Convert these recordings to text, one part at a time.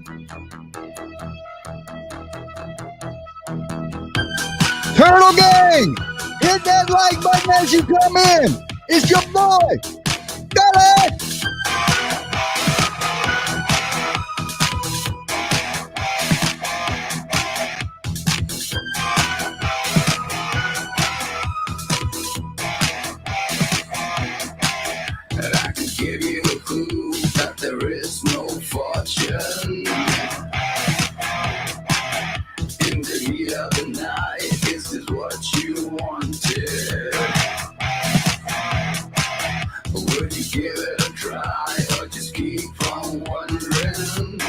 Turtle Gang, hit that like button as you come in. It's your boy, Billy. I can give you a clue that there is no fortune in the heat of the night. Is this what you wanted? Would you give it a try or just keep on wondering?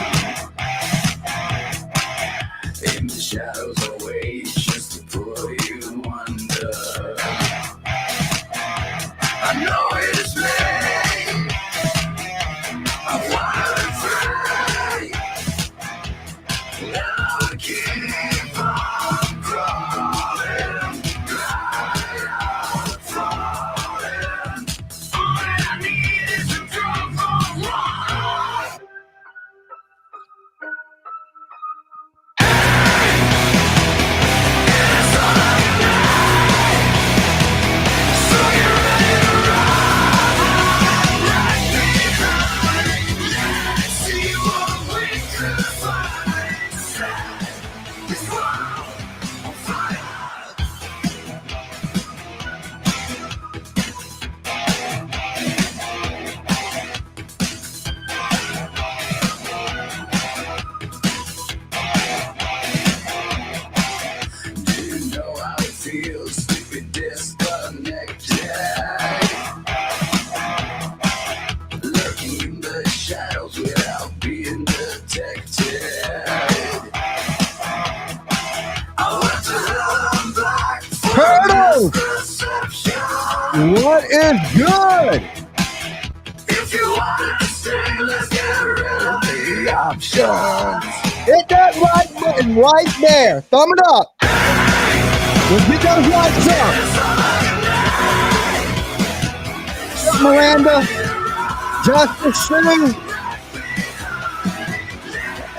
In the shadows away just to put you under. I know it is me. I'm wild and free. Now I keep on crawling, falling. All I need is a drop of water. It's all I need. So you're ready to ride right behind. Let's see what we could find. Set this world on fire. Do you know how it feels to be disconnected? Lurking in the shadows without being detected. I went to hell and back for Turtle, misconception. what is good? If you want to stay, let's get rid of the Options. Hit that like button right there. Thumb it up. Let's get those likes up. What's up, Miranda? Justice Sue.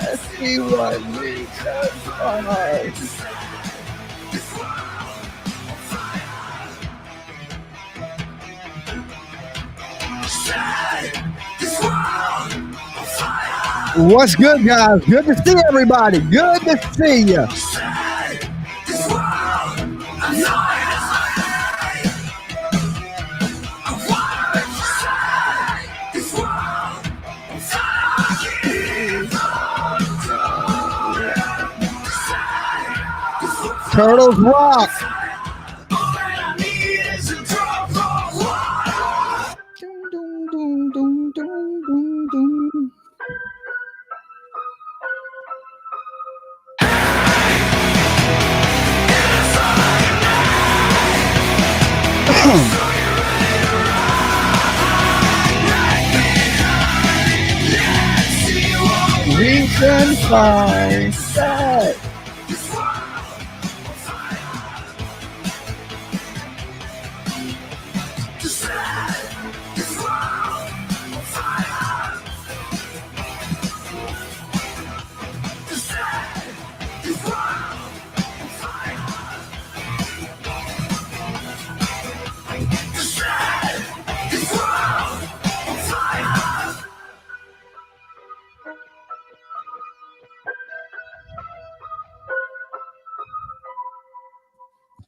Let's see what we can find. What's good, guys? Good to see everybody. Good to see you. Turtles rock. Dum, dum, dum, dum, dum, dum, dum. We can find that.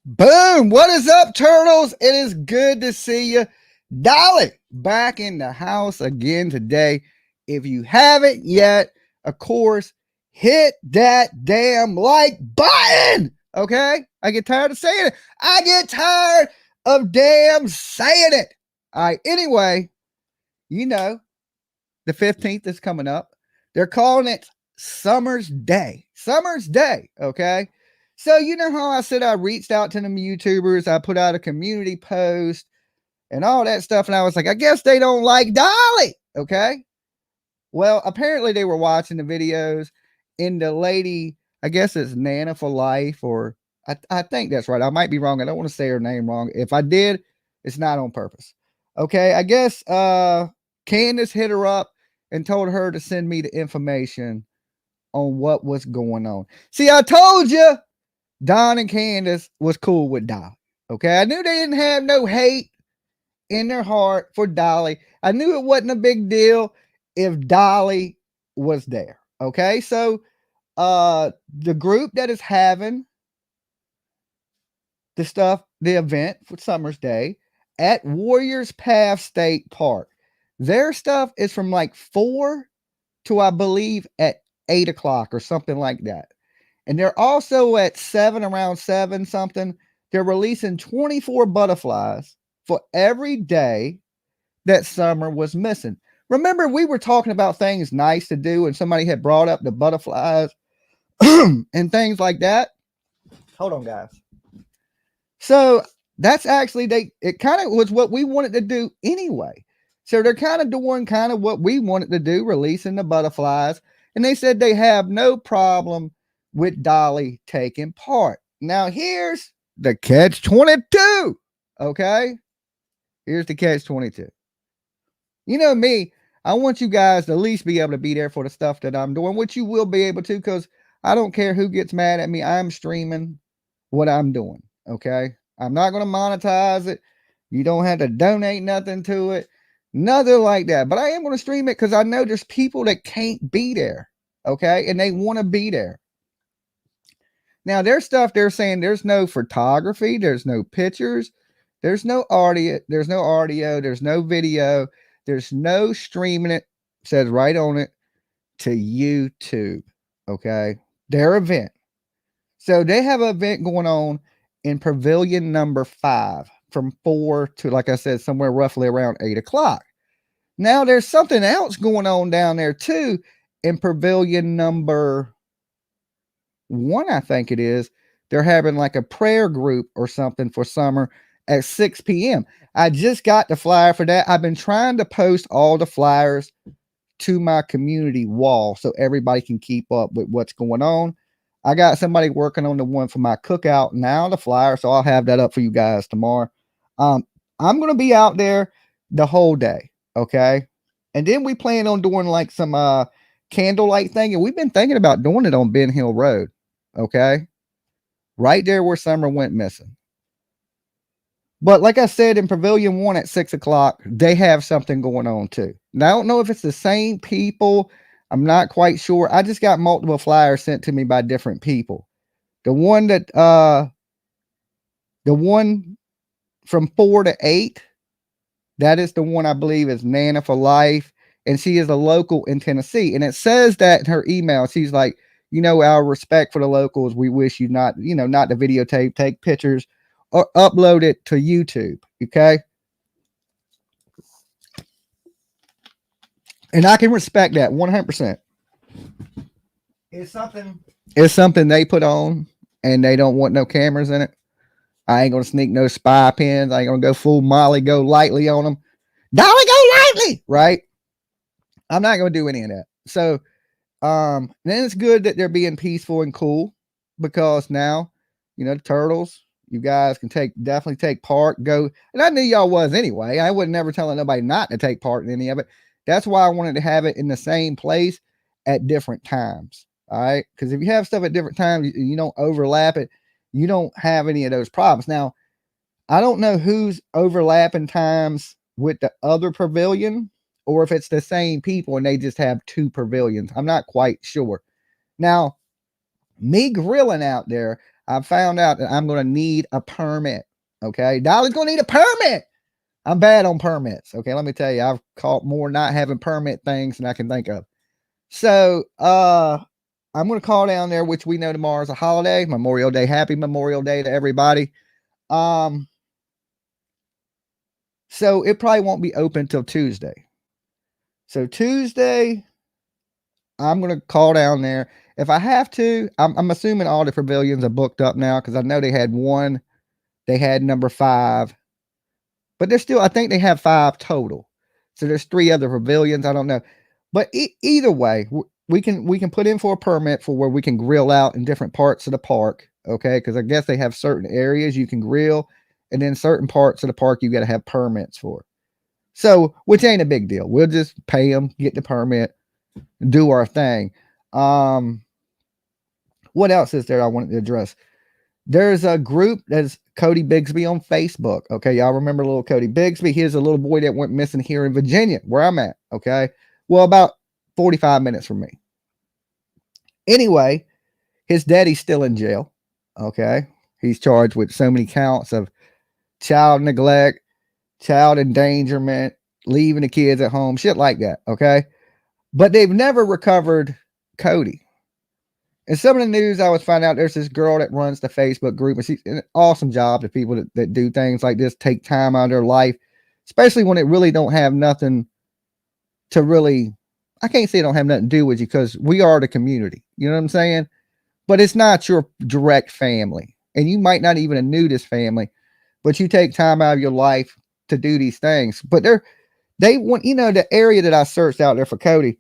Boom! What is up, Turtles? It is good to see you. Dolly back in the house again today. If you haven't yet, of course, hit that damn like button. Okay? I get tired of saying it. I get tired of damn saying it. All right. Anyway, you know, the 15th is coming up. They're calling it Summer's Day. Summer's Day. Okay? So you know how I said I reached out to them YouTubers, I put out a community post and all that stuff, and I was like, I guess they don't like Dolly, okay? Well, apparently they were watching the videos, and the lady, I guess it's Nana for Life, or I think that's right. I might be wrong. I don't want to say her name wrong. If I did, it's not on purpose. Okay, I guess Candace hit her up and told her to send me the information on what was going on. See, I told you Don and Candace was cool with Dolly. Okay. I knew they didn't have no hate in their heart for Dolly. I knew it wasn't a big deal if Dolly was there. Okay. So the group that is having the event for Summer's Day at Warriors Path State Park. Their stuff is from like 4 to I believe at 8 o'clock or something like that. And they're also at 7, around 7 something. They're releasing 24 butterflies for every day that Summer was missing. Remember, we were talking about things nice to do, and somebody had brought up the butterflies and things like that. Hold on, guys. So that's actually it kind of was what we wanted to do anyway. So they're kind of doing kind of what we wanted to do, releasing the butterflies. And they said they have no problem with Dolly taking part. Now here's the catch 22. Okay. Here's the catch 22. You know me, I want you guys to at least be able to be there for the stuff that I'm doing, which you will be able to, because I don't care who gets mad at me. I'm streaming what I'm doing. Okay. I'm not going to monetize it. You don't have to donate nothing to it. Nothing like that. But I am going to stream it because I know there's people that can't be there. Okay. And they want to be there. Now, there's stuff they're saying there's no photography, there's no pictures, there's no audio, there's no video, there's no streaming it, says right on it, to YouTube. Okay. Their event. So they have an event going on in pavilion number 5 from 4 to, like I said, somewhere roughly around 8 o'clock. Now there's something else going on down there too in pavilion number 1, I think it is. They're having like a prayer group or something for Summer at 6 p.m. I just got the flyer for that. I've been trying to post all the flyers to my community wall so everybody can keep up with what's going on. I got somebody working on the one for my cookout now, the flyer, so I'll have that up for you guys tomorrow. I'm going to be out there the whole day, okay? And then we plan on doing like some candlelight thing, and we've been thinking about doing it on Ben Hill Road, okay? Right there where Summer went missing. But like I said, in Pavilion 1 at 6 o'clock, they have something going on too. Now, I don't know if it's the same people. I'm not quite sure. I just got multiple flyers sent to me by different people. The one from 4 to 8, that is the one I believe is Nana for Life. And she is a local in Tennessee. And it says that in her email, she's like, our respect for the locals. We wish you not to videotape, take pictures, or upload it to YouTube. Okay. And I can respect that 100%. It's something they put on, and they don't want no cameras in it. I ain't gonna sneak no spy pins. I ain't gonna go full Molly, go lightly on them. Dolly, go lightly, right? I'm not gonna do any of that. So, then it's good that they're being peaceful and cool, because now, the turtles, you guys can definitely take part. Go, and I knew y'all was anyway. I would never telling nobody not to take part in any of it. That's why I wanted to have it in the same place at different times. All right. Because if you have stuff at different times, you don't overlap it. You don't have any of those problems. Now, I don't know who's overlapping times with the other pavilion, or if it's the same people and they just have 2 pavilions. I'm not quite sure. Now, me grilling out there, I found out that I'm going to need a permit. Okay. Dolly's going to need a permit. I'm bad on permits. Okay. Let me tell you, I've caught more not having permit things than I can think of. So, I'm going to call down there, which we know tomorrow is a holiday, Memorial Day. Happy Memorial Day to everybody. So it probably won't be open till Tuesday. So Tuesday, I'm going to call down there. If I have to, I'm assuming all the pavilions are booked up now, because I know they had one. They had number 5. But there's still, I think they have 5 total. So there's 3 other pavilions. I don't know. But either way, we can put in for a permit for where we can grill out in different parts of the park. Okay. Because I guess they have certain areas you can grill, and then certain parts of the park you got to have permits for. So, which ain't a big deal. We'll just pay them, get the permit, do our thing. Um, what else is there I wanted to address? There's a group that's Cody Bixby on Facebook. Okay, y'all remember little Cody Bixby? He's a little boy that went missing here in Virginia, where I'm at. Okay, well, about 45 minutes from me. Anyway, his daddy's still in jail. Okay, he's charged with so many counts of child neglect, child endangerment, leaving the kids at home, shit like that. Okay, but they've never recovered Cody. And some of the news I was finding out, there's this girl that runs the Facebook group, and she's an awesome job to people that do things like this, take time out of their life, especially when it really don't have nothing to really, I can't say it don't have nothing to do with you, because we are the community. You know what I'm saying? But it's not your direct family. And you might not even have knew this family, but you take time out of your life to do these things. But they want, the area that I searched out there for Cody,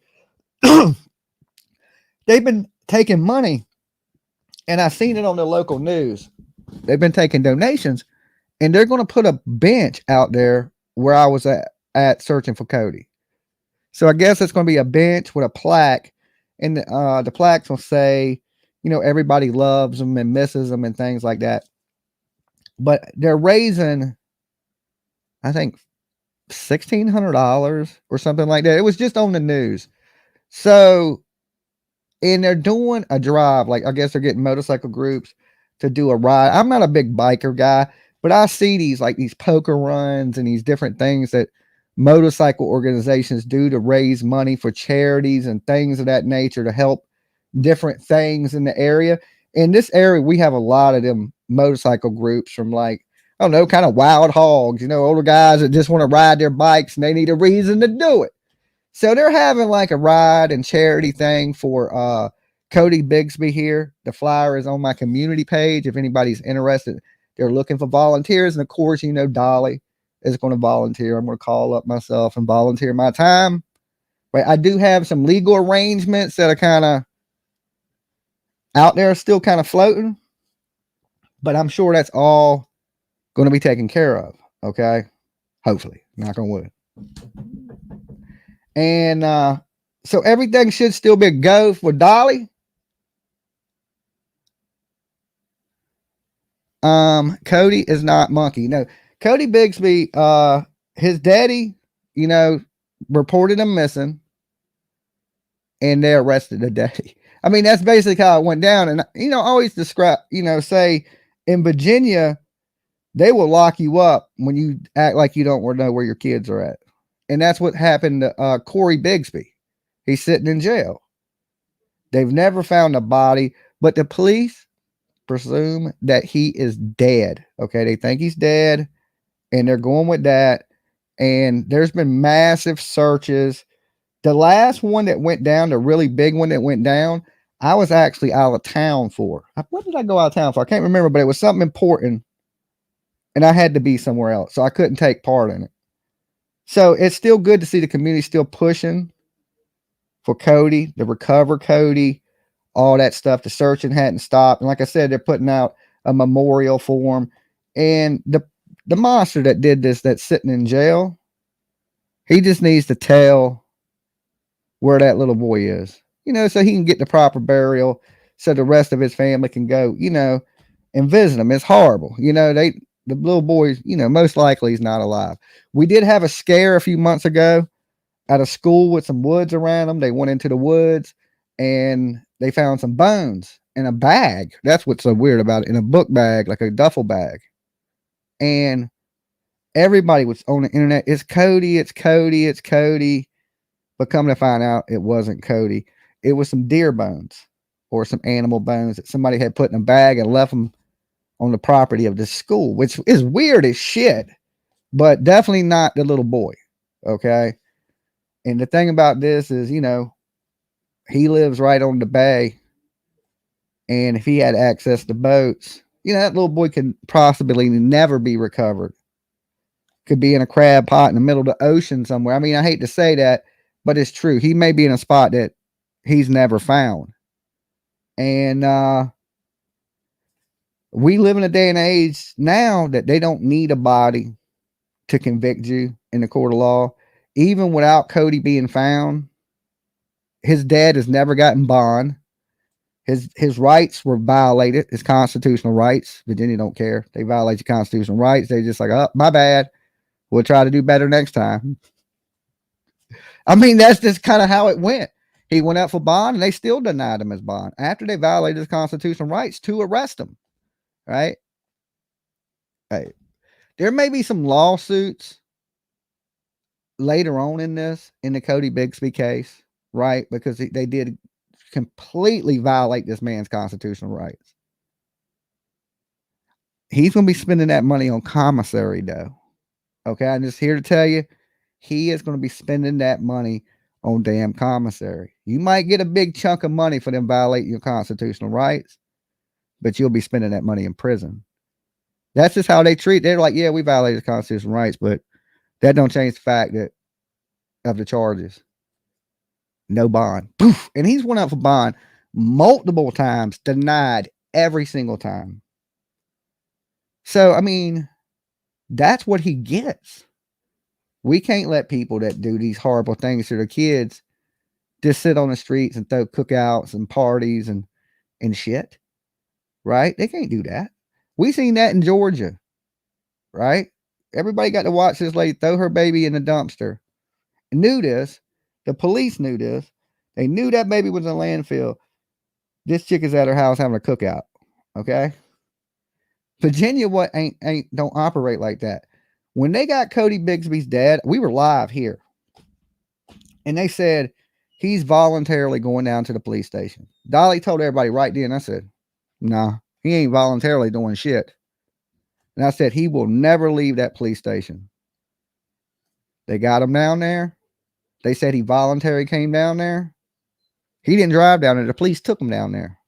they've been taking money, and I've seen it on the local news. They've been taking donations, and they're going to put a bench out there where I was at searching for Cody. So I guess it's going to be a bench with a plaque, and the plaques will say, everybody loves him and misses him and things like that. But they're raising, I think, $1,600 or something like that. It was just on the news. So, and they're doing a drive. Like, I guess they're getting motorcycle groups to do a ride. I'm not a big biker guy, but I see these poker runs and these different things that motorcycle organizations do to raise money for charities and things of that nature to help different things in the area. In this area, we have a lot of them motorcycle groups from, like, I don't know, kind of wild hogs, older guys that just want to ride their bikes and they need a reason to do it. So they're having like a ride and charity thing for Cody Bixby here. The flyer is on my community page. If anybody's interested, they're looking for volunteers. And of course, Dolly is going to volunteer. I'm going to call up myself and volunteer my time. But I do have some legal arrangements that are kind of out there, still kind of floating. But I'm sure that's all going to be taken care of. Okay. Hopefully. Knock on wood. And so everything should still be a go for Dolly. Cody is not monkey. No, Cody Bixby, his daddy, reported him missing, and they arrested the daddy. I mean, that's basically how it went down. And always describe, say in Virginia, they will lock you up when you act like you don't know where your kids are at. And that's what happened to Cody Bixby. He's sitting in jail. They've never found a body, but the police presume that he is dead. Okay, they think he's dead, and they're going with that. And there's been massive searches. The last one that went down, the really big one that went down, I was actually out of town for. What did I go out of town for? I can't remember, but it was something important, and I had to be somewhere else, so I couldn't take part in it. So it's still good to see the community still pushing for Cody, to recover Cody, all that stuff. The searching hadn't stopped. And like I said, they're putting out a memorial for him. And the monster that did this, that's sitting in jail, he just needs to tell where that little boy is, so he can get the proper burial, so the rest of his family can go, and visit him. It's horrible. The little boy, most likely he's not alive. We did have a scare a few months ago at a school with some woods around them. They went into the woods and they found some bones in a bag. That's what's so weird about it. In a book bag, like a duffel bag. And everybody was on the internet. It's Cody, it's Cody, it's Cody. But come to find out, it wasn't Cody. It was some deer bones or some animal bones that somebody had put in a bag and left them on the property of this school, which is weird as shit, but definitely not the little boy. Okay. And the thing about this is, he lives right on the bay. And if he had access to boats, that little boy could possibly never be recovered. Could be in a crab pot in the middle of the ocean somewhere. I mean, I hate to say that, but it's true. He may be in a spot that he's never found. And we live in a day and age now that they don't need a body to convict you in the court of law. Even without Cody being found, His dad has never gotten bond. His rights were violated, his constitutional rights. Virginia don't care. They violate your constitutional rights. They just like, oh, my bad. We'll try to do better next time. I mean, that's just kind of how it went. He went out for bond and they still denied him his bond after they violated his constitutional rights to arrest him. Right? Hey, there may be some lawsuits later on in the Cody Bixby case, right? Because they did completely violate this man's constitutional rights. He's going to be spending that money on commissary, though. Okay, I'm just here to tell you, he is going to be spending that money on damn commissary. You might get a big chunk of money for them violating your constitutional rights, but you'll be spending that money in prison. That's just how they treat. They're like, yeah, we violated constitutional rights, but that don't change the fact that of the charges. No bond. Poof. And he's went out for bond multiple times, denied every single time. So, I mean, that's what he gets. We can't let people that do these horrible things to their kids just sit on the streets and throw cookouts and parties and shit. Right? They can't do that. We seen that in Georgia. Right? Everybody got to watch this lady throw her baby in the dumpster. Knew this. The police knew this. They knew that baby was in a landfill. This chick is at her house having a cookout. Okay? Virginia don't operate like that. When they got Cody Bixby's dad, we were live here. And they said he's voluntarily going down to the police station. Dolly told everybody right then. I said, nah, he ain't voluntarily doing shit. And I said, he will never leave that police station. They got him down there. They said he voluntarily came down there. He didn't drive down there. The police took him down there.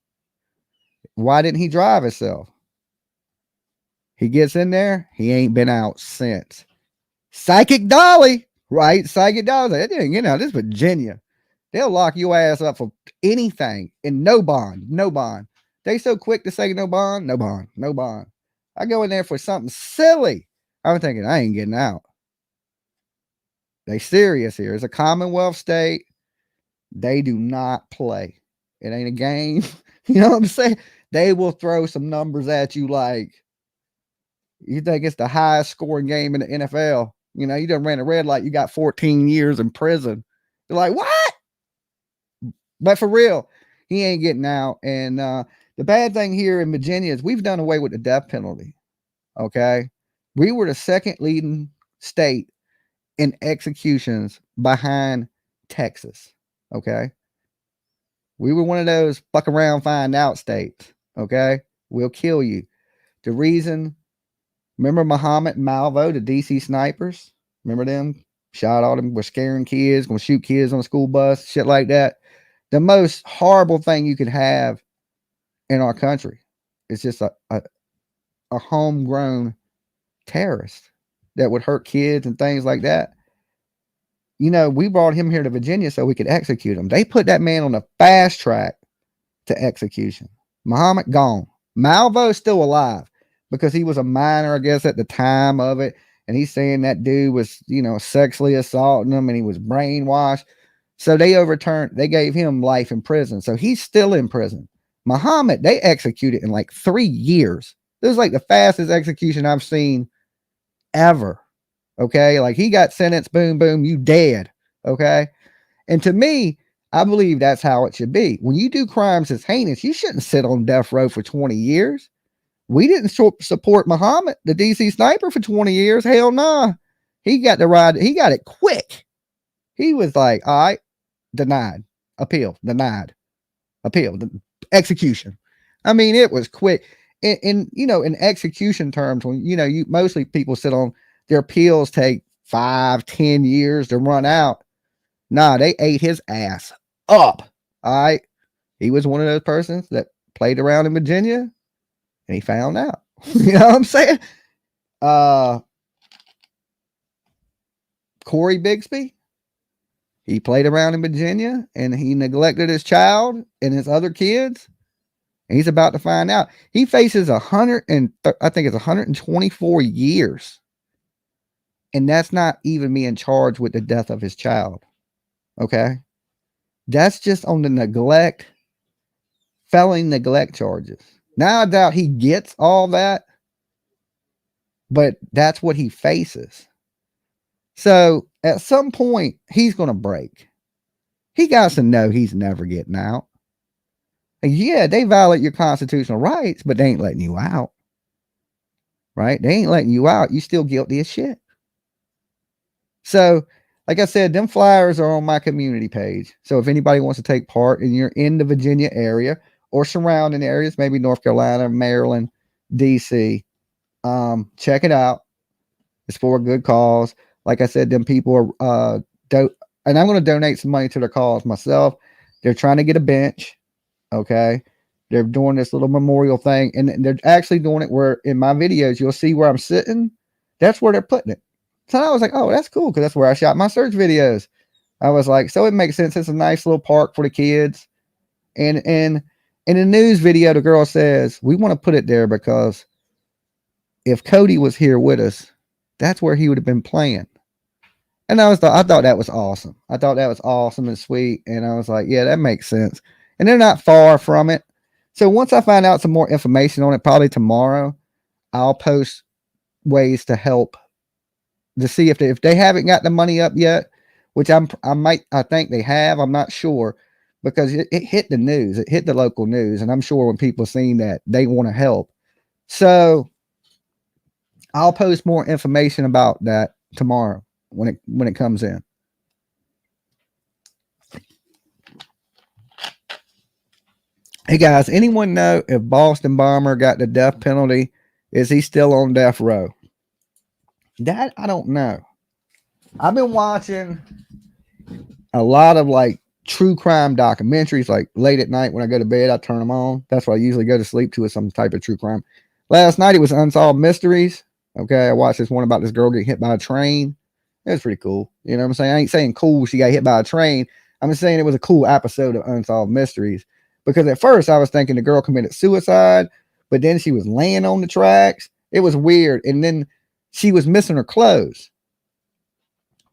Why didn't he drive himself? He gets in there. He ain't been out since. Psychic Dolly, right? Psychic Dolly. You know, this is Virginia. They'll lock your ass up for anything and no bond. No bond. They so quick to say no bond. No bond. No bond. I go in there for something silly. I'm thinking, I ain't getting out. They serious here. It's a Commonwealth state. They do not play. It ain't a game. You know what I'm saying? They will throw some numbers at you like you think it's the highest scoring game in the NFL. You know, you done ran a red light. You got 14 years in prison. They're like, what? But for real, he ain't getting out. And the bad thing here in Virginia is we've done away with the death penalty. Okay. We were the second leading state in executions behind Texas. Okay. We were one of those fuck around, find out states. Okay. We'll kill you. The reason, remember Muhammad and Malvo, the DC snipers? Remember them? Shot all them, were scaring kids, gonna shoot kids on a school bus, shit like that. The most horrible thing you could have in our country is just a homegrown terrorist that would hurt kids and things like that. You know, we brought him here to Virginia so we could execute him. They put that man on a fast track to execution. Muhammad gone. Malvo's still alive because he was a minor, I guess, at the time of it. And he's saying that dude was, you know, sexually assaulting him and he was brainwashed. So they gave him life in prison. So he's still in prison. Muhammad, they executed in like 3 years. This is like the fastest execution I've seen ever. Okay. Like he got sentenced, boom, boom, you dead. Okay. And to me, I believe that's how it should be. When you do crimes as heinous, you shouldn't sit on death row for 20 years. We didn't support Muhammad, the DC sniper, for 20 years. Hell nah. He got the ride. He got it quick. He was like, all right, denied, appeal, denied, appeal, execution. I mean, it was quick. In you know, in execution terms, when you know, mostly people sit on their appeals take 5-10 years to run out. Nah, they ate his ass up. All right. He was one of those persons that played around in Virginia and he found out. You know what I'm saying? Cody Bixby, he played around in Virginia and he neglected his child and his other kids. And he's about to find out. He faces 124 years. And that's not even being charged with the death of his child. Okay. That's just on the neglect, felony neglect charges. Now I doubt he gets all that, but that's what he faces. So at some point, he's going to break. He got to know he's never getting out. And yeah, they violate your constitutional rights, but they ain't letting you out. Right? They ain't letting you out. You still guilty as shit. So, like I said, them flyers are on my community page. So if anybody wants to take part and you're in the Virginia area or surrounding areas, maybe North Carolina, Maryland, DC, check it out. It's for a good cause. Like I said, them people are and I'm going to donate some money to their cause myself. They're trying to get a bench. Okay. They're doing this little memorial thing, and they're actually doing it where in my videos, you'll see where I'm sitting. That's where they're putting it. So I was like, oh, that's cool, because that's where I shot my search videos. I was like, so it makes sense. It's a nice little park for the kids. And in the news video, the girl says, we want to put it there because if Cody was here with us, that's where he would have been playing. And I thought that was awesome. I thought that was awesome and sweet. And I was like, yeah, that makes sense. And they're not far from it. So once I find out some more information on it, probably tomorrow, I'll post ways to help to see if they haven't got the money up yet, which I think they have. I'm not sure, because it hit the news. It hit the local news. And I'm sure when people seen that, they want to help. So I'll post more information about that tomorrow when it comes in. Hey guys, anyone know if Boston Bomber got the death penalty? Is he still on death row? That I don't know. I've been watching a lot of like true crime documentaries, like late at night when I go to bed, I turn them on. That's what I usually go to sleep to, is some type of true crime. Last night it was Unsolved Mysteries. Okay, I watched this one about this girl getting hit by a train. It was pretty cool. You know what I'm saying? I ain't saying cool she got hit by a train. I'm just saying it was a cool episode of Unsolved Mysteries. Because at first I was thinking the girl committed suicide, but then she was laying on the tracks. It was weird. And then she was missing her clothes.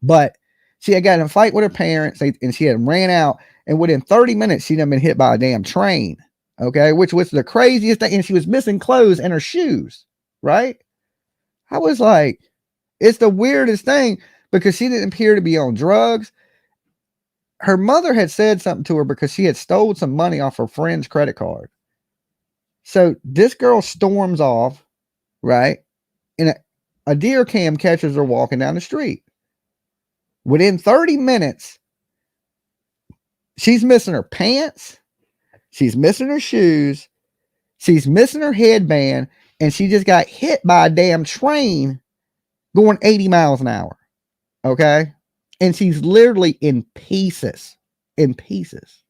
But she had got in a fight with her parents, and she had ran out. And within 30 minutes, she'd been hit by a damn train. Okay, which was the craziest thing. And she was missing clothes and her shoes. Right? I was like, it's the weirdest thing, because she didn't appear to be on drugs. Her mother had said something to her because she had stole some money off her friend's credit card. So this girl storms off, right? And a deer cam catches her walking down the street. Within 30 minutes, she's missing her pants. She's missing her shoes. She's missing her headband. And she just got hit by a damn train going 80 miles an hour. Okay? And she's literally in pieces. In pieces.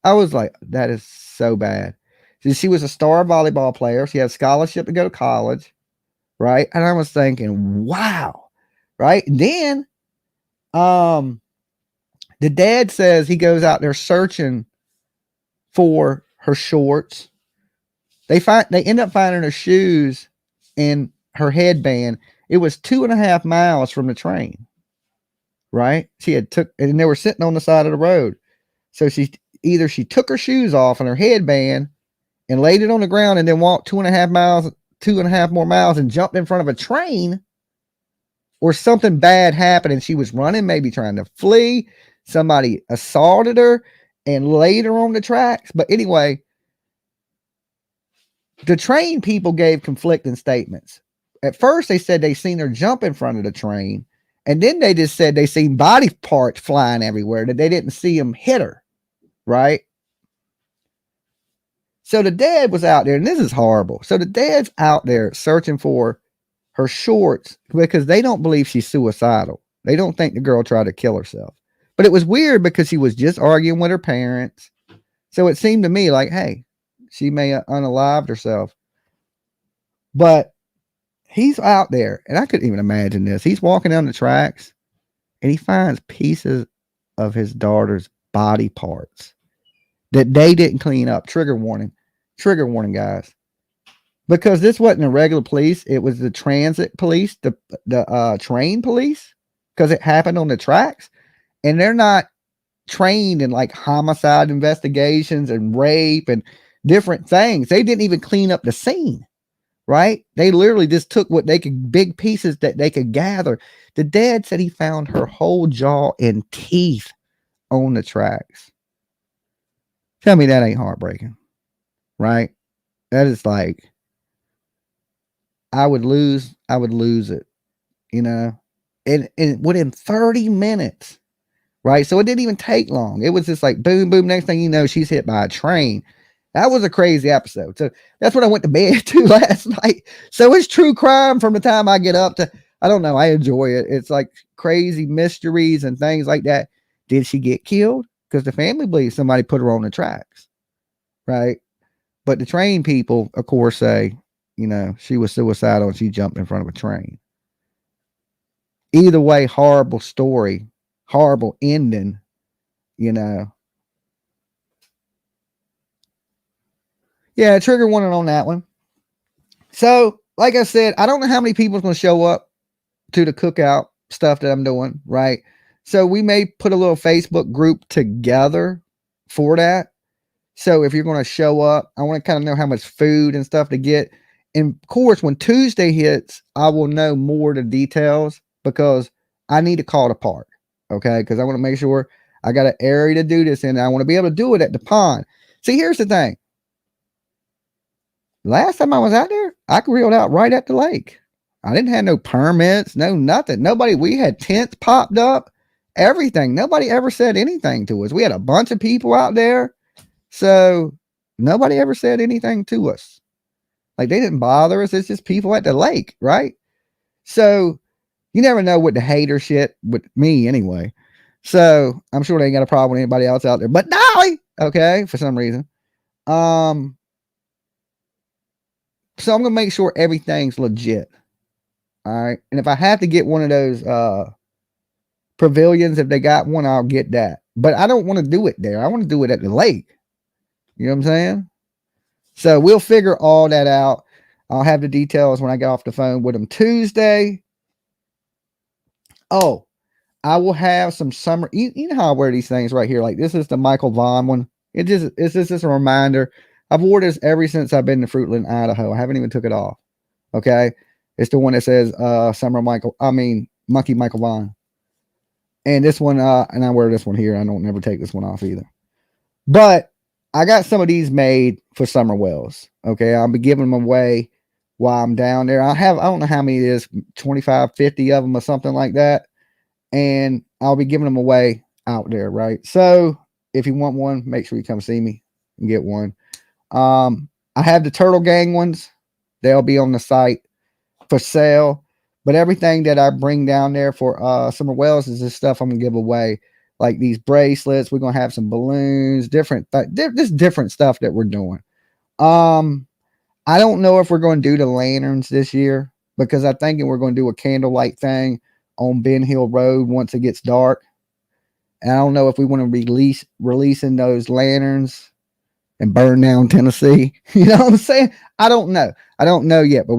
I was like, that is so bad. She was a star volleyball player. She had a scholarship to go to college. Right? And I was thinking, wow. Right? And then the dad says he goes out there searching for her shorts. They end up finding her shoes and her headband. It was 2.5 miles from the train. Right? And they were sitting on the side of the road. So she took her shoes off and her headband and laid it on the ground, and then walked 2.5 more miles and jumped in front of a train, or something bad happened and she was running, maybe trying to flee. Somebody assaulted her and laid her on the tracks. But anyway, the train people gave conflicting statements. At first, they said they seen her jump in front of the train. And then they just said they seen body parts flying everywhere, that they didn't see them hit her. Right? So the dad was out there, and this is horrible. So the dad's out there searching for her shorts because they don't believe she's suicidal. They don't think the girl tried to kill herself. But it was weird because she was just arguing with her parents. So it seemed to me like, hey, she may have unalived herself. But he's out there, and I couldn't even imagine this. He's walking down the tracks, and he finds pieces of his daughter's body parts that they didn't clean up. Trigger warning, guys. Because this wasn't the regular police. It was the transit police, the train police, because it happened on the tracks. And they're not trained in like homicide investigations and rape and different things. They didn't even clean up the scene, right? They literally just took what they could, big pieces that they could gather. The dad said he found her whole jaw and teeth on the tracks. Tell me that ain't heartbreaking, right? That is like, I would lose it, you know? And within 30 minutes, right? So it didn't even take long. It was just like boom, boom. Next thing you know, she's hit by a train. That was a crazy episode. So that's what I went to bed to last night. So it's true crime from the time I get up to, I don't know, I enjoy it. It's like crazy mysteries and things like that. Did she get killed? Because the family believes somebody put her on the tracks, right? But the train people, of course, say, you know, she was suicidal and she jumped in front of a train. Either way, horrible story, horrible ending, you know. Yeah, trigger warning on that one. So, like I said, I don't know how many people is going to show up to the cookout stuff that I'm doing, right? So we may put a little Facebook group together for that. So if you're going to show up, I want to kind of know how much food and stuff to get. And of course, when Tuesday hits, I will know more of the details because I need to call the park. Okay. Because I want to make sure I got an area to do this in. I want to be able to do it at the pond. See, here's the thing. Last time I was out there, I grilled out right at the lake. I didn't have no permits, no nothing. Nobody, we had tents popped up, everything. Nobody ever said anything to us. We had a bunch of people out there. So nobody ever said anything to us. Like they didn't bother us. It's just people at the lake, right? So you never know what the hater shit with me anyway. So I'm sure they ain't got a problem with anybody else out there. But Dolly, okay, for some reason. So I'm gonna make sure everything's legit. All right. And if I have to get one of those pavilions, if they got one, I'll get that. But I don't want to do it there. I want to do it at the lake. You know what I'm saying? So we'll figure all that out. I'll have the details when I get off the phone with them Tuesday. Oh, I will have some summer. You know how I wear these things right here. Like this is the Michael Vaughn one. It's just a reminder. I've worn this ever since I've been to Fruitland, Idaho. I haven't even took it off. Okay. It's the one that says Monkey Michael Vaughn. And this one, and I wear this one here. I don't never take this one off either. But I got some of these made for summer wells. Okay. I'll be giving them away while I'm down there. I don't know how many it is, 25, 50 of them or something like that. And I'll be giving them away out there, right? So if you want one, make sure you come see me and get one. I have the Turtle Gang ones. They'll be on the site for sale. But everything that I bring down there for summer wells is this stuff I'm gonna give away, like these bracelets. We're gonna have some balloons, just different stuff that we're doing. I don't know if we're going to do the lanterns this year because I'm thinking we're going to do a candlelight thing on Ben Hill Road once it gets dark. And I don't know if we want to releasing those lanterns and burn down Tennessee. You know what I'm saying? I don't know. I don't know yet, but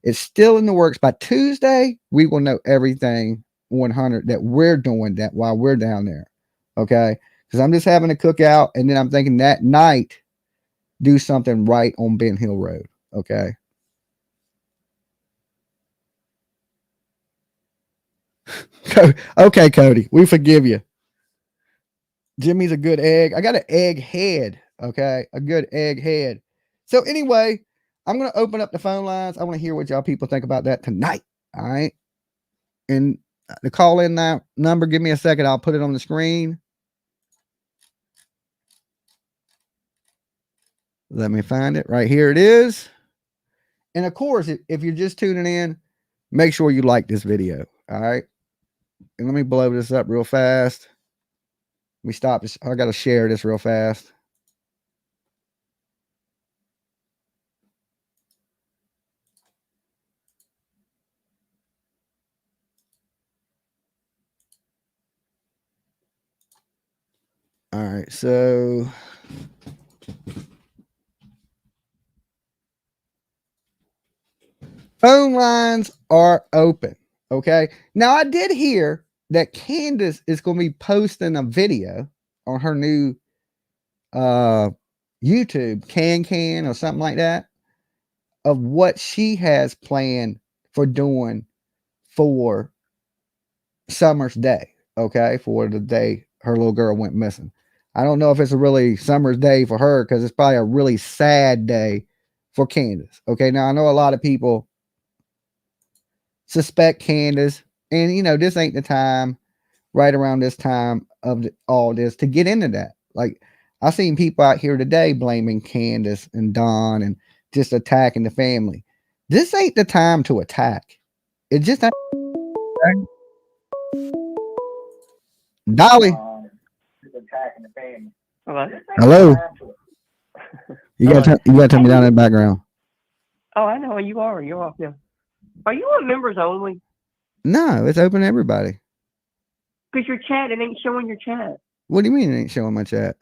it's still in the works. By Tuesday, we will know everything 100 that we're doing that while we're down there. Okay. Because I'm just having a cookout. And then I'm thinking that night, do something right on Ben Hill Road. Okay. Okay, Cody, we forgive you. Jimmy's a good egg. I got an egg head. Okay. A good egg head. So anyway, I'm going to open up the phone lines. I want to hear what y'all people think about that tonight. All right. And the call in now number, give me a second. I'll put it on the screen. Let me find it. Right here it is. And of course, if you're just tuning in, make sure you like this video. All right. And let me blow this up real fast. Let me stop this. I got to share this real fast. All right. So phone lines are open. Okay. Now I did hear that Candace is going to be posting a video. on her new YouTube, Can or something like that, of what she has planned for doing for Summer's Day. Okay, for the day her little girl went missing. I don't know if it's a really Summer's Day for her because it's probably a really sad day for Candace. Okay, now I know a lot of people suspect Candace, and this ain't the time right around this time of all this to get into that. Like, I seen people out here today blaming Candace and Don and just attacking the family. This ain't the time to attack. It just ain't. Dolly. Hello. You gotta tell me down in the background. Oh, I know you are. You're off now. Are you on members only? No, it's open to everybody. Because your chat, it ain't showing your chat. What do you mean it ain't showing my chat?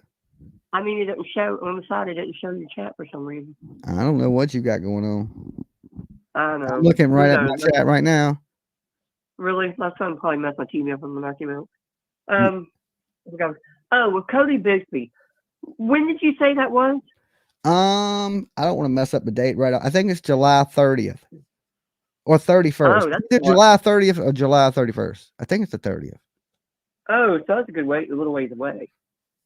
I mean, it doesn't show on the side. It doesn't show your chat for some reason. I don't know what you got going on. I know. I'm looking right at my chat right now. Really? My son probably messed my TV up when I came out. With Cody Bixby. When did you say that was? I don't want to mess up the date right. I think it's July 30th or 31st. Oh, that's Is it July 30th or July 31st? I think it's the 30th. Oh, so that's a good way, a little ways away.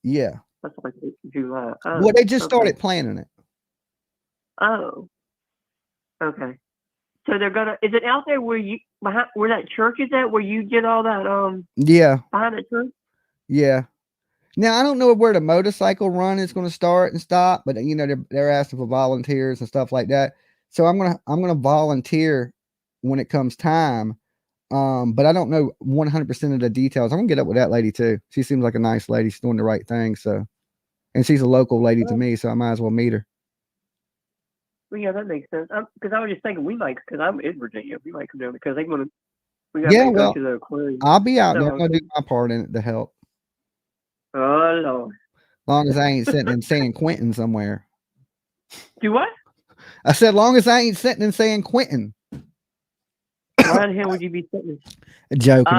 Yeah. That's like July. Oh, well, they just started planning it. Oh. Okay. So they're gonna. Is it out there where that church is at? Where you did all that? Yeah. Behind that church. Yeah. Now I don't know where the motorcycle run is going to start and stop, but they're asking for volunteers and stuff like that. So I'm gonna volunteer when it comes time. But I don't know 100% of the details. I'm gonna get up with that lady too. She seems like a nice lady. She's doing the right thing. So, and she's a local lady to me, so I might as well meet her. Well, yeah, that makes sense. Because I was just thinking we might, because I'm in Virginia, we might come down because they want to. Yeah, well, I'll be out there. I'm gonna do my part in it to help. Oh Lord! As long as I ain't sitting in San Quentin somewhere. Do what? I said, long as I ain't sitting in San Quentin. Why the hell would you be sitting? Joking.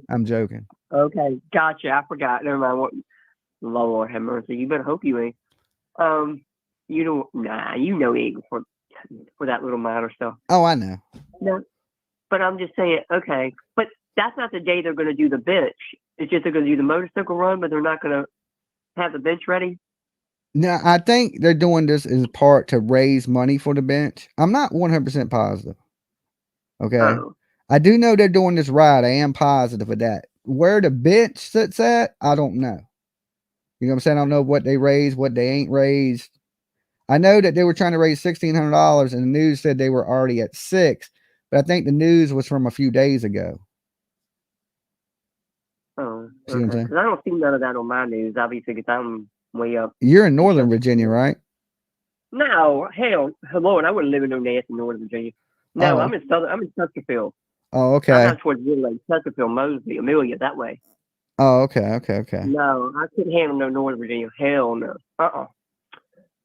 I'm joking. Okay, gotcha. I forgot. Never mind. What? Lord have mercy. You better hope you ain't. You don't. Nah, you know Eagle for that little matter stuff. Oh, I know. No, but I'm just saying. Okay, but that's not the day they're going to do the bench. It's just they're going to do the motorcycle run, but they're not going to have the bench ready. No, I think they're doing this as part to raise money for the bench. I'm not 100% positive. Okay. Oh. I do know they're doing this right. I am positive of that. Where the bench sits at, I don't know. You know what I'm saying? I don't know what they raised, what they ain't raised. I know that they were trying to raise $1,600 and the news said they were already at $6,000, but I think the news was from a few days ago. Oh, okay. Because I don't see none of that on my news, obviously, because I'm way up. You're in Northern Virginia, right? No, hell, Lord, I wouldn't live in no nasty Northern Virginia. No, I'm in Chesterfield. Oh, okay. I'm not towards Chesterfield, Mosby, Amelia, that way. Oh, okay. No, I couldn't handle no Northern Virginia. Hell no.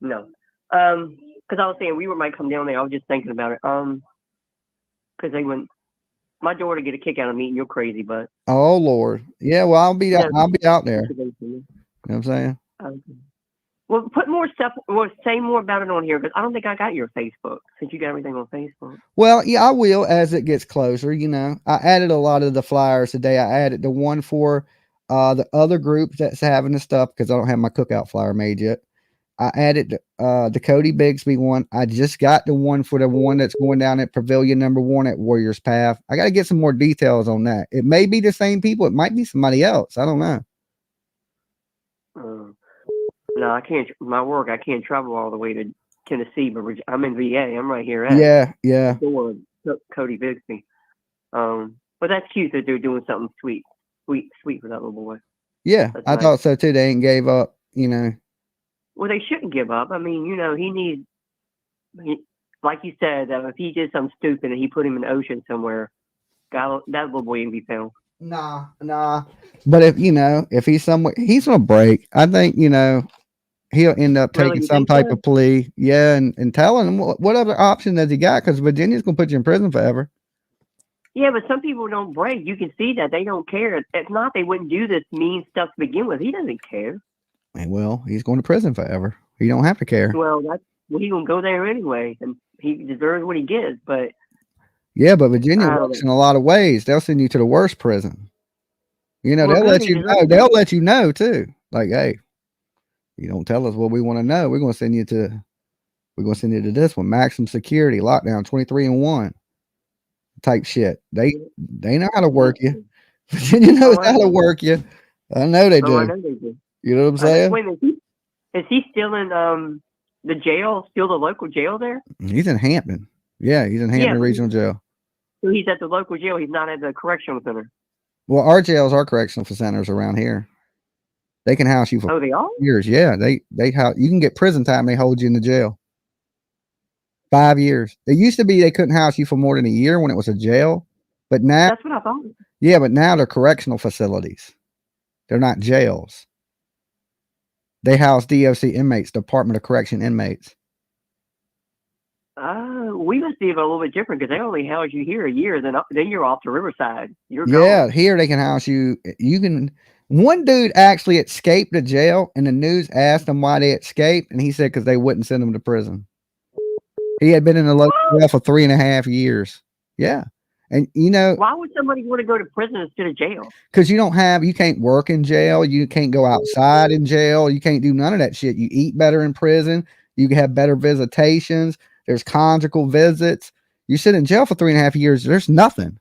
No. Because I was saying we might come down there. I was just thinking about it. Because they went. My daughter get a kick out of meeting. You're crazy, but. Oh Lord, yeah. Well, I'll be out there. You know what I'm saying? Okay. Well, put more stuff. Well, say more about it on here because I don't think I got your Facebook since you got everything on Facebook. Well, yeah, I will as it gets closer. I added a lot of the flyers today. I added the one for the other group that's having the stuff because I don't have my cookout flyer made yet. I added the Cody Bixby one. I just got the one for the one that's going down at Pavilion number 1 at Warriors Path. I got to get some more details on that. It may be the same people. It might be somebody else. I don't know. No, I can't. My work, I can't travel all the way to Tennessee, but I'm in VA. I'm right here at yeah. Cody Bixby. But that's cute that they're doing something sweet for that little boy. Yeah, that's nice. Thought so too. They ain't gave up, Well, they shouldn't give up. I mean, he needs, like you said, if he did something stupid and he put him in the ocean somewhere, that little boy can be found. Nah. But if he's somewhere, he's gonna break. I think he'll end up taking some type of plea. Yeah, and telling him what other option does he got? Because Virginia's gonna put you in prison forever. Yeah, but some people don't break. You can see that they don't care. If not, they wouldn't do this mean stuff to begin with. He doesn't care. And well, he's going to prison forever. He don't have to care. Well, he gonna go there anyway, and he deserves what he gets. But Yeah, but Virginia I don't works know. in a lot of ways. They'll send you to the worst prison. You know, Well, they'll good. let He you deserves know. it. They'll let you know too. Like, hey, you don't tell us what we want to know. We're going to send you to. We're going to send you to this one, maximum security, lockdown, 23-1 type shit. They know how to work you. Virginia knows Oh, I how to know. work you. I know they Oh, I do. know they do. You know what I'm I know. saying? Wait a minute. Is he still in the jail? Still the local jail there? He's in Hampton. Yeah, he's in Yeah, Hampton Regional Jail. so he's at the local jail. He's not at the correctional center. Well, our jails are correctional centers around here. They can house you for Oh, they are? years. Yeah, they how you can get prison time. They hold you in the jail 5 years. It used to be they couldn't house you for more than a year when it was a jail, but now, That's what I thought. yeah, but now they're correctional facilities. They're not jails. They house DOC inmates, Department of Correction inmates. We must be a little bit different because they only house you here a year. Then you're off to Riverside. You're Yeah, gone. here they can house you. You can. One dude actually escaped the jail, and the news asked him why they escaped, and he said because they wouldn't send him to prison. He had been in the local jail for 3.5 years. Yeah. And you know, Why would somebody want to go to prison instead of jail? because you can't work in jail, you can't go outside in jail, you can't do none of that shit. You eat better in prison, you can have better visitations, there's conjugal visits. You sit in jail for 3.5 years, there's nothing.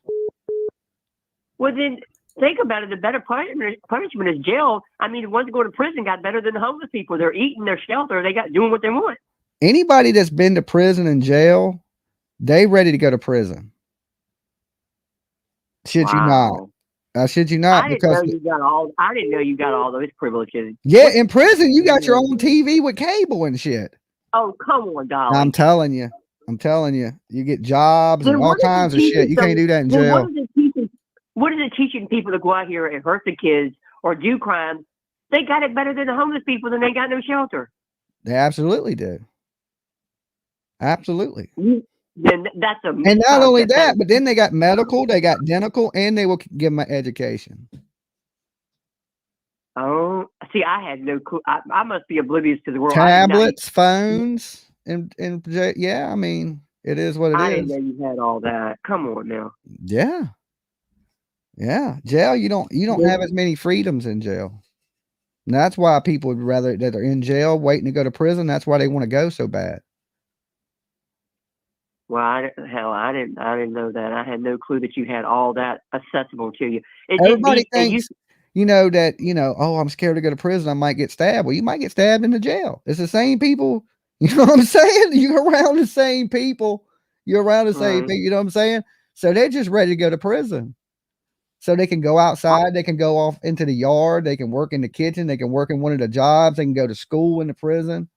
Well, then think about it. The better punishment is jail. I mean, the ones that go to prison got better than the homeless people. They're eating their shelter. They got doing what they want. Anybody that's been to prison and jail, they ready to go to prison. Shit you not. Wow. I shit you not I didn't know because you got all. I didn't know you got all those privileges. yeah, in prison you got your own TV with cable and shit. Oh, come on, Dolly. I'm telling you. You get jobs Then and all what is it kinds of teaching shit. You can't do that in then jail. what is it teaching people to go out here and hurt the kids or do crimes? They got it better than the homeless people. Then they got no shelter. They absolutely do. Absolutely. Then that's a And not only misconcept. that, but then they got medical, they got dental, and they will give them an education. Oh, see, I had no clue. I must be oblivious to the world. Tablets, phones, and yeah, I mean, it is what it I didn't is. know you had all that. Come on now. Yeah. Yeah. Jail, you don't have as many freedoms in jail. And that's why people would rather that are in jail waiting to go to prison. That's why they want to go so bad. Well, I didn't know that. I had no clue that you had all that accessible to you. Everybody thinks, that, oh, I'm scared to go to prison. I might get stabbed. Well, you might get stabbed in the jail. It's the same people. You know what I'm saying? You're around the same people. You're around the same people. You know what I'm saying? So they're just ready to go to prison. So they can go outside. They can go off into the yard. They can work in the kitchen. They can work in one of the jobs. They can go to school in the prison.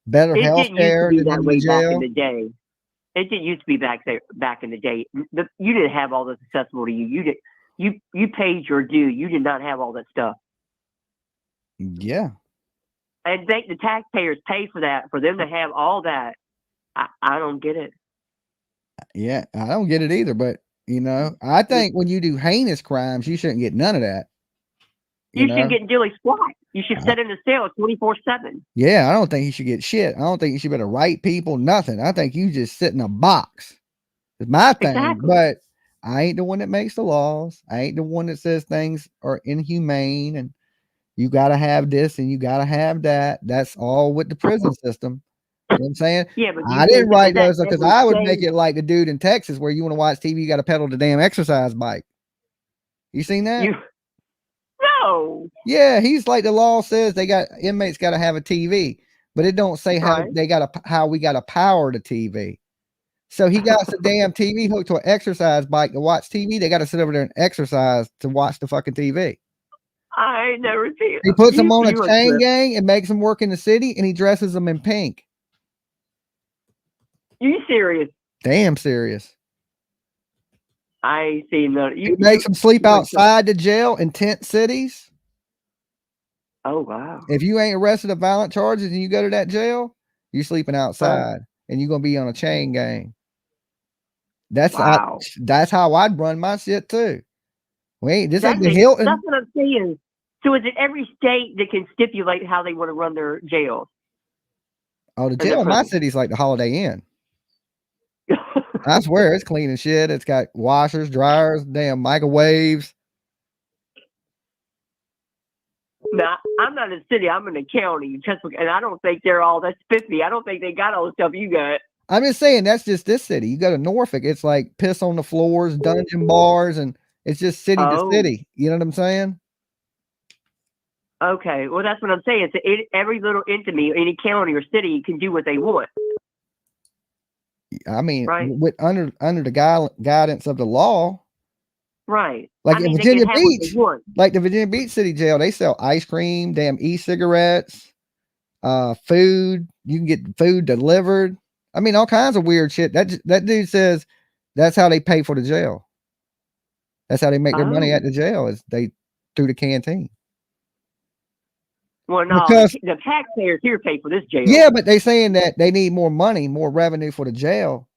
Better It health didn't used to care be than that in way the back in jail. the day. It didn't used to be back in the day. You didn't have all this accessible to you. You paid your due. You did not have all that stuff. Yeah. And the taxpayers pay for that, for them to have all that. I don't get it. Yeah. I don't get it either. But, I think when you do heinous crimes, you shouldn't get none of that. You should get dilly squat. You should sit in the cell 24/7. Yeah, I don't think you should get shit. I don't think you should be able to write people, nothing. I think you just sit in a box. It's my thing. Exactly. But I ain't the one that makes the laws. I ain't the one that says things are inhumane and you got to have this and you got to have that. That's all with the prison system. You know what I'm saying? Yeah, but I didn't write those because every I would day? make it like the dude in Texas where you want to watch TV, you got to pedal the damn exercise bike. You seen that? No. Yeah, he's like the law says inmates got to have a TV, but it don't say how we got to power the TV. So he got the damn TV hooked to an exercise bike to watch TV. They got to sit over there and exercise to watch the fucking TV. I ain't never seen it. He puts them on a chain gang and makes them work in the city, and he dresses them in pink. You serious? Damn serious. I ain't seen that. He makes them sleep outside the jail in tent cities. Oh, wow. If you ain't arrested of violent charges and you go to that jail, you're sleeping outside and you're going to be on a chain gang. That's Wow. that's how I'd run my shit too. Wait, this ain't the That's Hilton. what I'm saying. So is it every state that can stipulate how they want to run their jails? Oh, the Or their jail in my prisons? city's like the Holiday Inn. I swear it's clean as shit. It's got washers, dryers, damn microwaves. Now, I'm not in the city. I'm in the county, Chesapeake, and I don't think they're all that spiffy. I don't think they got all the stuff you got. I'm just saying that's just this city. You go to Norfolk, it's like piss on the floors, dungeon bars, and it's just city to Oh. city. You know what I'm saying? Okay, well, that's what I'm saying. So every little entity, any county or city can do what they want. I mean, Right. with under the guidance of the law. Right. Like I mean, in they can Virginia have what they Beach, want. like the Virginia Beach City Jail, they sell ice cream, damn e-cigarettes, food. You can get food delivered. I mean, all kinds of weird shit. That dude says that's how they pay for the jail. That's how they make their money at the jail is they through the canteen. Well, no, Because the taxpayers here pay for this jail. yeah, but they saying that they need more money, more revenue for the jail,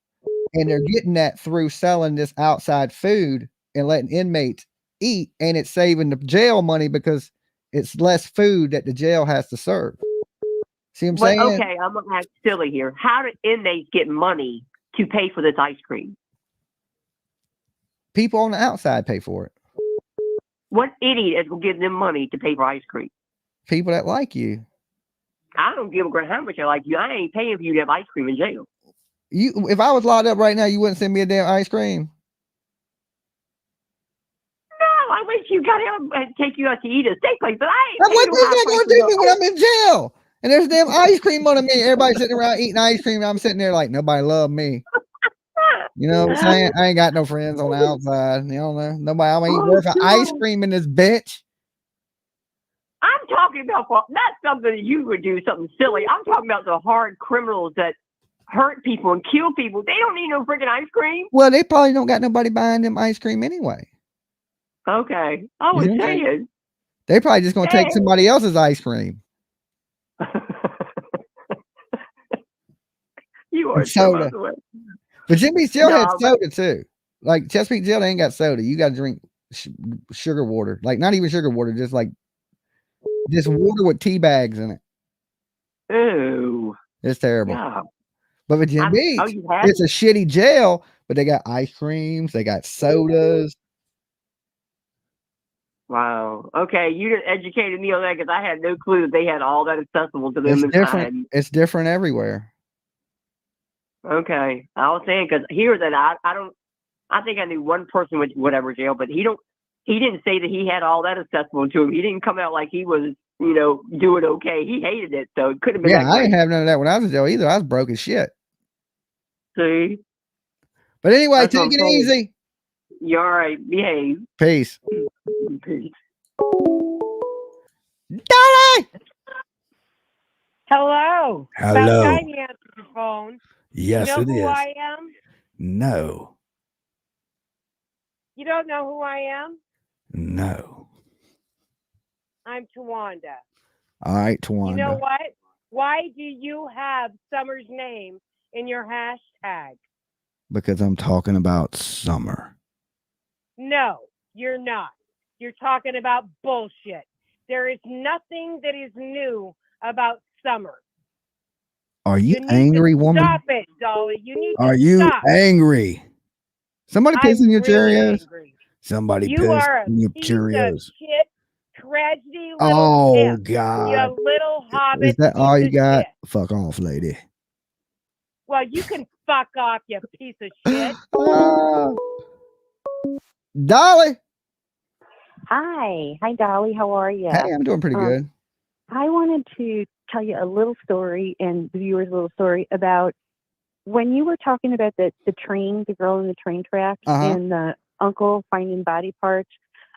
and they're getting that through selling this outside food and letting inmates eat, and it's saving the jail money because it's less food that the jail has to serve. See what I'm saying? Okay, I'm gonna act silly here. How do inmates get money to pay for this ice cream? People on the outside pay for it. What idiot is gonna give them money to pay for ice cream? People that like you. I don't give a crap how much I like you. I ain't paying for you to have ice cream in jail. If I was locked up right now, you wouldn't send me a damn ice cream. No, I wish you got him and take you out to eat a steak place, but I ain't Now, paying what no is high that price going for to do no me when I'm in jail? And there's damn ice cream on me. Everybody's sitting around eating ice cream. And I'm sitting there like nobody love me. You know what I'm saying? I ain't got no friends on the outside. You know, nobody. I ain't worth an ice cream in this bitch. I'm talking about that's something that you would do, something silly. I'm talking about the hard criminals that hurt people and kill people. They don't need no freaking ice cream. Well, they probably don't got nobody buying them ice cream anyway. Okay, I was saying. They probably just gonna take somebody else's ice cream. You are soda. by the way. Virginia Beach Jail had soda too. Like Chesapeake Jail, they ain't got soda. You got to drink sugar water. Like not even sugar water, just like this water with tea bags in it. Ooh, it's terrible. Yeah. But Virginia Beach, it's a shitty jail, but they got ice creams, they got sodas. Wow. Okay, you just educated me on that because I had no clue that they had all that accessible to them. It's different. It's different everywhere. Okay, I was saying because here that I don't. I think I knew one person with whatever jail, but he didn't say that he had all that accessible to him. He didn't come out like he was, doing okay. He hated it, so it could have been. Yeah, I didn't have none of that when I was in jail either. I was broke as shit. See. But anyway, take it easy. You're all right. Behave. Peace. Peace. Dolly! Hello. Hello. About time you answered your phone. Yes, you know it who is. I am? No. You don't know who I am? No. I'm Tawanda. All right, Tawanda. You know what? Why do you have Summer's name in your hashtag? Because I'm talking about summer. No, you're not. You're talking about bullshit. There is nothing that is new about summer. Are you angry, woman? Stop it, Dolly. You need Are to you stop. angry? Somebody pissing your really Cheerios? Angry. Somebody you pissed are in your piece Cheerios. Of shit, tragedy little pimp. God. You little hobbit. Is that all you got? Shit. Fuck off, lady. Well, you can fuck off, you piece of shit. Dolly. Hi, Dolly. How are you? Hey, I'm doing pretty good. I wanted to tell you a little story and the viewers a little story about when you were talking about the train, the girl in the train tracks, and the uncle finding body parts.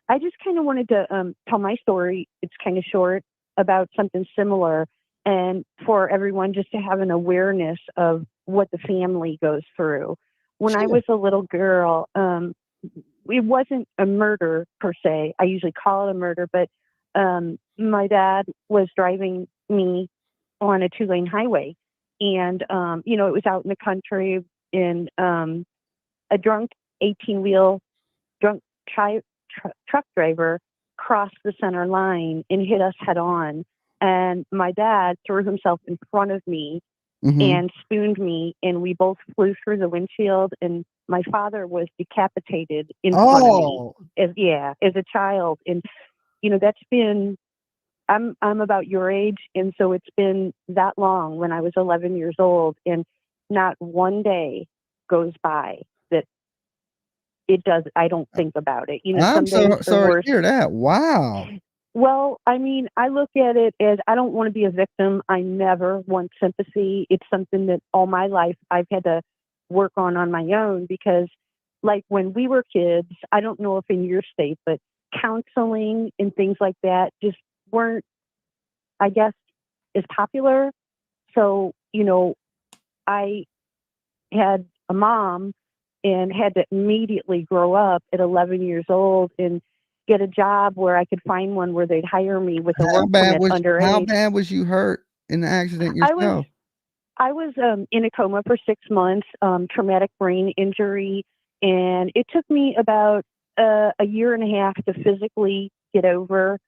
I just kind of wanted to tell my story. It's kind of short about something similar, and for everyone just to have an awareness of what the family goes through. When I was a little girl, it wasn't a murder per se. I usually call it a murder, but my dad was driving me on a 2-lane highway, and it was out in the country, and a drunk 18-wheel drunk truck driver crossed the center line and hit us head on. And my dad threw himself in front of me and spooned me, and we both flew through the windshield. And my father was decapitated in front of me as a child. And that's been, I'm about your age, and so it's been that long. When I was 11 years old, and not one day goes by that I don't think about it. I'm some days so sorry worse. to hear that. Wow. Well, I mean, I look at it as I don't want to be a victim. I never want sympathy. It's something that all my life I've had to work on my own, because like when we were kids, I don't know if in your state, but counseling and things like that just weren't, I guess, as popular. So, I had a mom and had to immediately grow up at 11 years old and get a job where I could find one where they'd hire me with a work permit underage. How bad was you hurt in the accident yourself? I was in a coma for 6 months, traumatic brain injury, and it took me about a year and a half to physically get over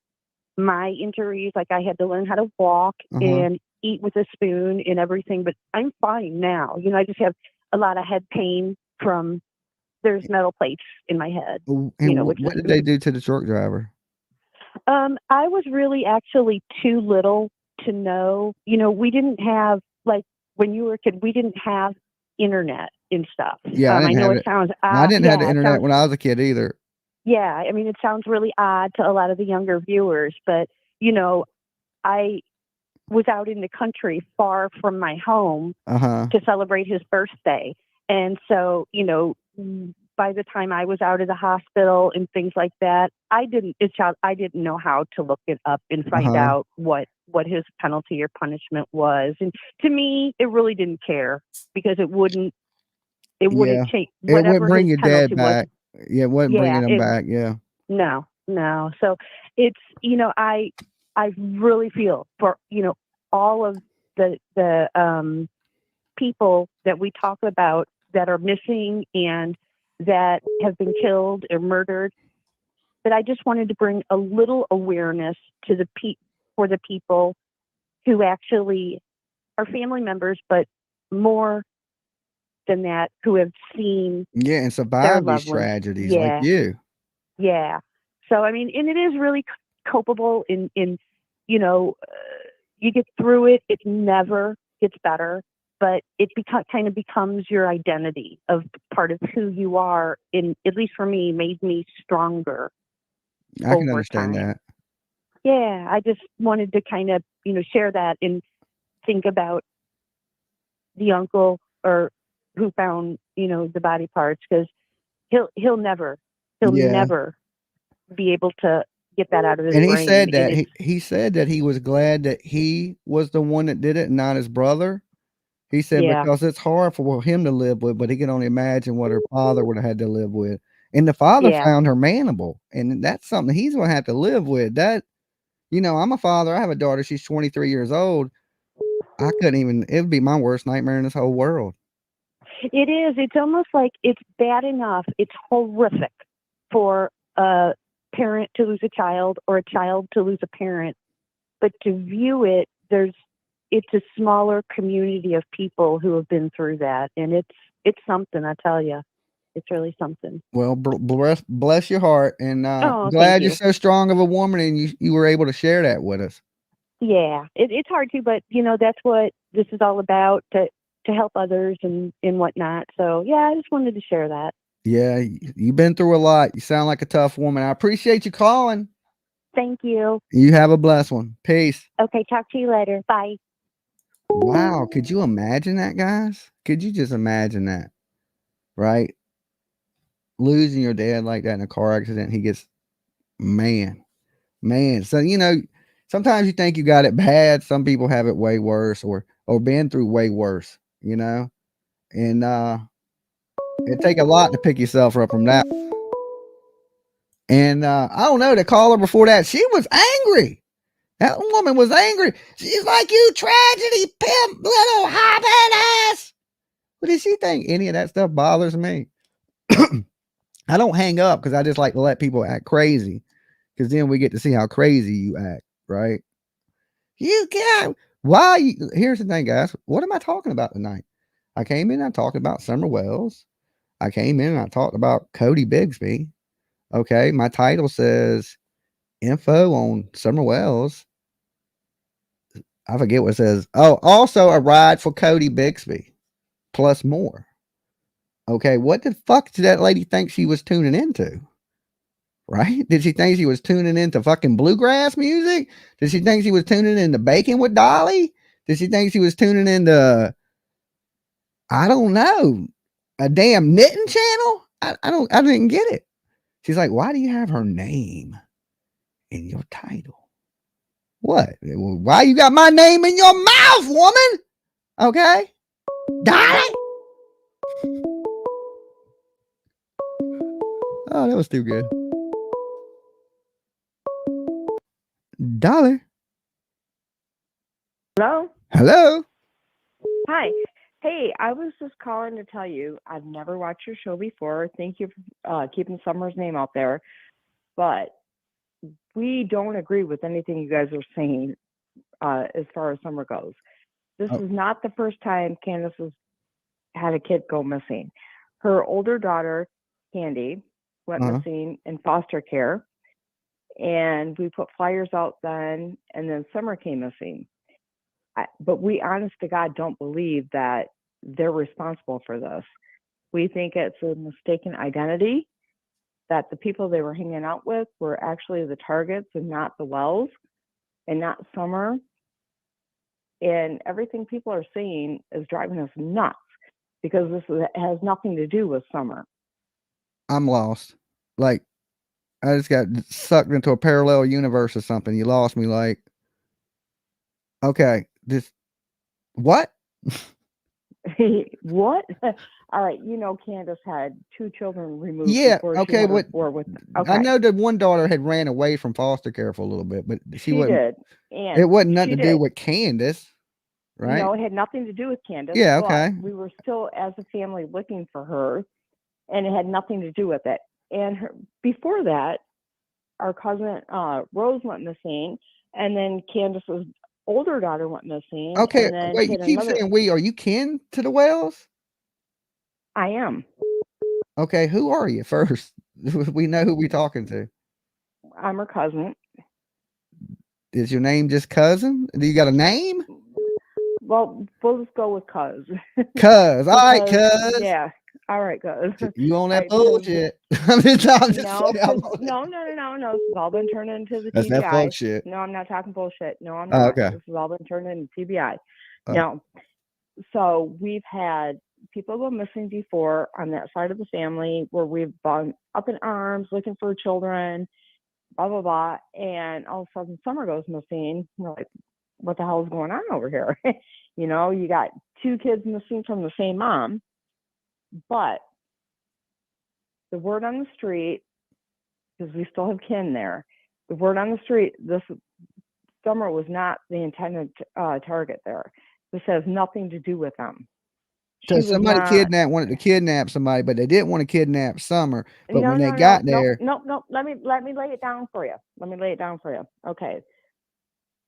my injuries. Like I had to learn how to walk and eat with a spoon and everything, but I'm fine now. I just have a lot of head pain from there's metal plates in my head. And what did they do to the truck driver? I was really actually too little to know. We didn't have, like when you were a kid, we didn't have internet and stuff. Yeah, I know it sounds odd. I didn't have the internet when I was a kid either. Yeah, I mean, it sounds really odd to a lot of the younger viewers, but I was out in the country far from my home to celebrate his birthday. And so, by the time I was out of the hospital and things like that, I didn't know how to look it up and find out what his penalty or punishment was. And to me, it really didn't care, because it wouldn't change. It wouldn't bring your dad back. Yeah, it wasn't bringing him back. Yeah. No. So it's, I really feel for, all of the people that we talk about that are missing and that have been killed or murdered. But I just wanted to bring a little awareness to for the people who actually are family members, but more than that, who have seen and survived these tragedies like you. Yeah. So I mean, and it is really culpable in you get through it, it never gets better, but it kind of becomes your identity, of part of who you are. In, at least for me, made me stronger. I can understand that. Yeah, I just wanted to kind of share that and think about the uncle or who found the body parts, because he'll never be able to get that out of his brain. And he said that he said that he was glad that he was the one that did it and not his brother. He said because it's hard for him to live with, but he can only imagine what her father would have had to live with. And the father found her manable, and that's something he's going to have to live with. That, I'm a father. I have a daughter. She's 23 years old. I couldn't even. It would be my worst nightmare in this whole world. It is. It's almost like it's bad enough. It's horrific for a parent to lose a child or a child to lose a parent, but to view it, it's a smaller community of people who have been through that, and it's something. I tell you, it's really something. Well, bless your heart, and glad you're so strong of a woman, and you were able to share that with us. Yeah, it's hard to, but that's what this is all about, to help others and whatnot. So yeah, I just wanted to share that. Yeah, you've been through a lot. You sound like a tough woman. I appreciate you calling. Thank you. You have a blessed one. Peace. Okay, talk to you later. Bye. Wow, could you imagine that, guys? Could you just imagine that? Right? Losing your dad like that in a car accident. He gets, man. So, sometimes you think you got it bad. Some people have it way worse or been through way worse, and it take a lot to pick yourself up from that. And I don't know, the caller before that, she was angry. That woman was angry. She's like, you tragedy pimp, little hobbit ass. What did she think? Any of that stuff bothers me. I don't hang up because I just like to let people act crazy, because then we get to see how crazy you act, right? You got why? Here's the thing, guys. What am I talking about tonight? I came in and I talked about Summer Wells. I came in and I talked about Cody Bixby. Okay, my title says info on Summer Wells. I forget what it says. Oh, also a ride for Cody Bixby, plus more. Okay, what the fuck did that lady think she was tuning into? Right? Did she think she was tuning into fucking bluegrass music? Did she think she was tuning into Baking with Dolly? Did she think she was tuning into, I don't know, a damn knitting channel? I didn't get it. She's like, why do you have her name in your title? What? Why you got my name in your mouth, woman? Okay? Dolly? Oh, that was too good. Dolly. Hello? Hello? Hi. Hey, I was just calling to tell you I've never watched your show before. Thank you for keeping Summer's name out there. But we don't agree with anything you guys are saying as far as Summer goes. This Oh. is not the first time Candace has had a kid go missing. Her older daughter, Candy, went missing in foster care. And we put flyers out then, and then Summer came missing. But we, honest to God, don't believe that they're responsible for this. We think it's a mistaken identity, that the people they were hanging out with were actually the targets and not the Wells and not Summer. And everything people are saying is driving us nuts because this has nothing to do with Summer. I'm lost. Like, I just got sucked into a parallel universe or something. You lost me. Like, okay, this what? What? All right, you know, Candace had 2 children removed. Yeah, before okay, she had what? 4 with. I Okay, know that one daughter had ran away from foster care for a little bit, but she wasn't. did, and It wasn't nothing she to do did. with Candace, right? No, it had nothing to do with Candace. Yeah, but okay. we were still, as a family, looking for her, and it had nothing to do with it. And before that, our cousin Rose went missing, and then Candace's older daughter went missing. Okay, and then wait. You keep another. saying we. Are you kin to the Wells? I am. Okay, who are you first? We know who we're talking to. I'm her cousin. Is your name just cousin? Do you got a name? Well, we'll just go with cuz. Cuz. All right, cuz. Yeah. All right, cuz. You on that Right, so- bullshit? I'm just No, saying, no. This has all been turned into the that's that TBI. fuck shit. No, I'm not talking bullshit. No, I'm Oh, not. okay. This has all been turned into TBI. Oh. No. So we've had people go missing before on that side of the family where we've gone up in arms looking for children, blah, blah, blah. And all of a sudden Summer goes missing. We're like, what the hell is going on over here? You know, you got 2 kids missing from the same mom. But the word on the street, because we still have kin there, the word on the street, this Summer was not the intended target there. This has nothing to do with them. So somebody wanted to kidnap somebody, but they didn't want to kidnap Summer. But when they got there, no. Let me lay it down for you. Okay.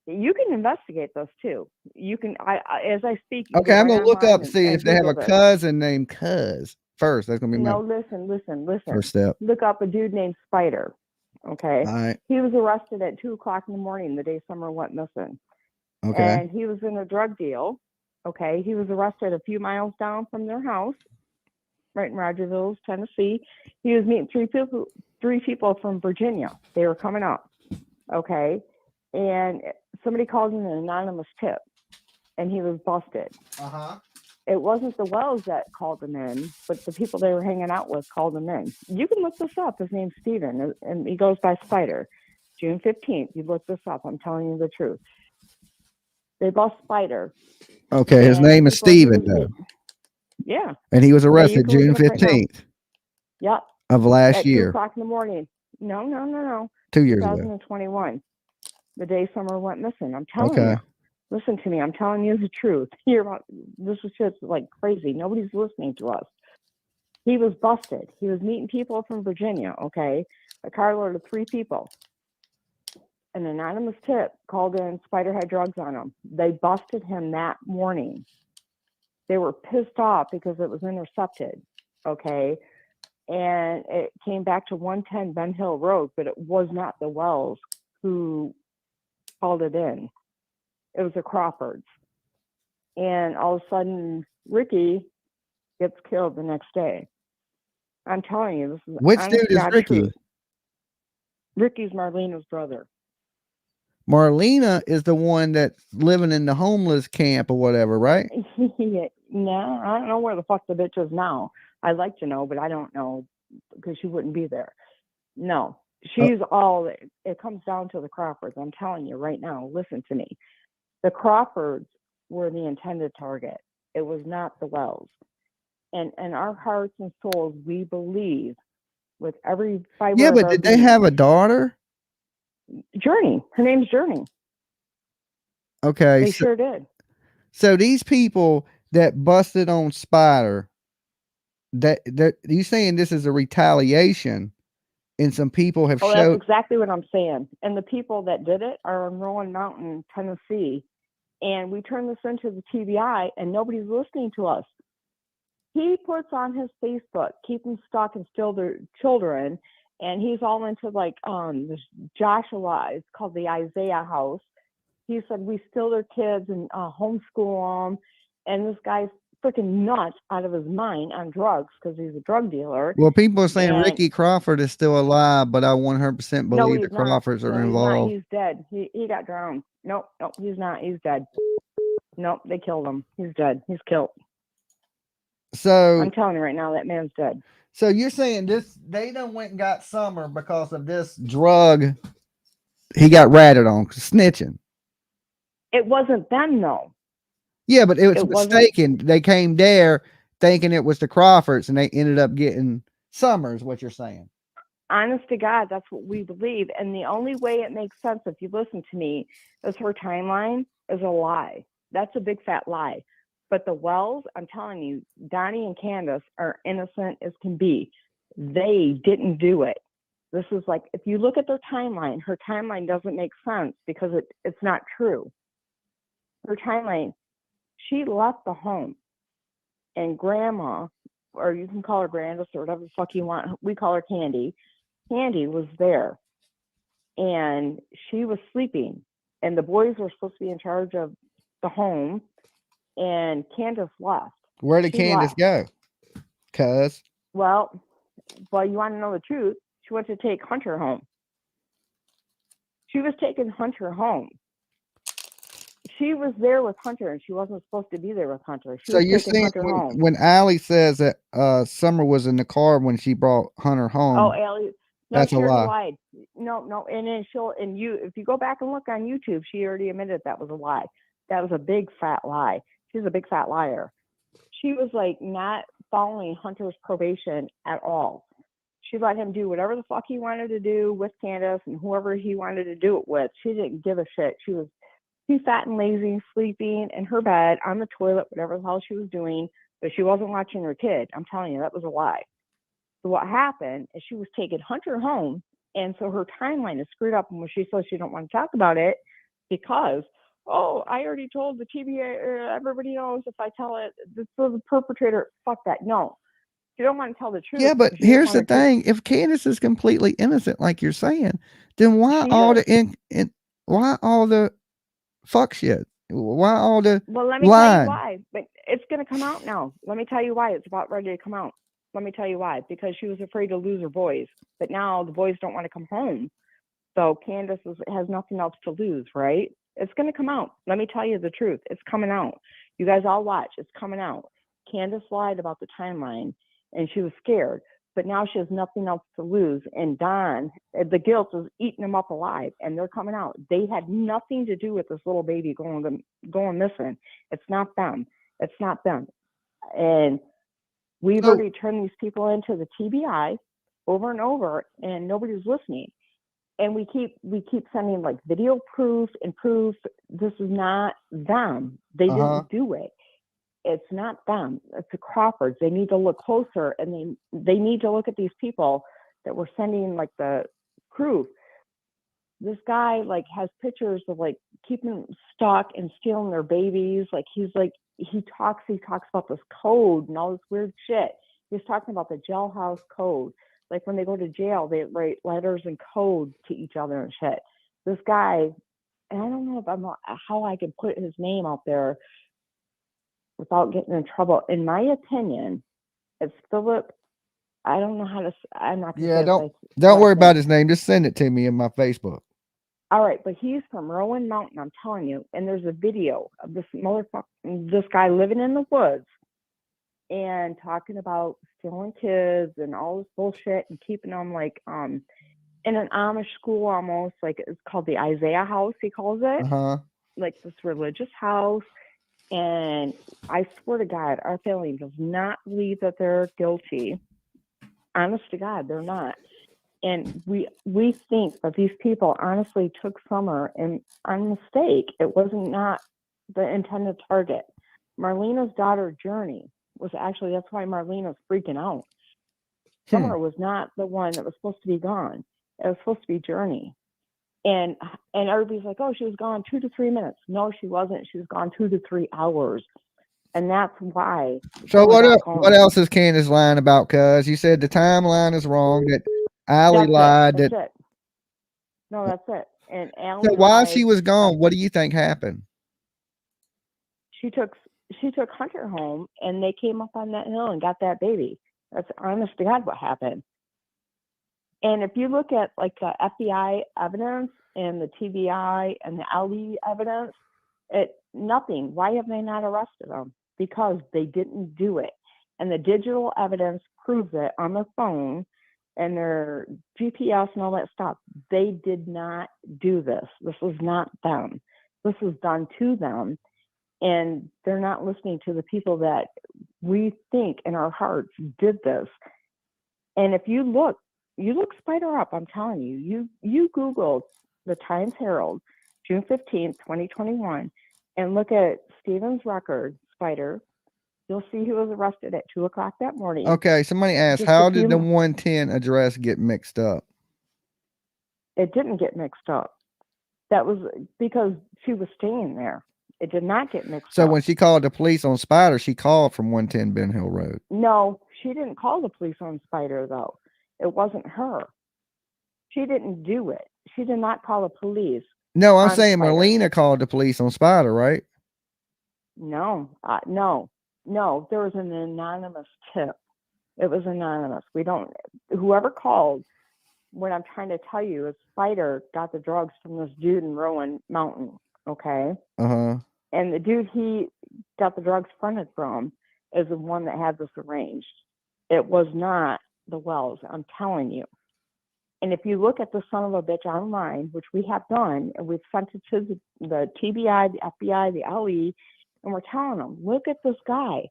You can investigate those too. You can, as I speak. Okay, I'm gonna look up see if they have a cousin named Cuz first. That's gonna be my listen. first step. Look up a dude named Spider. Okay. All right. He was arrested at 2:00 in the morning the day Summer went missing. Okay. And he was in a drug deal. Okay. He was arrested a few miles down from their house, right in Rogersville, Tennessee. He was meeting 3 people from Virginia. They were coming up. Okay. And somebody called him an anonymous tip, and he was busted. It wasn't the Wells that called him in, but the people they were hanging out with called him in. You can look this up. His name's Steven, and he goes by Spider. June 15th. You look this up. I'm telling you the truth. They bust Spider. Okay, his name is Steven, though. Yeah. And he was arrested June 15th. Yep. Of last year. At 2:00 in the morning. No. 2 years ago. 2021. The day Summer went missing. I'm telling you. Listen to me. I'm telling you the truth. This is just like crazy. Nobody's listening to us. He was busted. He was meeting people from Virginia, okay? A carload of 3 people. An anonymous tip called in Spider had drugs on him. They busted him that morning. They were pissed off because it was intercepted, okay? And it came back to 110 Ben Hill Road, but it was not the Wells who called it in. It was the Crawfords. And all of a sudden, Ricky gets killed the next day. I'm telling you, this is Which dude is Ricky? Truth. Ricky's Marlena's brother. Marlena is the one that's living in the homeless camp or whatever, right? No, I don't know where the fuck the bitch is now. I'd like to know, but I don't know because she wouldn't be there. No, she's all, it comes down to the Crawfords. I'm telling you right now, listen to me. The Crawfords were the intended target. It was not the Wells. And in our hearts and souls, we believe with every fiber. Yeah, but did they have a daughter? Journey. Her name's Journey. Okay. They sure did. So these people that busted on Spider, that you saying this is a retaliation, and some people have showed. That's exactly what I'm saying. And the people that did it are in Rowan Mountain, Tennessee. And we turned this into the TBI, and nobody's listening to us. He puts on his Facebook, keep them stuck and steal their children. And he's all into like this Joshua, it's called the Isaiah House. He said we steal their kids and homeschool them. And this guy's freaking nuts out of his mind on drugs because he's a drug dealer. Well, people are saying Ricky Crawford is still alive, but I 100% believe the Crawfords are involved. He's dead. He got drowned. Nope, he's not. He's dead. Nope, they killed him. He's dead. He's killed. So I'm telling you right now, that man's dead. So you're saying they done went and got Summer because of this drug he got ratted on, snitching. It wasn't them though. Yeah, but it was mistaken. They came there thinking it was the Crawfords, and they ended up getting Summer, is what you're saying. Honest to God, that's what we believe. And the only way it makes sense, if you listen to me, is her timeline is a lie. That's a big fat lie. But the Wells, I'm telling you, Donnie and Candace are innocent as can be. They didn't do it. This is like, if you look at their timeline, her timeline doesn't make sense because it's not true. Her timeline, she left the home, and Grandma, or you can call her Grandis or whatever the fuck you want, we call her Candy. Candy was there, and she was sleeping, and the boys were supposed to be in charge of the home, and Candace left. Where did Candace go? Cuz. Well, you want to know the truth? She went to take Hunter home. She was taking Hunter home. She was there with Hunter, and she wasn't supposed to be there with Hunter. So you're saying when Allie says that Summer was in the car when she brought Hunter home? Oh, Allie, no, that's she a lie. Lied. No, and then if you go back and look on YouTube, she already admitted that was a lie. That was a big fat lie. She's a big fat liar. She was like not following Hunter's probation at all. She let him do whatever the fuck he wanted to do with Candace and whoever he wanted to do it with. She didn't give a shit. She was too fat and lazy, sleeping in her bed, on the toilet, whatever the hell she was doing, but she wasn't watching her kid. I'm telling you, that was a lie. So what happened is she was taking Hunter home, and so her timeline is screwed up, and when she says she don't want to talk about it because, oh, I already told the TBA, everybody knows if I tell it, this was the perpetrator. Fuck that. No. You don't want to tell the truth. Yeah, but here's the thing. If Candace is completely innocent, like you're saying, then why all the fuck shit? Why all the Well, let me tell you why. But it's going to come out now. Let me tell you why. It's about ready to come out. Let me tell you why. Because she was afraid to lose her boys. But now the boys don't want to come home. So Candace has nothing else to lose, right? It's going to come out. Let me tell you the truth. It's coming out. You guys all watch. It's coming out. Candace lied about the timeline, and she was scared. But now she has nothing else to lose. And Don, the guilt is eating them up alive, and they're coming out. They had nothing to do with this little baby going missing. It's not them. It's not them. And we've already turned these people into the TBI over and over, and nobody's listening. And we keep sending like video proof and proof. This is not them. They didn't do it. it's not them. It's the Crawfords. They need to look closer, and they need to look at these people that were sending like the proof. This guy like has pictures of like keeping them stuck and stealing their babies. Like he talks about this code and all this weird shit. He's talking about the jailhouse code. Like when they go to jail, they write letters and code to each other and shit. This guy, and I don't know how I can put his name out there without getting in trouble. In my opinion, it's Philip. I don't know how to. I'm not. Yeah, don't worry about his name. Just send it to me in my Facebook. All right, but he's from Rowan Mountain. I'm telling you. And there's a video of this guy living in the woods and talking about stealing kids and all this bullshit and keeping them like in an Amish school almost. Like it's called the Isaiah House. He calls it. Like this religious house. And I swear to God, our family does not believe that they're guilty. Honest to God, they're not. And we think that these people honestly took Summer and on mistake. It wasn't not the intended target. Marlena's daughter, Journey, was actually, that's why Marlena's freaking out. Summer was not the one that was supposed to be gone. It was supposed to be Journey. And everybody's like, oh, she was gone 2 to 3 minutes. No, she wasn't. She was gone 2 to 3 hours. And that's why. So what else is Candace lying about? Cuz you said the timeline is wrong, that Allie lied. That's it. No, that's it. And Allie so while she was gone, what do you think happened? She took Hunter home, and they came up on that hill and got that baby. That's honest to God what happened. And if you look at like the FBI evidence and the TBI and the LE evidence, nothing. Why have they not arrested them? Because they didn't do it. And the digital evidence proves it on their phone and their GPS and all that stuff. They did not do this. This was not them. This was done to them. And they're not listening to the people that we think in our hearts did this. And if you look Spider up, I'm telling you, you Google the Times Herald, June 15th, 2021, and look at Stephen's record, Spider, you'll see he was arrested at 2:00 that morning. Okay, somebody asked, how did the 110 address get mixed up? It didn't get mixed up. That was because she was staying there. It did not get mixed up. So when she called the police on Spider, she called from 110 Ben Hill Road. No, she didn't call the police on Spider, though. It wasn't her. She didn't do it. She did not call the police. No, I'm saying Spider. Marlena called the police on Spider, right? No. There was an anonymous tip. It was anonymous. Whoever called, what I'm trying to tell you is Spider got the drugs from this dude in Rowan Mountain, okay? And the dude he got the drugs fronted from is the one that had this arranged. It was not the Wells, I'm telling you. And if you look at the son of a bitch online, which we have done, and we've sent it to the TBI, the FBI, the LE, and we're telling them, look at this guy.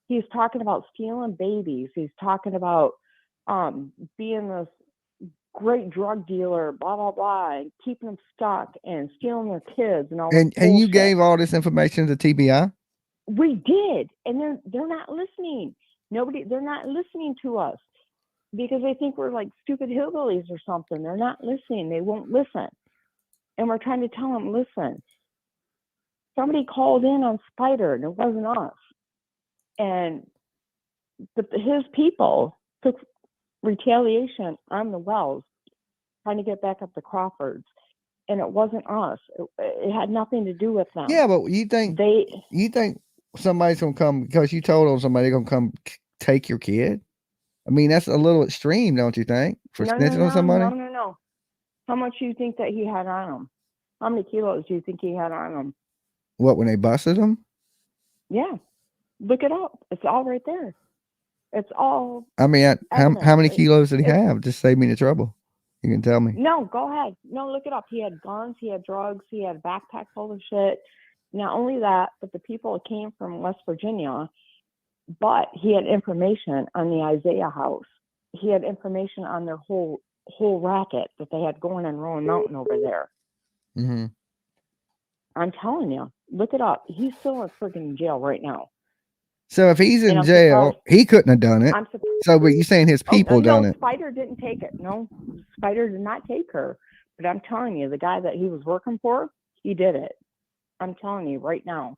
He's talking about stealing babies. He's talking about being this great drug dealer, blah, blah, blah, and keeping them stuck and stealing their kids and all that. And you gave all this information to TBI? We did. And they're not listening. They're not listening to us because they think we're like stupid hillbillies or something. They're not listening. They won't listen. And we're trying to tell them, listen, somebody called in on Spider and it wasn't us. And his people took retaliation on the Wells, trying to get back up the Crawfords, and it wasn't us. It had nothing to do with them. Yeah, but you think somebody's gonna come because you told them somebody's gonna come take your kid? I mean, that's a little extreme, don't you think? For snitching on somebody? No. How much do you think that he had on him? How many kilos do you think he had on him? What, when they busted him? Yeah, look it up. It's all right there. It's all. I mean, how many kilos did he have? Just save me the trouble. You can tell me. No, go ahead. No, look it up. He had guns. He had drugs. He had a backpack full of shit. Not only that, but the people came from West Virginia. But he had information on the Isaiah House. He had information on their whole racket that they had going in Rowan Mountain over there. I'm telling you, look it up. He's still in freaking jail right now. So if he's And in I'm jail, surprised. he couldn't have done it. I'm surprised. So, but you saying his people done no, it? Spider didn't take it. No, Spider did not take her. But I'm telling you, the guy that he was working for, he did it. I'm telling you right now,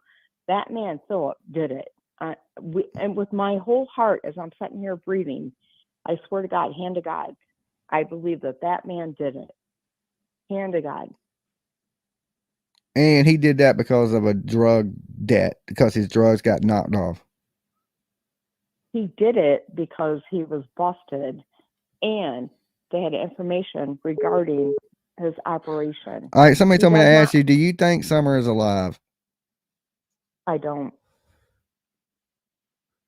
that man Philip did it. And with my whole heart, as I'm sitting here breathing, I swear to God, hand to God, I believe that man did it. Hand to God. And he did that because of a drug debt, because his drugs got knocked off. He did it because he was busted, and they had information regarding his operation. All right, somebody He told me to does ask not- you, do you think Summer is alive? I don't.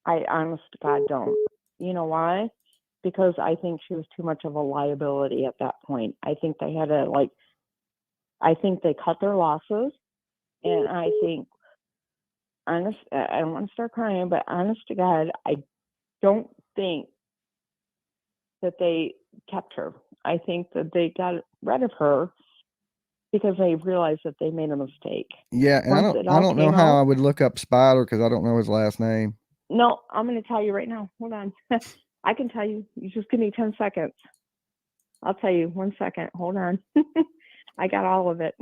I honest to God don't. You know why? Because I think she was too much of a liability at that point. I think they had to I think they cut their losses, and I think I don't want to start crying, but honest to God, I don't think that they kept her. I think that they got rid of her because they realized that they made a mistake. Yeah, and I don't know how I would look up Spider because I don't know his last name. No, I'm going to tell you right now. Hold on. I can tell you. You just give me 10 seconds. I'll tell you. 1 second. Hold on. I got all of it.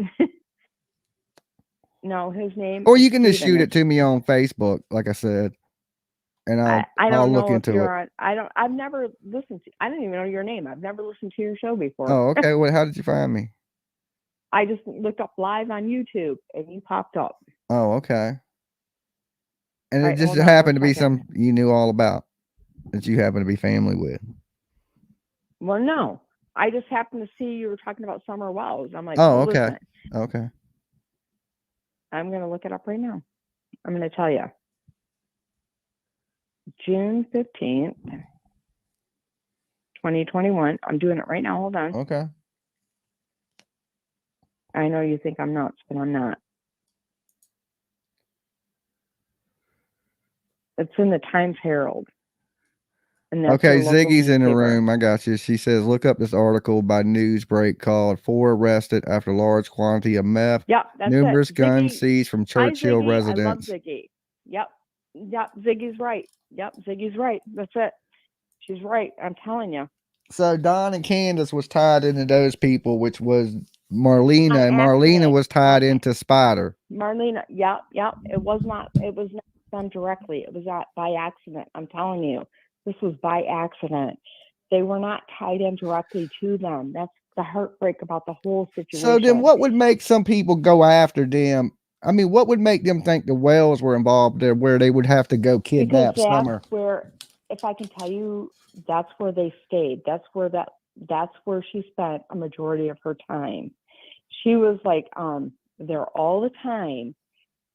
No, his name. Or you can just Steven. shoot it to me on Facebook, like I said, and I don't look know if into you're it. on. I've never listened to. I don't even know your name. I've never listened to your show before. Oh, okay. Well, how did you find me? I just looked up live on YouTube and you popped up. Oh, okay. And All it right, just hold on happened to 1 be second. some you knew all about that you happen to be family with. Well, no, I just happened to see you were talking about Summer Wells. I'm like, Oh, well, okay. listen, Okay. I'm going to look it up right now. I'm going to tell you. June 15th, 2021. I'm doing it right now. Hold on. Okay. I know you think I'm nuts, but I'm not. It's in the Times Herald. And that's Okay, their local Ziggy's in the newspaper. room. I got you. She says, look up this article by Newsbreak called 4 Arrested After Large Quantity of Meth. Yep, that's Numerous it. guns Ziggy, seized from hi, Churchill Ziggy. residence. I love Ziggy. Yep, Ziggy's right. Yep, Ziggy's right. That's it. She's right. I'm telling you. So Don and Candace was tied into those people, which was Marlena, On and Marlena accident. was tied into Spider. Marlena, yep. It was not done directly. It was by accident. I'm telling you. This was by accident. They were not tied in directly to them. That's the heartbreak about the whole situation. So then what would make some people go after them? I mean, what would make them think the Wells were involved there where they would have to go kidnap because Summer? Where, if I can tell you, that's where they stayed. That's where she spent a majority of her time. She was like there all the time.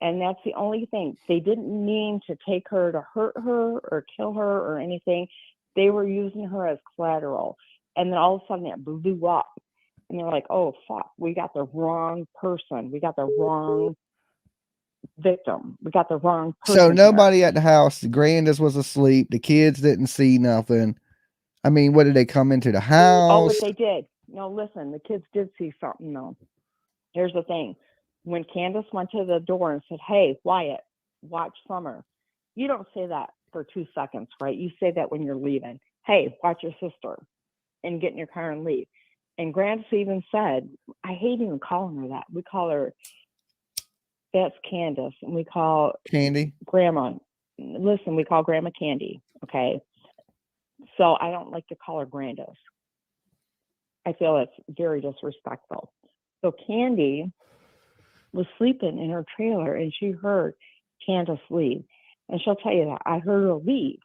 And that's the only thing. They didn't mean to take her to hurt her or kill her or anything. They were using her as collateral. And then all of a sudden it blew up. And they're like, oh, fuck, we got the wrong person. We got the wrong victim. We got the wrong person. So nobody at the house. Grandis was asleep. The kids didn't see nothing. I mean, what did they come into the house? Oh, but they did. No, listen, the kids did see something, though. Here's the thing. When Candace went to the door and said, hey, Wyatt, watch Summer. You don't say that for 2 seconds, right? You say that when you're leaving. Hey, watch your sister, and get in your car and leave. And Grandis even said, I hate even calling her that. We call her, that's Candace, and we call Candy. Grandma. Listen, we call Grandma Candy, okay? So I don't like to call her Grandis. I feel it's very disrespectful. So Candy was sleeping in her trailer and she heard Candace leave. And she'll tell you that I heard her leave.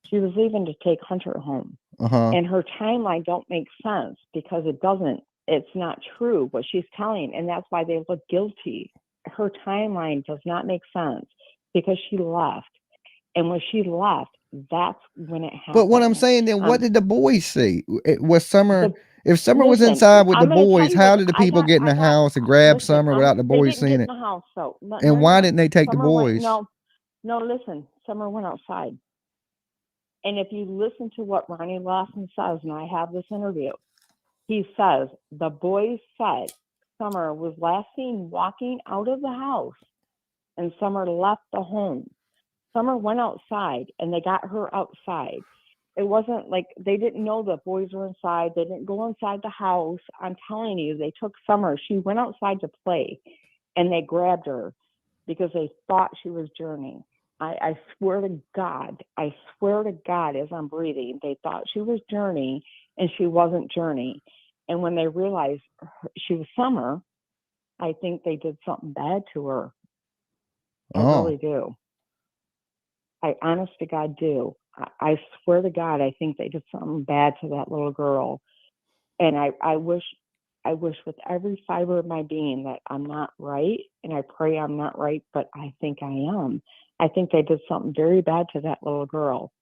She was leaving to take Hunter home. And her timeline don't make sense because it doesn't. It's not true what she's telling. And that's why they look guilty. Her timeline does not make sense because she left. And when she left, that's when it happened. But what I'm saying then, what did the boys see? It was Summer. If Summer was listen, inside with the I'm gonna tell boys, you how what- did the I people got- get in I the got- house and grab listen, Summer without the they boys didn't seeing get it? in the house, so And why didn't they take the Summer boys? No, listen. Summer went outside. And if you listen to what Ronnie Lawson says, and I have this interview, he says the boys said Summer was last seen walking out of the house and Summer left the home. Summer went outside and they got her outside. It wasn't like they didn't know the boys were inside. They didn't go inside the house. I'm telling you, they took Summer. She went outside to play and they grabbed her because they thought she was Journey. I swear to God, as I'm breathing, they thought she was Journey and she wasn't Journey. And when they realized she was Summer, I think they did something bad to her. I really do. I honest to God do. I swear to God, I think they did something bad to that little girl. And I wish with every fiber of my being that I'm not right. And I pray I'm not right, but I think I am. I think they did something very bad to that little girl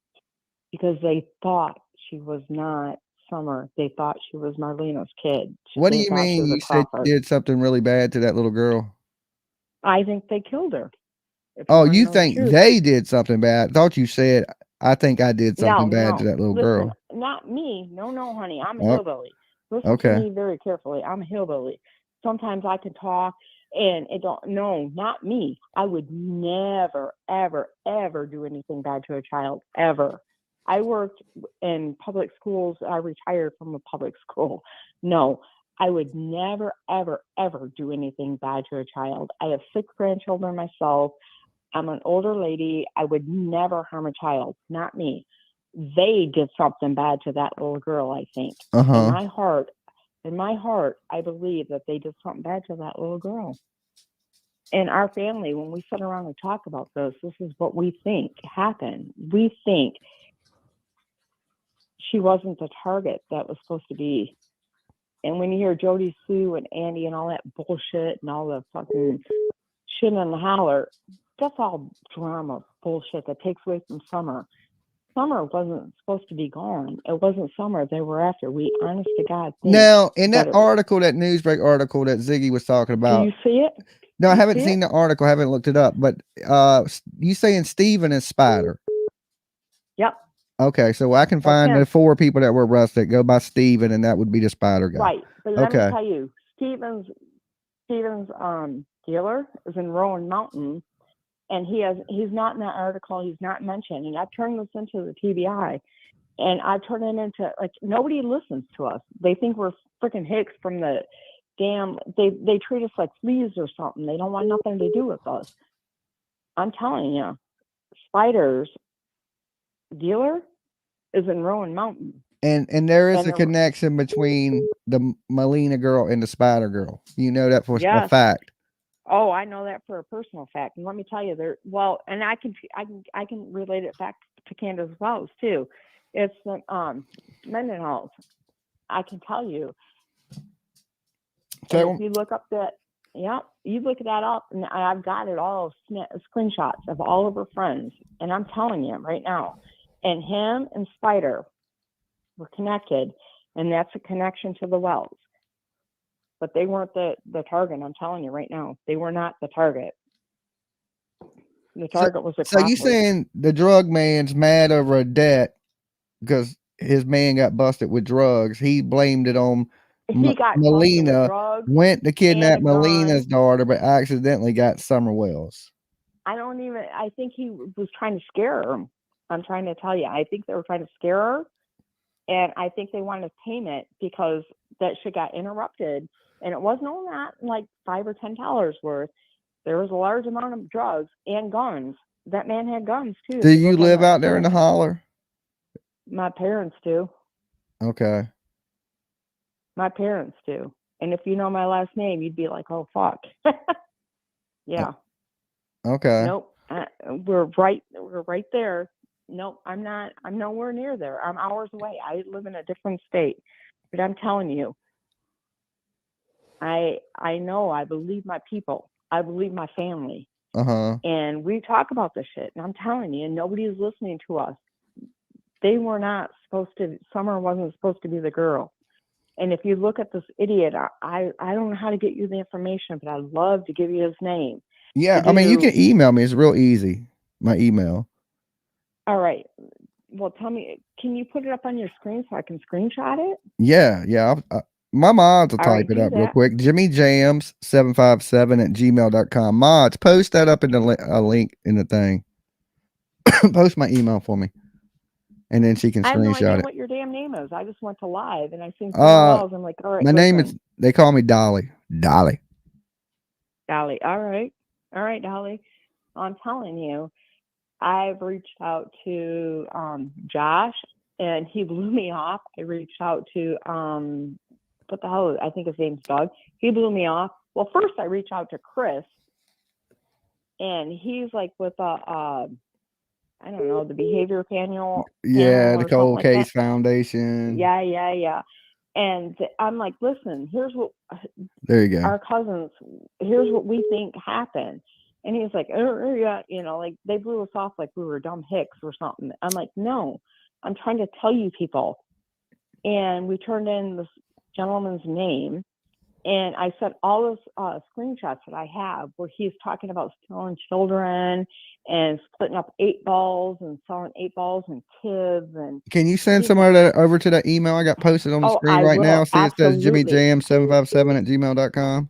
because they thought she was not Summer. They thought she was Marlena's kid. What do you mean you said you did something really bad to that little girl? I think they killed her. Oh, you think they did something bad? I thought you said, I think I did something bad to that little girl. Not me. No, honey. I'm a hillbilly. Listen to me very carefully. I'm a hillbilly. Sometimes I can talk and not me. I would never, ever, ever do anything bad to a child, ever. I worked in public schools. I retired from a public school. No, I would never, ever, ever do anything bad to a child. I have 6 grandchildren myself. I'm an older lady. I would never harm a child, not me. They did something bad to that little girl, I think. In my heart, I believe that they did something bad to that little girl. In our family, when we sit around and talk about this is what we think happened. We think she wasn't the target that was supposed to be. And when you hear Jody Sue and Andy and all that bullshit and all the fucking shit in the holler, that's all drama bullshit that takes away from Summer. Summer wasn't supposed to be gone. It wasn't Summer they were after. We, honest to God, think now in that article, that Newsbreak article that Ziggy was talking about. Do you see it? No, I haven't seen the article. I haven't looked it up. But you saying Steven is Spider? Yep. Okay, so I can find the 4 people that were arrested. Go by Steven, and that would be the Spider guy. Right. But let me tell you, Steven's dealer is in Rowan Mountain. And he's not in that article. He's not mentioned. And I've turned this into the TBI, and I've turned it into, like, nobody listens to us. They think we're freaking hicks from the damn. They treat us like fleas or something. They don't want nothing to do with us. I'm telling you, Spider's dealer is in Rowan Mountain. And there is a connection between the Melina girl and the Spider girl. You know that for a fact. Oh, I know that for a personal fact. And let me tell you, and I can relate it back to Candace Wells too. It's the Mendenhalls. I can tell you. So if you look up that, you look that up, and I've got it all screenshots of all of her friends, and I'm telling you right now. And him and Spider were connected, and that's a connection to the Wells. But they weren't the target. I'm telling you right now, they were not the target. The target was the So you saying the drug man's mad over a debt because his man got busted with drugs? He blamed it on Melina. Went to kidnap Melina's daughter, but accidentally got Summer Wells. I think he was trying to scare her. I'm trying to tell you. I think they were trying to scare her, and I think they wanted payment because that shit got interrupted. And it wasn't only that, like $5 or $10 worth. There was a large amount of drugs and guns. That man had guns too. Do you live out there in the holler? My parents do. Okay. My parents do. And if you know my last name, you'd be like, "Oh fuck." Yeah. Okay. Nope. We're right there. Nope. I'm nowhere near there. I'm hours away. I live in a different state. But I'm telling you, I know, I believe my people. I believe my family. And we talk about this shit. And I'm telling you, nobody is listening to us. They were not supposed to, Summer wasn't supposed to be the girl. And if you look at this idiot, I don't know how to get you the information, but I'd love to give you his name. Yeah, I mean, you can email me. It's real easy. My email. All right. Well, tell me, can you put it up on your screen so I can screenshot it? Yeah. My mods will type it up real quick. JimmyJams757 @gmail.com. Mods, post that up in the link in the thing. Post my email for me, and then she can I have no idea screenshot it. what your damn name is. I just went to live and I seen someone else. I'm like, all right, My name is. listen, They call me Dolly. Dolly. Dolly. All right, Dolly. I'm telling you, I've reached out to Josh, and he blew me off. I reached out to what the hell? I think his name's Doug. He blew me off. Well, first I reached out to Chris, and he's like with I don't know, the behavior panel. Yeah, Panel the or something Cold like Case that. Foundation. Yeah. And I'm like, listen, here's what There you go. our cousins, here's what we think happened. And he's like, yeah, you know, like they blew us off like we were dumb hicks or something. I'm like, no, I'm trying to tell you people. And we turned in this gentleman's name, and I sent all those screenshots that I have where he's talking about stealing children and splitting up 8 balls and selling 8 balls and kids. And Can you send some of that over to the email I got posted on the screen right now? See, it says jimmyjam757@gmail.com.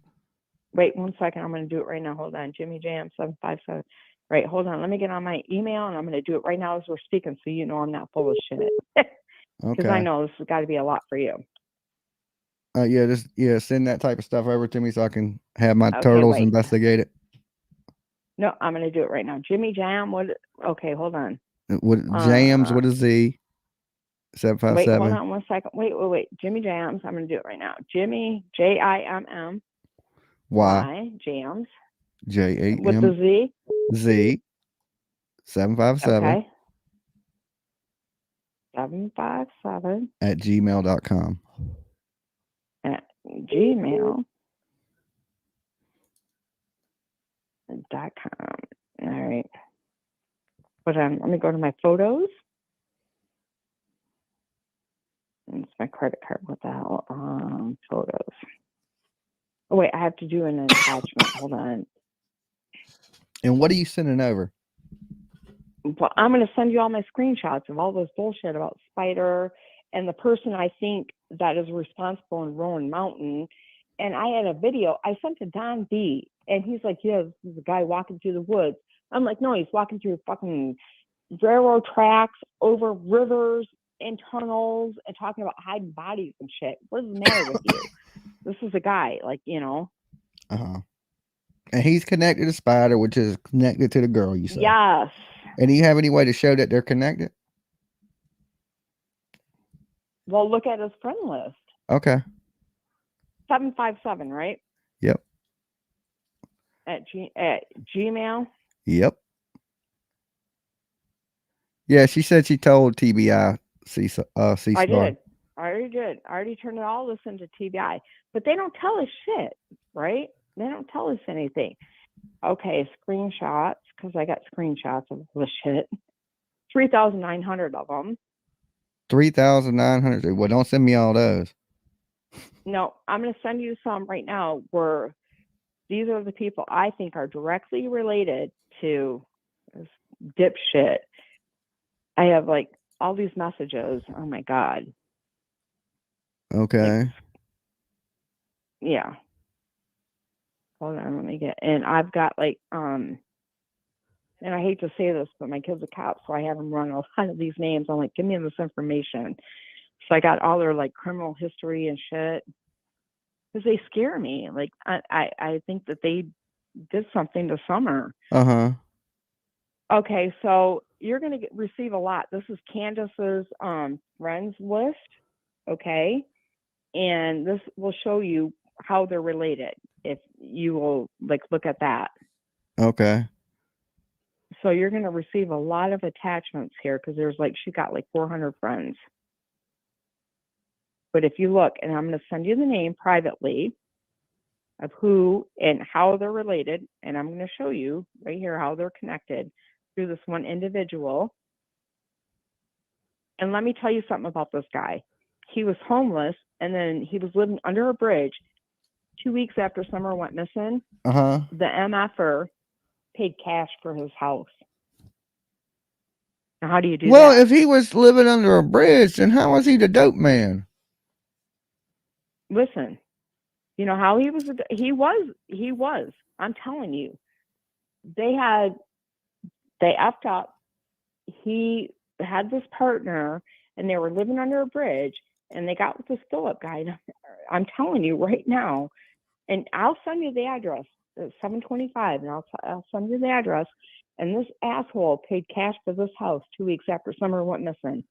Wait 1 second. I'm going to do it right now. Hold on. jimmyjam757. Right. Hold on. Let me get on my email, and I'm going to do it right now as we're speaking, so you know I'm not full of shit. Because I Okay. know this has got to be a lot for you. Send that type of stuff over to me so I can have my Okay, turtles wait. investigate it. No, I'm going to do it right now. Jimmy Jam. What? Okay, hold on. What Jams with a Z? Wait, hold 757. on 1 second. Wait. Jimmy Jams. I'm going to do it right now. Jimmy JIMM Y Jams JAM with the Z. Z 757 Okay. 757 at gmail.com. at gmail.com. All right. But let me go to my photos. It's my credit card. What the hell? Photos. Oh wait, I have to do an attachment. Hold on. And what are you sending over? Well, I'm going to send you all my screenshots of all this bullshit about Spider and the person I think that is responsible in Rowan Mountain. And I had a video I sent to Don B, and he's like, yeah, this is a guy walking through the woods. I'm like, no, he's walking through fucking railroad tracks, over rivers and tunnels, and talking about hiding bodies and shit. What is the matter with you? This is a guy, like, you know. Uh-huh. And he's connected to Spider, which is connected to the girl, you said. Yes. And do you have any way to show that they're connected? Well, look at his friend list. Okay. 757, right? Yep. At Gmail. Yep. Yeah, she said she told TBI C-Star. I did. I already did. I already turned all this into TBI. But they don't tell us shit, right? They don't tell us anything. Okay, screenshots, because I got screenshots of the shit. 3,900 of them. 3,900. Well, don't send me all those. No, I'm going to send you some right now where these are the people I think are directly related to this dipshit. I have like all these messages. Oh my God. Okay. Yeah. Hold on, let me get, and I've got like, and I hate to say this, but my kid's a cop, so I have him run a lot of these names. I'm like, give me this information. So I got all their like criminal history and shit, because they scare me. Like I think that they did something to Summer. Uh-huh. Okay, so you're gonna receive a lot. This is Candace's friends list. Okay, and this will show you how they're related if you will like look at that. Okay. So you're going to receive a lot of attachments here, because there's like, she got like 400 friends. But if you look, and I'm going to send you the name privately of who and how they're related, and I'm going to show you right here how they're connected through this one individual. And let me tell you something about this guy. He was homeless, and then he was living under a bridge. 2 weeks after Summer went missing, Uh-huh. the MFer paid cash for his house. Now, how do you do that? Well, if he was living under a bridge, then how was he the dope man? Listen, you know how he was? He was. I'm telling you, they effed up he had this partner, and they were living under a bridge, and they got with this Philip guy. And I'm telling you right now, and I'll send you the address. It's 725, and I'll send you the address. And this asshole paid cash for this house 2 weeks after Summer went missing.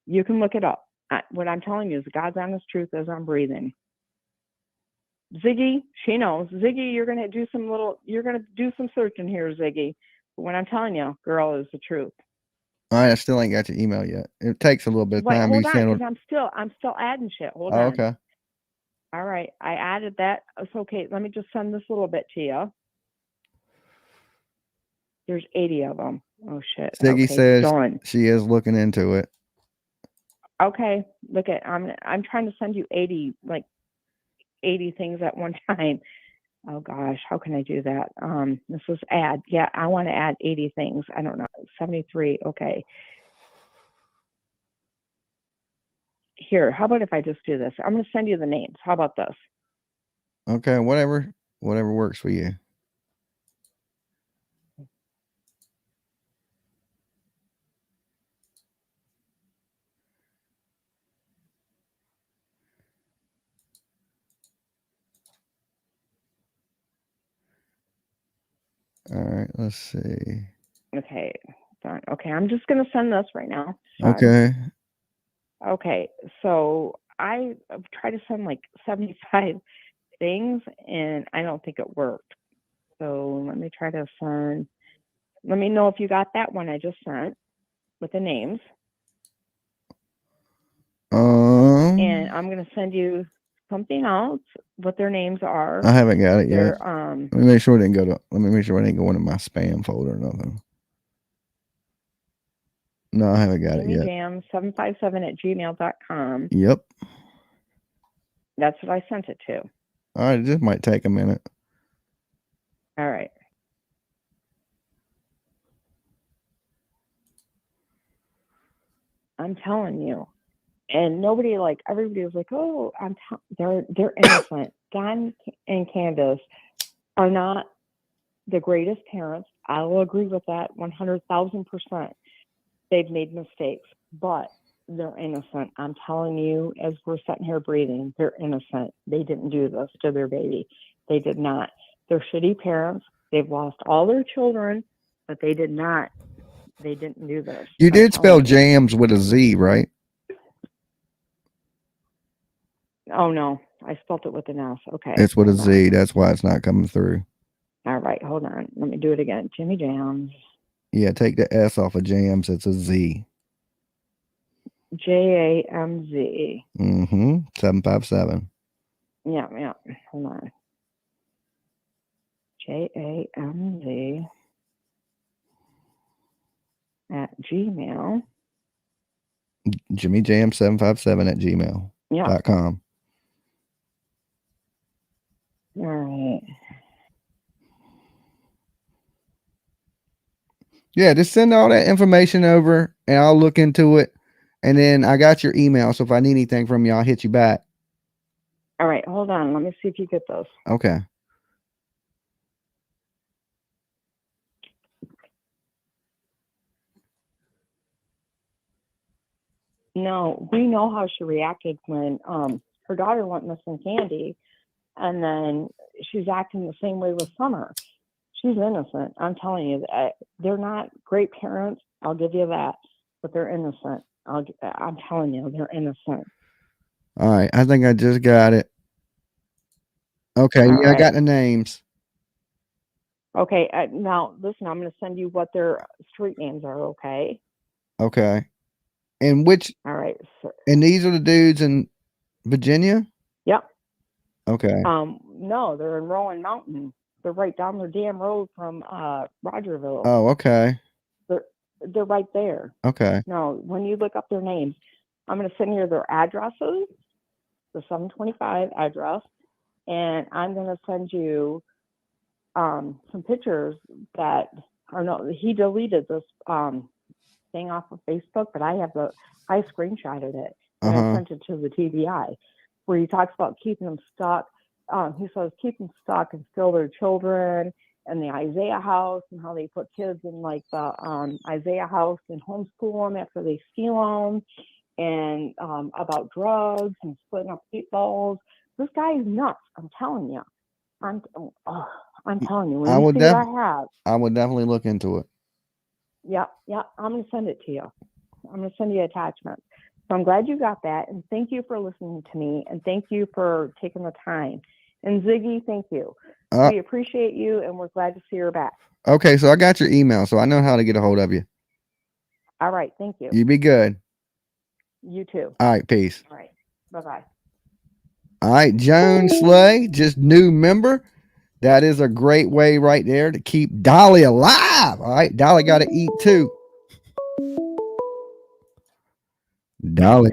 You can look it up. What I'm telling you is God's honest truth as I'm breathing. Ziggy, she knows. Ziggy, you're gonna do some searching here, Ziggy. But what I'm telling you, girl, is the truth. All right, I still ain't got your email yet. It takes a little bit of time. Wait, hold on, because I'm still adding shit. Hold on. Okay. All right, I added that. It's okay. Let me just send this little bit to you. There's 80 of them. Oh shit. Ziggy says she is looking into it. Okay, look at I'm trying to send you 80 things at one time. Oh gosh, how can I do that? This is add. Yeah, I want to add 80 things. I don't know. 73. Okay. Here, how about if I just do this? I'm going to send you the names. How about this? Okay, whatever works for you. All right, let's see. Okay, done. Okay, I'm just going to send this right now. Okay. Okay, so I tried to send like 75 things, and I don't think it worked. So let me try to send. Let me know if you got that one I just sent with the names. And I'm going to send you something else, what their names are. I haven't got it yet. Let me make sure it didn't let me make sure it didn't go into my spam folder or nothing. No, I haven't got it yet. JimmyJam757@gmail.com. Yep. That's what I sent it to. All right, it just might take a minute. All right. I'm telling you. And everybody was like, oh, they're innocent. Don and Candace are not the greatest parents. I will agree with that 100,000%. They've made mistakes, but they're innocent. I'm telling you, as we're sitting here breathing, they're innocent. They didn't do this to their baby. They did not. They're shitty parents. They've lost all their children, but they did not. They didn't do this. You did spell jams with a Z, right? Oh, no. I spelled it with an S. Okay. It's with a Z. That's why it's not coming through. All right. Hold on. Let me do it again. Jimmy Jams. Yeah, take the S off of jams. It's a Z. JAMZ. 757. Yeah. Hold on. JAMZ at Gmail. JimmyJam757@gmail.com. All right. Yeah, just send all that information over and I'll look into it. And then I got your email. So if I need anything from you, I'll hit you back. All right. Hold on. Let me see if you get those. Okay. No, we know how she reacted when her daughter went missing, Candy, and then she's acting the same way with Summer. She's innocent. I'm telling you, they're not great parents. I'll give you that, but they're innocent. I'm telling you, they're innocent. All right. I think I just got it. Okay. All yeah, right. I got the names. Okay. Now, listen, I'm going to send you what their street names are, okay? Okay. And all right. So, and these are the dudes in Virginia? Yep. Okay. No, they're in Rowan Mountain. They're right down the damn road from Rogerville. Oh, okay. They're right there. Okay. No, when you look up their names, I'm going to send you their addresses, the 725 address, and I'm going to send you some pictures that are no. He deleted this thing off of Facebook, but I screenshotted it and I sent it to the TBI, where he talks about keeping them stuck. He says keep them stuck and steal their children and the Isaiah house, and how they put kids in like the Isaiah house and homeschool them after they steal them, and about drugs and splitting up balls. This guy is nuts. I'm telling you. I'm telling you. When I you would see what I have, I would definitely look into it. yeah, I'm gonna send it to you. I'm gonna send you an attachment. So I'm glad you got that, and thank you for listening to me, and thank you for taking the time. And Ziggy, thank you. We appreciate you, and we're glad to see her back. Okay, so I got your email, so I know how to get a hold of you. All right, thank you. You be good. You too. All right, peace. All right, bye-bye. All right, Joan Slay, just new member. That is a great way right there to keep Dolly alive. All right, Dolly got to eat too. Dolly.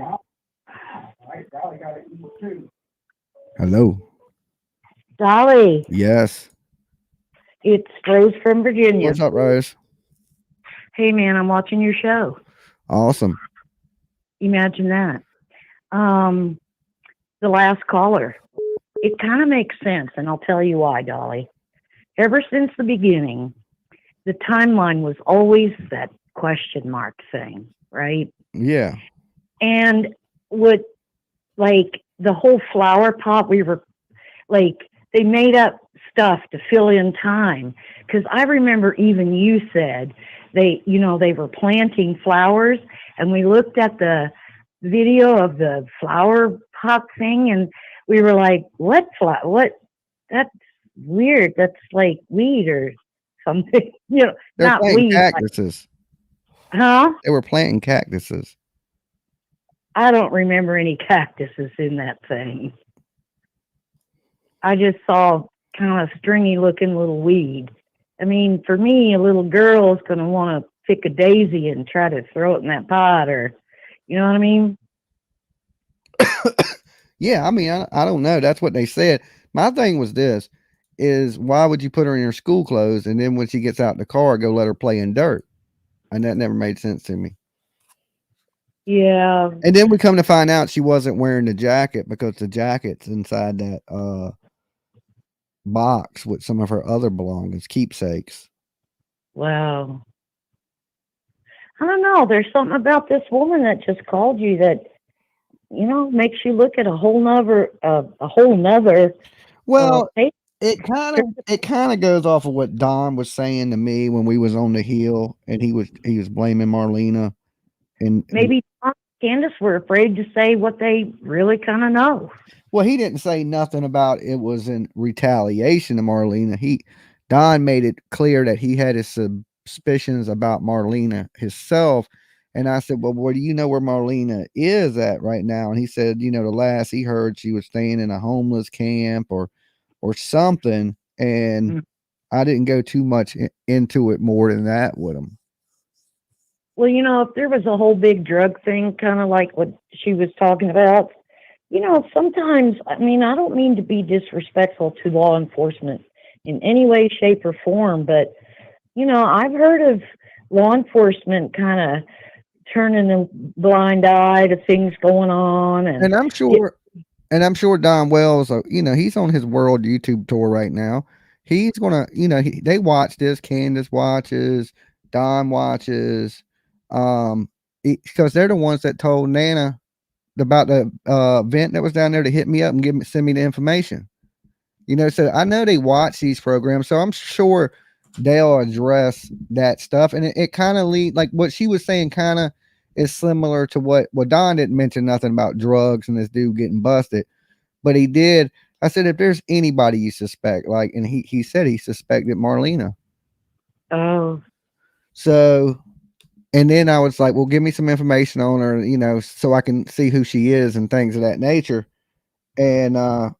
Hello. Dolly, Yes. it's Rose from Virginia. What's up, Rose? Hey, man, I'm watching your show. Awesome. Imagine that. The last caller. It kind of makes sense, and I'll tell you why, Dolly. Ever since the beginning, the timeline was always that question mark thing, right? Yeah. And what, like, the whole flower pot, we were, like, they made up stuff to fill in time. Because I remember even you said they were planting flowers, and we looked at the video of the flower pot thing, and we were like, what? That's weird. That's like weed or something. They're not planting weed. cactuses. Huh? They were planting cactuses. I don't remember any cactuses in that thing. I just saw kind of stringy looking little weed. I mean, for me, a little girl is going to want to pick a daisy and try to throw it in that pot, or, you know what I mean? Yeah, I mean, I don't know. That's what they said. My thing was this, is why would you put her in her school clothes, and then when she gets out in the car, go let her play in dirt? And that never made sense to me. Yeah. And then we come to find out she wasn't wearing the jacket because the jacket's inside that box with some of her other belongings, keepsakes. Wow. I don't know. There's something about this woman that just called you that, makes you look at a whole nother. Well, it kind of goes off of what Don was saying to me when we was on the hill, and he was blaming Marlena, and maybe Tom and Candace were afraid to say what they really kind of know. Well, he didn't say nothing about it was in retaliation to Marlena. Don made it clear that he had his suspicions about Marlena himself. And I said, well, boy, do you know where Marlena is at right now? And he said, the last he heard, she was staying in a homeless camp or something. And I didn't go too much into it more than that with him. Well, if there was a whole big drug thing, kind of like what she was talking about, sometimes, I mean, I don't mean to be disrespectful to law enforcement in any way, shape, or form, but, I've heard of law enforcement kind of turning a blind eye to things going on. And I'm sure Don Wells, he's on his world YouTube tour right now. He's going to, they watch this, Candace watches, Don watches, because they're the ones that told Nana about the event that was down there to hit me up and send me the information. So I know they watch these programs, so I'm sure they'll address that stuff. And it kind of like what she was saying kind of is similar to what Don didn't mention nothing about drugs and this dude getting busted, but he did. I said, if there's anybody you suspect, and he said he suspected Marlena. Oh. So, and then I was like, well, give me some information on her, so I can see who she is and things of that nature. And,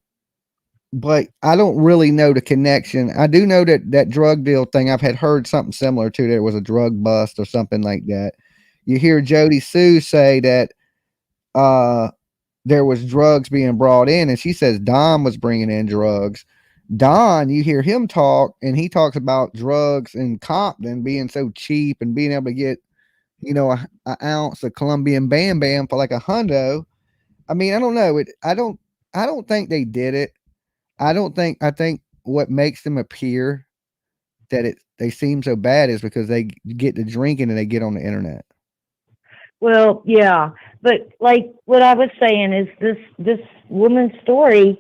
but I don't really know the connection. I do know that drug deal thing. I've heard something similar to there was a drug bust or something like that. You hear Jody Sue say that, there was drugs being brought in, and she says Don was bringing in drugs. Don, you hear him talk, and he talks about drugs in Compton being so cheap and being able to get, an ounce of Colombian Bam Bam for like $100. I mean, I don't know. I don't think they did it. I think what makes them appear that they seem so bad is because they get to drinking and they get on the internet. Well, yeah, but like what I was saying is this woman's story.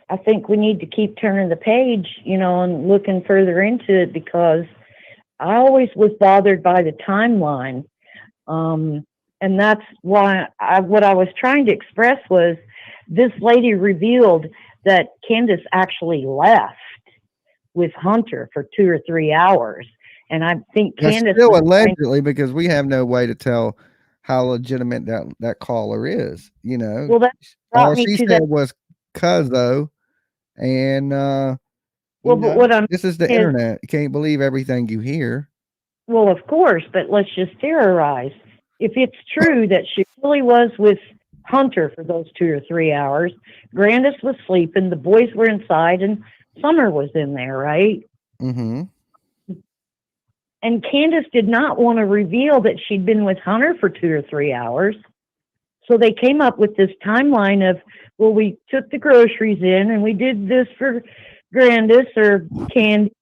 I think we need to keep turning the page, and looking further into it, because I always was bothered by the timeline, and that's why what I was trying to express was this lady revealed that Candace actually left with Hunter for 2 or 3 hours, and I think Candace still allegedly, because we have no way to tell how legitimate that caller is. Well, that all brought me she to said that. was "cuzzo," and Well, but what I'm this is the saying is, internet. You can't believe everything you hear. well, of course, but let's just theorize. If it's true that she really was with Hunter for those 2 or 3 hours, Grandis was sleeping, the boys were inside, and Summer was in there, right? Mm-hmm. And Candace did not want to reveal that she'd been with Hunter for 2 or 3 hours. So they came up with this timeline of, well, we took the groceries in and we did this for Grandis or Candy,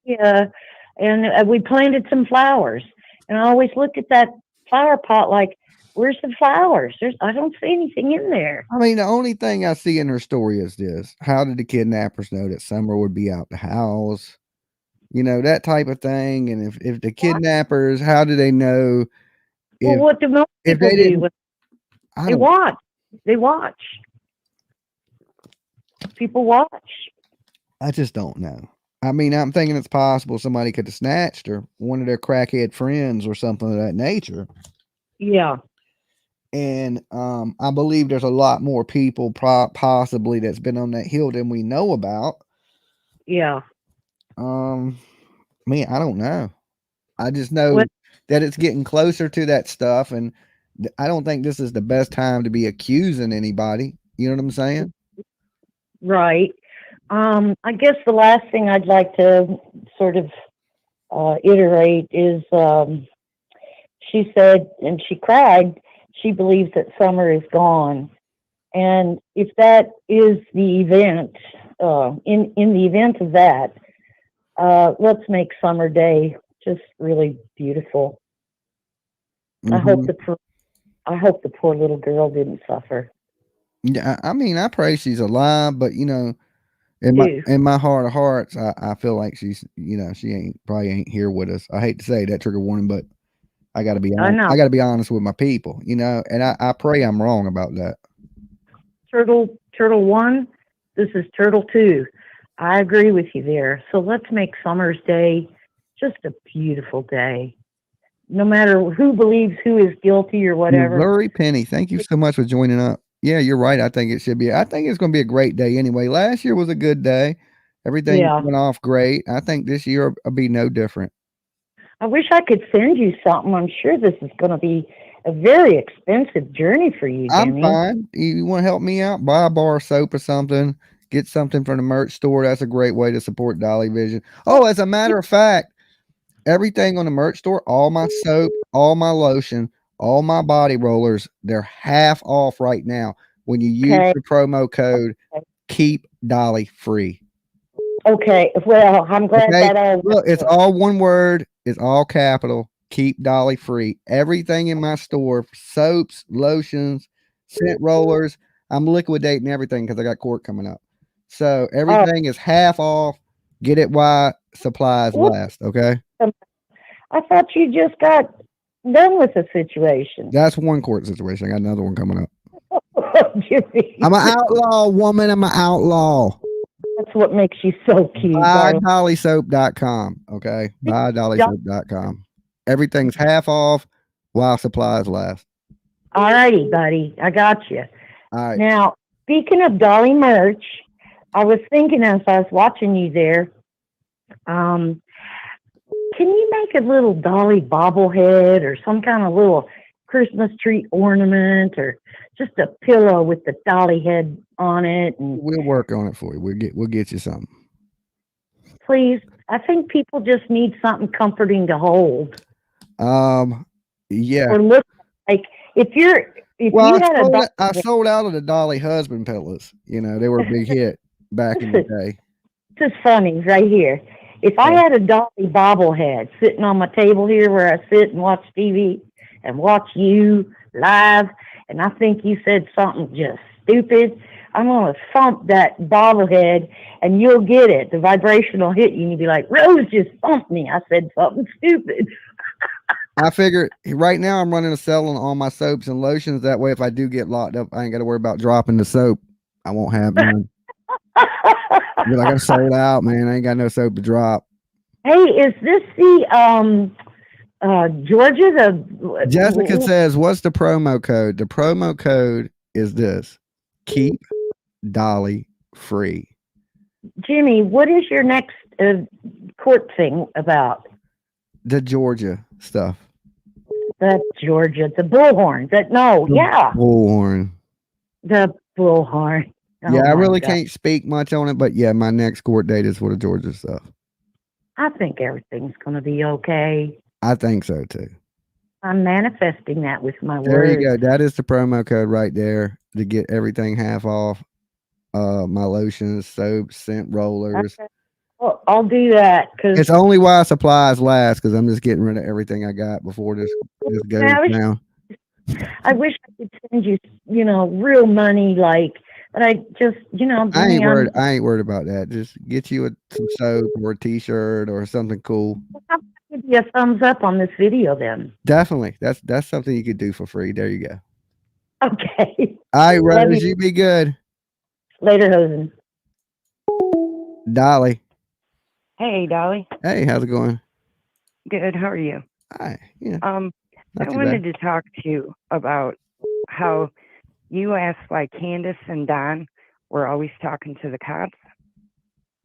and we planted some flowers. And I always look at that flower pot like, where's the flowers? I don't see anything in there. I mean, the only thing I see in her story is this: how did the kidnappers know that Summer would be out the house? That type of thing. And if the kidnappers, how do they know? Well, what do most if people they do? didn't, They watch. They watch. People watch. I just don't know. I mean, I'm thinking it's possible somebody could have snatched her, one of their crackhead friends or something of that nature. Yeah. And I believe there's a lot more people possibly that's been on that hill than we know about. Yeah. Man, I don't know. I just know that it's getting closer to that stuff, and I don't think this is the best time to be accusing anybody. You know what I'm saying? Right. I guess the last thing I'd like to sort of iterate is she said, and she cried, she believes that Summer is gone. And if that is the event, in the event of that, let's make Summer Day just really beautiful. Mm-hmm. I hope the poor little girl didn't suffer. Yeah, I mean, I pray she's alive, but in my heart of hearts, I feel like she's, she probably ain't here with us. I hate to say that, trigger warning, but I got to be honest. I got to be honest with my people, and I pray I'm wrong about that. Turtle 1, this is Turtle 2. I agree with you there. So let's make Summer's Day just a beautiful day. No matter who believes who is guilty or whatever. Missouri Penny, thank you so much for joining up. Yeah, you're right. I think it should be. I think it's going to be a great day anyway. Last year was a good day. Everything went off great. I think this year will be no different. I wish I could send you something. I'm sure this is going to be a very expensive journey for you, Jimmy. I'm fine. You want to help me out? Buy a bar of soap or something. Get something from the merch store. That's a great way to support Dolly Vision. Oh, as a matter of fact, everything on the merch store, all my soap, all my lotion, all my body rollers, they're half off right now when you use the promo code Keep Dolly Free. Okay. Well, I'm glad that all. Look, it's all one word. It's all capital. Keep Dolly Free. Everything in my store, soaps, lotions, scent rollers. I'm liquidating everything because I got court coming up. So everything is half off. Get it while supplies last. Okay. I thought you just got done with the situation. That's one court situation. I got another one coming up. Jimmy. I'm an outlaw, woman. I'm an outlaw. That's what makes you so cute. BuyDollySoap.com. Okay. BuyDollySoap.com. Everything's half off while supplies last. All righty, buddy. I got you. All right. Now, speaking of Dolly merch, I was thinking as I was watching you there, can you make a little Dolly bobblehead or some kind of little Christmas tree ornament or just a pillow with the Dolly head on it? And we'll work on it for you. We'll get you something. Please. I think people just need something comforting to hold. Yeah. Or look like I sold out of the Dolly husband pillows. They were a big hit back in the day. This is funny right here. If I had a Dolly bobblehead sitting on my table here where I sit and watch TV and watch you live, and I think you said something just stupid, I'm going to thump that bobblehead and you'll get it. The vibration will hit you and you'll be like, Rose just thumped me. I said something stupid. I figured right now I'm running a sale on all my soaps and lotions. That way, if I do get locked up, I ain't got to worry about dropping the soap. I won't have none. Be like, I'm sold out, man. I ain't got no soap to drop. Hey, is this the Georgia? The Jessica says, what's the promo code? The promo code is this: keep Dolly free. Jimmy, what is your next court thing about? The Georgia stuff. The Georgia, the bullhorn. Bullhorn. The bullhorn. Oh, yeah, I really God. can't speak much on it, but yeah, my next court date is for the Georgia stuff. I think everything's going to be okay. I think so too. I'm manifesting that with my There words. you go. That is the promo code right there to get everything half off. My lotions, soaps, scent rollers. Okay. Well, I'll do that because It's only while supplies last because I'm just getting rid of everything I got before this goes down. I wish I could send you, real money, but I just, I ain't worried about that. Just get you some soap or a T-shirt or something cool. I'll give you a thumbs up on this video then. Definitely, that's something you could do for free. There you go. Okay. All right, Rose, you be good. Later, Hosen. Dolly. Hey, Dolly. Hey, how's it going? Good. How are you? Hi. Yeah. I wanted to talk to you about how you asked why Candace and Don were always talking to the cops.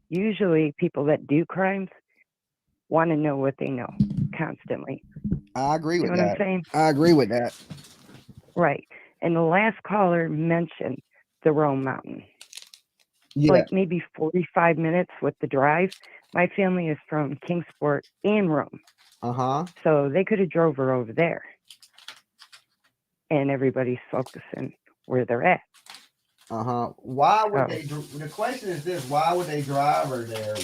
Usually people that do crimes want to know what they know constantly. I agree with what that. I'm saying? I agree with that. Right. And the last caller mentioned the Rome Mountain. Yeah. Like maybe 45 minutes with the drive. My family is from Kingsport and Rome. Uh-huh. So they could have drove her over there. And everybody's focusing where they're at. Uh-huh. Why would they? The question is this: why would they drive her there?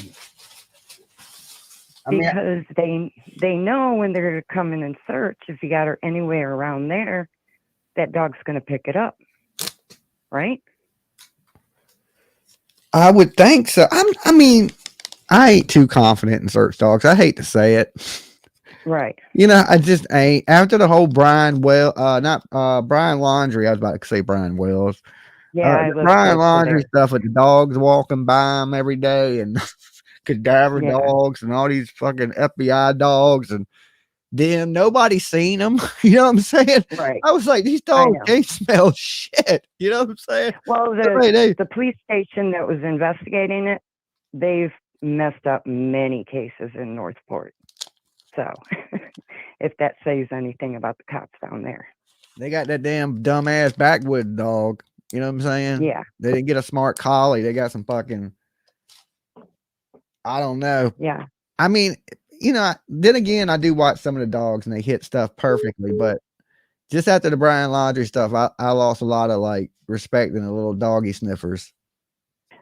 Because they know when they're going to come in and search, if you got her anywhere around there, that dog's going to pick it up, right? I would think so. I ain't too confident in search dogs. I hate to say it. Right. I just ain't. After the whole Brian Laundry, I was about to say Brian Wells. Yeah, Brian Laundry stuff with the dogs walking by him every day and cadaver dogs and all these fucking FBI dogs, and then nobody's seen them. You know what I'm saying? Right. I was like, these dogs can't smell shit. You know what I'm saying? Well, the police station that was investigating it, they've messed up many cases in Northport. So, if that says anything about the cops down there. They got that damn dumbass backwood dog. You know what I'm saying? Yeah. They didn't get a smart collie. They got some fucking, I don't know. Yeah. I mean, then again, I do watch some of the dogs and they hit stuff perfectly. But just after the Brian Laundry stuff, I lost a lot of respect in the little doggy sniffers.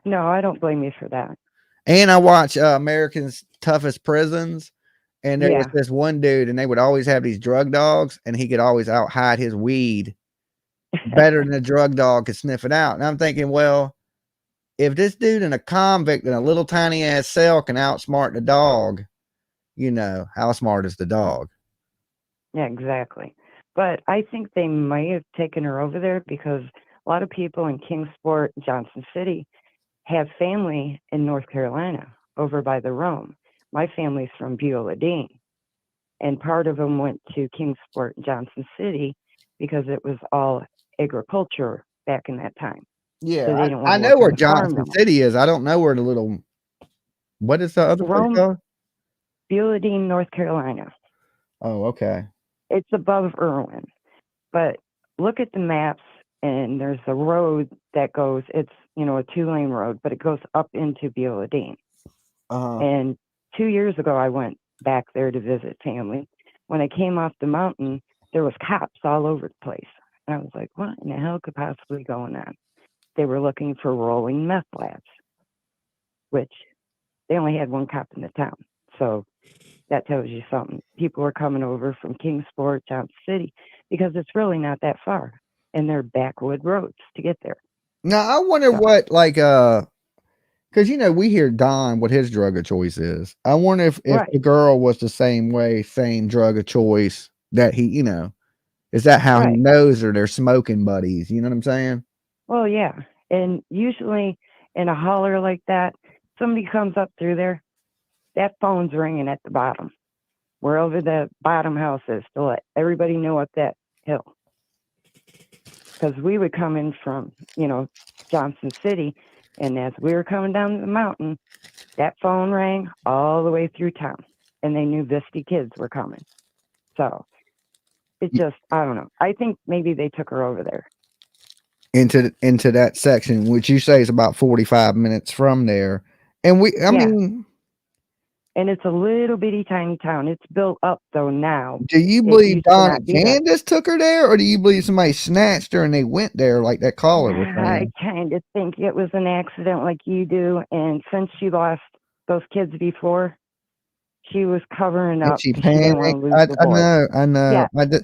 No, I don't blame you for that. And I watch America's Toughest Prisons. And there was this one dude, and they would always have these drug dogs, and he could always out hide his weed better than a drug dog could sniff it out. And I'm thinking, well, if this dude and a convict in a little tiny ass cell can outsmart the dog, how smart is the dog? Yeah, exactly. But I think they might have taken her over there because a lot of people in Kingsport, Johnson City, have family in North Carolina over by the Rome. My family's from Beulah Dean, and part of them went to Kingsport, Johnson City, because it was all agriculture back in that time. Yeah, So I know where Johnson City is. I don't know where the little, what is the other place called? Beulah Dean, North Carolina. Oh, okay. It's above Irwin. But look at the maps, and there's a road that goes, it's, a 2-lane road, but it goes up into Beulah Dean. Uh-huh. And 2 years ago, I went back there to visit family. When I came off the mountain, there was cops all over the place. And I was like, what in the hell could possibly go on? They were looking for rolling meth labs, which they only had one cop in the town. So that tells you something. People were coming over from Kingsport, Johnson City, because it's really not that far. And they're backwood roads to get there. Now I wonder what, like, because we hear Don what his drug of choice is. I wonder if Right. the girl was the same way, same drug of choice that he, is that how he Right. knows her? They're smoking buddies. You know what I'm saying? Well, yeah. And usually in a holler like that, somebody comes up through there, that phone's ringing at the bottom, wherever the bottom house is, to let everybody know up that hill. Because we would come in from, Johnson City, and as we were coming down the mountain, that phone rang all the way through town, and they knew Vista kids were coming. So it just, I don't know. I think maybe they took her over there. Into that section, which you say is about 45 minutes from there. And I mean, and it's a little bitty tiny town. It's built up though now. Do you believe Don and Candace took her there, or do you believe somebody snatched her and they went there like that caller was saying? I kind of think it was an accident like you do. And since she lost those kids before, she was covering up. She 'cause she didn't want panicked. to lose the boy. I know. Yeah.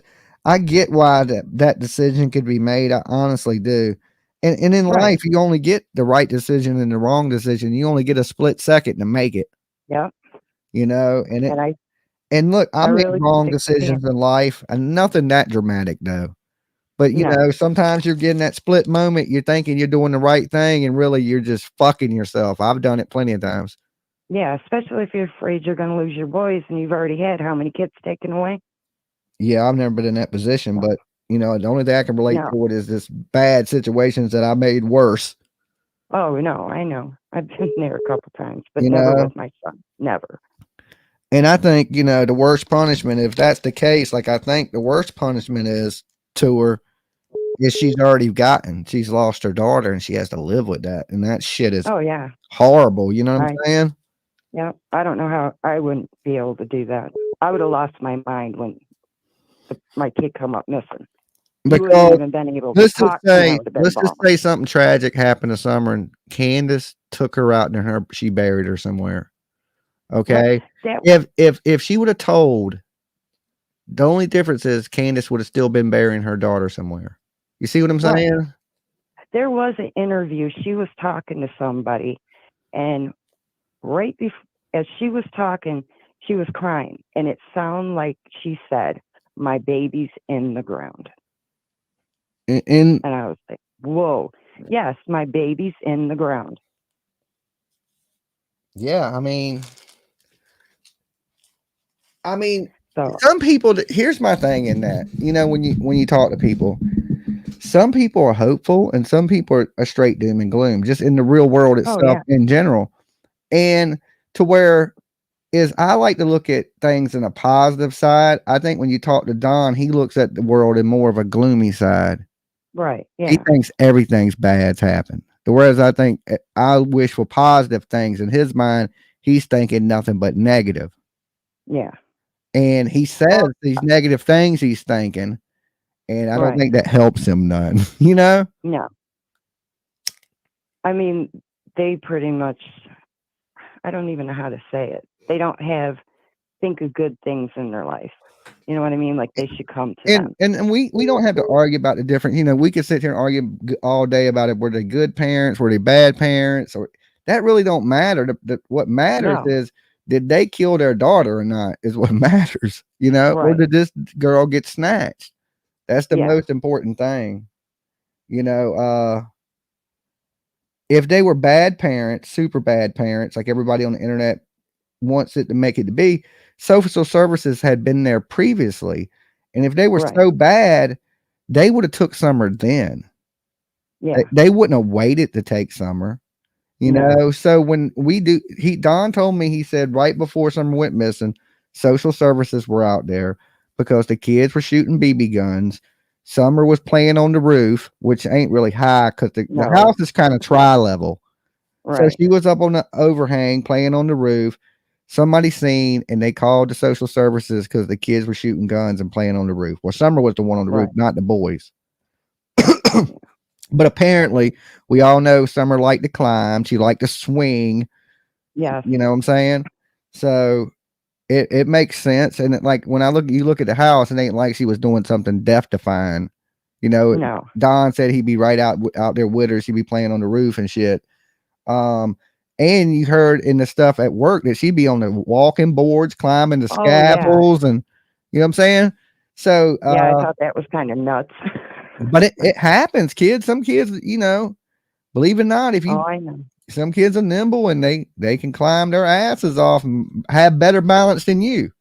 I get why that decision could be made. I honestly do. And in life, you only get the right decision and the wrong decision. You only get a split second to make it. Yeah. And look, I made really wrong decisions in life, and nothing that dramatic though. But sometimes you're getting that split moment. You're thinking you're doing the right thing, and really you're just fucking yourself. I've done it plenty of times. Yeah, especially if you're afraid you're going to lose your boys, and you've already had how many kids taken away? Yeah, I've never been in that position, but the only thing I can relate to it is this bad situations that I made worse. Oh no, I know. I've been there a couple times, but never with my son. Never. And I think, the worst punishment, if that's the case, like I think the worst punishment is to her is she's lost her daughter and she has to live with that. And that shit is horrible. You know what I'm saying? Yeah. I don't know how I wouldn't be able to do that. I would have lost my mind when my kid come up missing. Because let's just say something tragic happened this summer and Candace took her out and she buried her somewhere. Okay. If she would have told, the only difference is Candace would have still been burying her daughter somewhere. You see what I'm saying? There was an interview. She was talking to somebody, and right before, as she was talking, she was crying, and it sounded like she said, "My baby's in the ground." And I was like, "Whoa, yes, my baby's in the ground." Yeah, I mean, some people. Here's my thing in that. When you talk to people, some people are hopeful, and some people are straight doom and gloom, just in the real world itself in general. And to where I like to look at things in a positive side. I think when you talk to Don, he looks at the world in more of a gloomy side. Right. Yeah. He thinks everything's bad's happened. Whereas I think I wish for positive things. In his mind, he's thinking nothing but negative. Yeah. And he says these negative things he's thinking, and I don't think that helps him none. No. I mean, they pretty much, I don't even know how to say it. They don't think of good things in their life. You know what I mean? Like they should come to them. And we don't have to argue about the different, we could sit here and argue all day about it. Were they good parents? Were they bad parents? Or that really don't matter. What matters is, did they kill their daughter or not is what matters, or did this girl get snatched? That's the most important thing. If they were bad parents, super bad parents, like everybody on the internet wants it to make it to be, social services had been there previously. And if they were so bad, they would have took Summer then. Yeah. They wouldn't have waited to take Summer. So when Don told me, he said right before Summer went missing, social services were out there because the kids were shooting BB guns. Summer was playing on the roof, which ain't really high because the house is kind of tri-level. So she was up on the overhang playing on the roof. Somebody seen, and they called the social services because the kids were shooting guns and playing on the roof. Well, Summer was the one on the roof, not the boys. But apparently, we all know Summer liked to climb. She liked to swing. Yes. You know what I'm saying? So it makes sense. And like when you look at the house, it ain't like she was doing something death defying. You know, No. Don said he'd be right out there with her. She'd be playing on the roof and shit. And you heard in the stuff at work that she'd be on the walking boards, climbing the Oh, yeah. scaffolds, and you know what I'm saying? So Yeah, I thought that was kind of nuts. but it happens, kids. Some kids, you know, believe it or not, if Oh, you I know. some kids are nimble and they can climb their asses off and have better balance than you.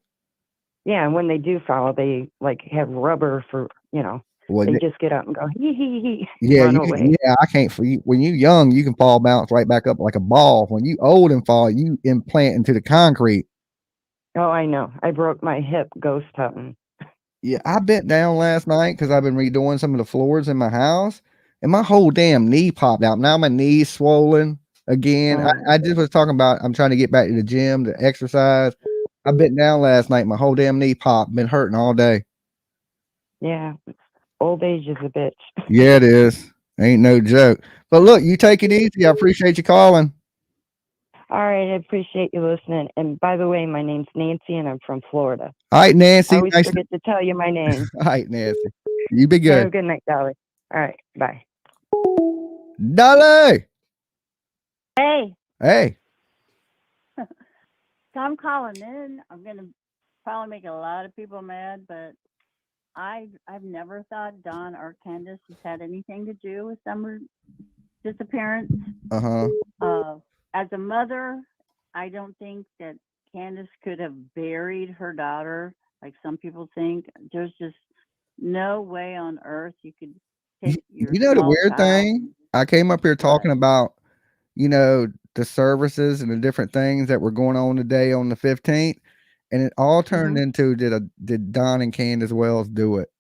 Yeah, and when they do fall, they like have rubber for, you know, Well, they just get up and go, hee hee hee, yeah, run away. yeah, I can't. When you young, you can fall, bounce right back up like a ball. When you old and fall, you implant into the concrete. Oh, I know. I broke my hip ghost hunting. Yeah, I bent down last night because I've been redoing some of the floors in my house, and my whole damn knee popped out. Now my knee's swollen again. Oh, I just was talking about I'm trying to get back to the gym to exercise. I bent down last night. My whole damn knee popped. Been hurting all day. yeah. Old age is a bitch. Yeah, it is. Ain't no joke. But look, you take it easy. I appreciate you calling. All right, I appreciate you listening. And by the way, my name's Nancy, and I'm from Florida. All right, Nancy. I always forget to tell you my name. All right, Nancy. You be Have a good. good night, Dolly. All right, bye. Dolly. Hey, Hey. so I'm calling in. I'm gonna probably make a lot of people mad, but I've never thought Don or Candace has had anything to do with Summer's disappearance. Uh-huh. As a mother, I don't think that Candace could have buried her daughter like some people think. There's just no way on earth you could take your You know the small weird child. thing? I came up here talking about, you know, the services and the different things that were going on today on the 15th, and it all turned into did Don and Candace Wells do it?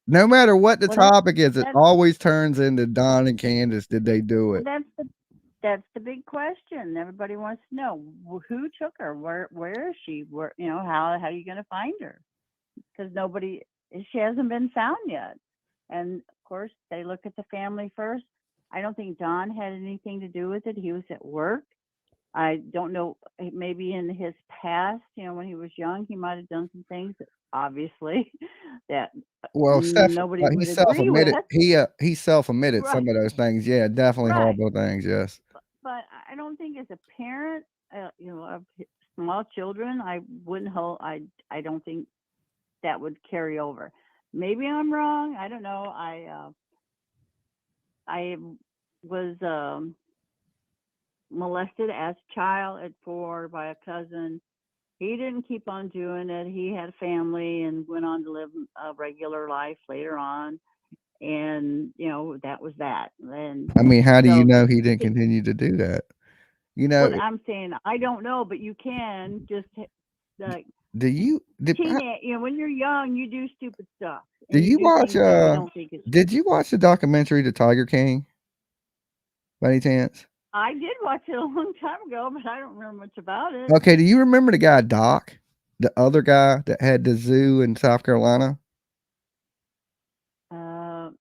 No matter what the Well, topic is, it that's always turns into Don and Candace. Did they do it? that's the big question. Everybody wants to know who took her. Where is she? Where how are you going to find her? Because she hasn't been found yet. And of course, they look at the family first. I don't think Don had anything to do with it. He was at work. I don't know. Maybe in his past, when he was young, he might have done some things that obviously that Well, nobody he would agree with. self-admitted. He self-admitted some of those things. Yeah, definitely Right. horrible things. Yes. But I don't think as a parent, of small children, I wouldn't hold. I don't think that would carry over. Maybe I'm wrong. I don't know. I was molested as a child at 4 by a cousin. He didn't keep on doing it. He had a family and went on to live a regular life later on. And, that was that. And I mean, how do you so know he didn't continue to do that? You know, what I'm saying, I don't know, but you can just like did teenage, when you're young, you do stupid stuff. did And you do watch things that you don't think is. did you watch the documentary The Tiger King by any chance? I did watch it a long time ago, but I don't remember much about it. Okay, do you remember the guy Doc, the other guy that had the zoo in South Carolina?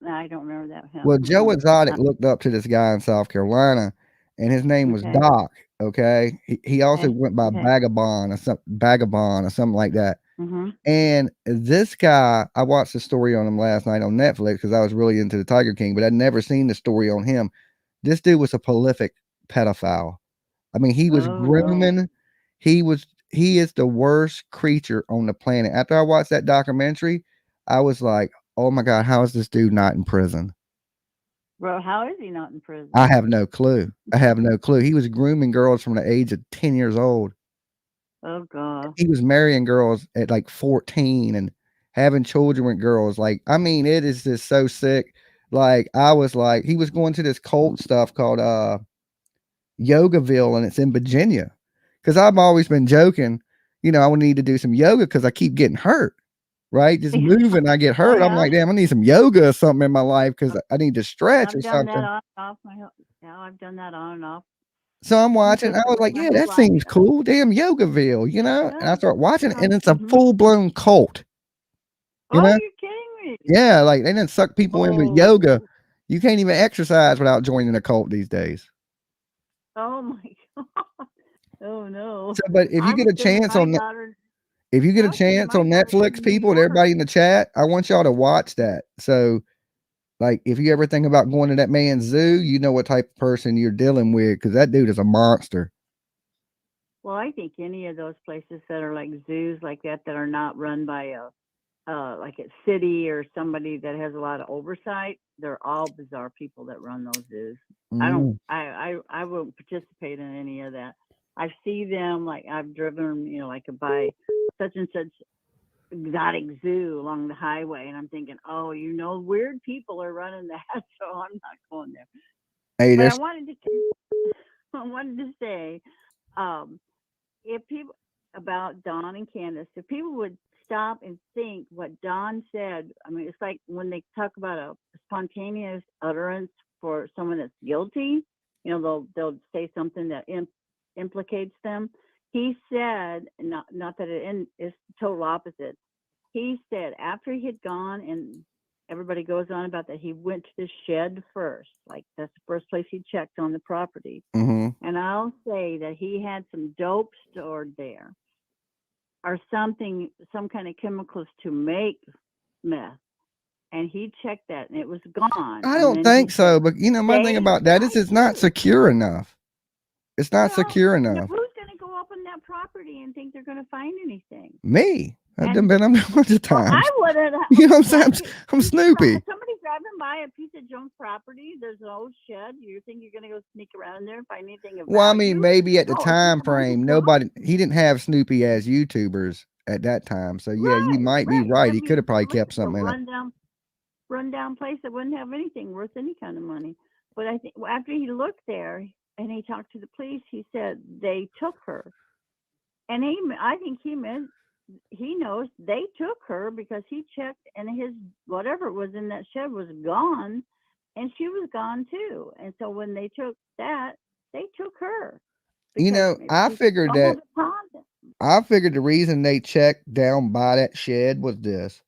I don't remember that him. Well, Joe Exotic looked up to this guy in South Carolina, and his name was Okay. Doc. Okay, he also went by Okay. Vagabond or something like that. Mhm. And this guy, I watched the story on him last night on Netflix because I was really into the Tiger King, but I'd never seen the story on him. This dude was a prolific pedophile. I mean, he was Oh, no. grooming. He is the worst creature on the planet. After I watched that documentary, I was like, oh my God, how is this dude not in prison? Bro, how is he not in prison? I have no clue. He was grooming girls from the age of 10 years old. Oh God. He was marrying girls at like 14 and having children with girls. Like, I mean, it is just so sick. Like, I was like, he was going to this cult stuff called Yogaville, and it's in Virginia. Because I've always been joking, I would need to do some yoga because I keep getting hurt. Right? Just moving, I get hurt. I'm like, damn, I need some yoga or something in my life because I need to stretch or I've done something. that on and off. I've done that on and off. So I'm watching. I was like, yeah, that seems cool. Damn, Yogaville, And I start watching it, and it's a full-blown cult. You know? You're kidding me. Yeah, like they didn't suck people in with yoga. You can't even exercise without joining a cult these days. Oh my God. Oh no. So, but if I you get was a sending chance my on daughter. if you get I a was sending chance my on daughter to Netflix, New people and York. everybody in the chat, I want y'all to watch that. So, like, if you ever think about going to that man's zoo, you know what type of person you're dealing with because that dude is a monster. Well, I think any of those places that are like zoos like that are not run by a like a city or somebody that has a lot of oversight, they're all bizarre people that run those zoos. I won't participate in any of that. I see them, like I've driven, like by such and such exotic zoo along the highway, and I'm thinking, oh, weird people are running that, so I'm not going there. Hey, But I there's wanted to say, if people about Dawn and Candace, if people would stop and think what Dawn said, I mean, it's like when they talk about a spontaneous utterance for someone that's guilty, they'll say something that implicates them. He said, not that it's total opposite. He said after he had gone, and everybody goes on about that, he went to the shed first. Like that's the first place he checked on the property. And I'll say that he had some dope stored there, or something, some kind of chemicals to make meth. And he checked that, and it was gone. I don't think so, but my thing about that is it's not secure enough. It's not secure enough. Who's going to go up on that property and think they're going to find anything? Me. I've been up there a bunch of times. I wouldn't. You know what I'm saying? I'm Snoopy. Somebody driving by a piece of junk property, there's an old shed. You think you're going to go sneak around there and find anything of Well, I value? mean, maybe at the No, time frame, he didn't have Snoopy as YouTubers at that time. So yeah, you might be right. He could have probably kept something in it. Rundown place that wouldn't have anything worth any kind of money. But I think after he looked there and he talked to the police, he said they took her. And I think he meant he knows they took her because he checked and his whatever was in that shed was gone, and she was gone too. And so when they took that, they took her. I figured the reason they checked down by that shed was this.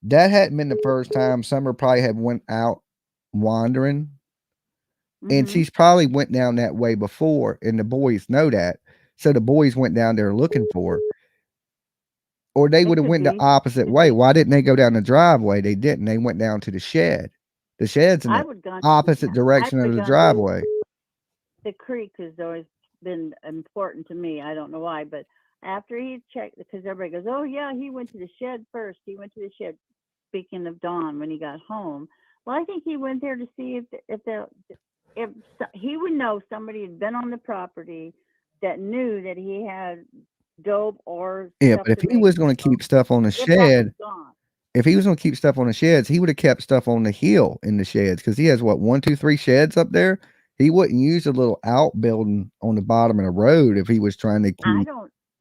That hadn't been the first time Summer probably had went out wandering. And she's probably went down that way before, and the boys know that. So the boys went down there looking for her. Or they would have went the opposite way. Why didn't they go down the driveway? They didn't. They went down to the shed. The shed's in the opposite direction of the driveway. The creek has always been important to me. I don't know why, but after he checked, because everybody goes, oh yeah, he went to the shed first. He went to the shed. Speaking of Dawn, when he got home, well, I think he went there to see if he would know somebody had been on the property that knew that he had dope or but if he was going to keep stuff on the shed, if he was going to keep stuff on the sheds, he would have kept stuff on the hill in the sheds because he has 1, 2, 3 sheds up there. He wouldn't use a little outbuilding on the bottom of the road if he was trying to keep.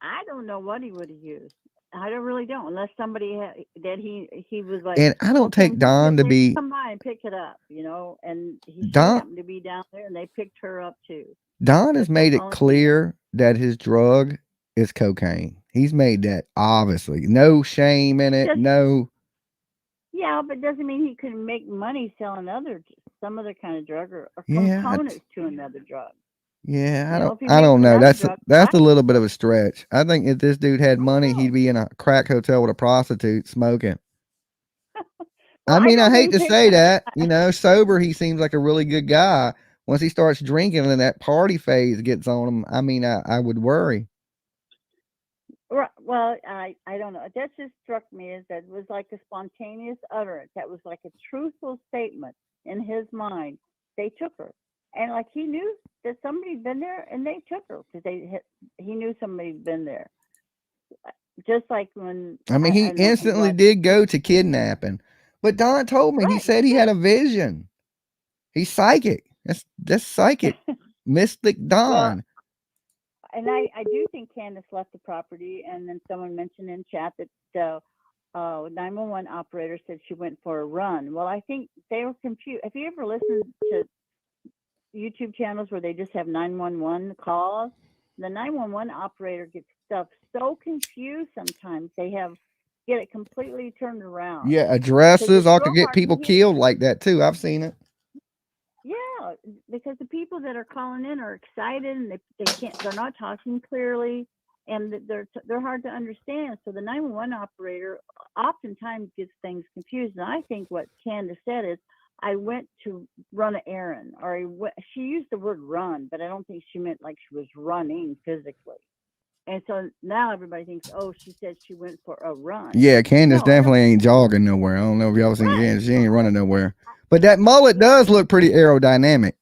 I don't know what he would have used. I really don't, unless somebody that he was like. And I don't take Dawn to be come by and pick it up, and she happened to be down there, and they picked her up too. Don has made it clear that his drug is cocaine. He's made that obviously. No shame in it. No. Yeah, but doesn't mean he couldn't make money selling some other kind of drug or components to another drug. Yeah, I don't know. That's a little bit of a stretch. I think if this dude had money, he'd be in a crack hotel with a prostitute smoking. I mean, I hate to say that, sober, he seems like a really good guy. Once he starts drinking and that party phase gets on him, I mean, I would worry. Well, I don't know. That just struck me as that it was like a spontaneous utterance. That was like a truthful statement in his mind. They took her. And like he knew that somebody had been there, and they took her because he knew somebody had been there. Just like when he instantly did go to kidnapping, but Don told me he said he had a vision. He's psychic. That's psychic, mystic Don. Well, and I do think Candace left the property, and then someone mentioned in chat that the 911 operator said she went for a run. Well, I think they were confused. Have you ever listened to YouTube channels where they just have 911 calls? The 911 operator gets stuff so confused sometimes. They get it completely turned around. Yeah, addresses. I could get people killed like that too. I've seen it. Yeah, No, because the people that are calling in are excited and they're not talking clearly, and they're hard to understand. So the 911 operator oftentimes gets things confused. And I think what Candace said is, I went to run an errand, or she used the word run, but I don't think she meant like she was running physically. And so now everybody thinks, oh, she said she went for a run. Yeah, Candace No, definitely ain't jogging nowhere. I don't know if y'all seen Right. Candace. She ain't running nowhere. But that mullet does look pretty aerodynamic.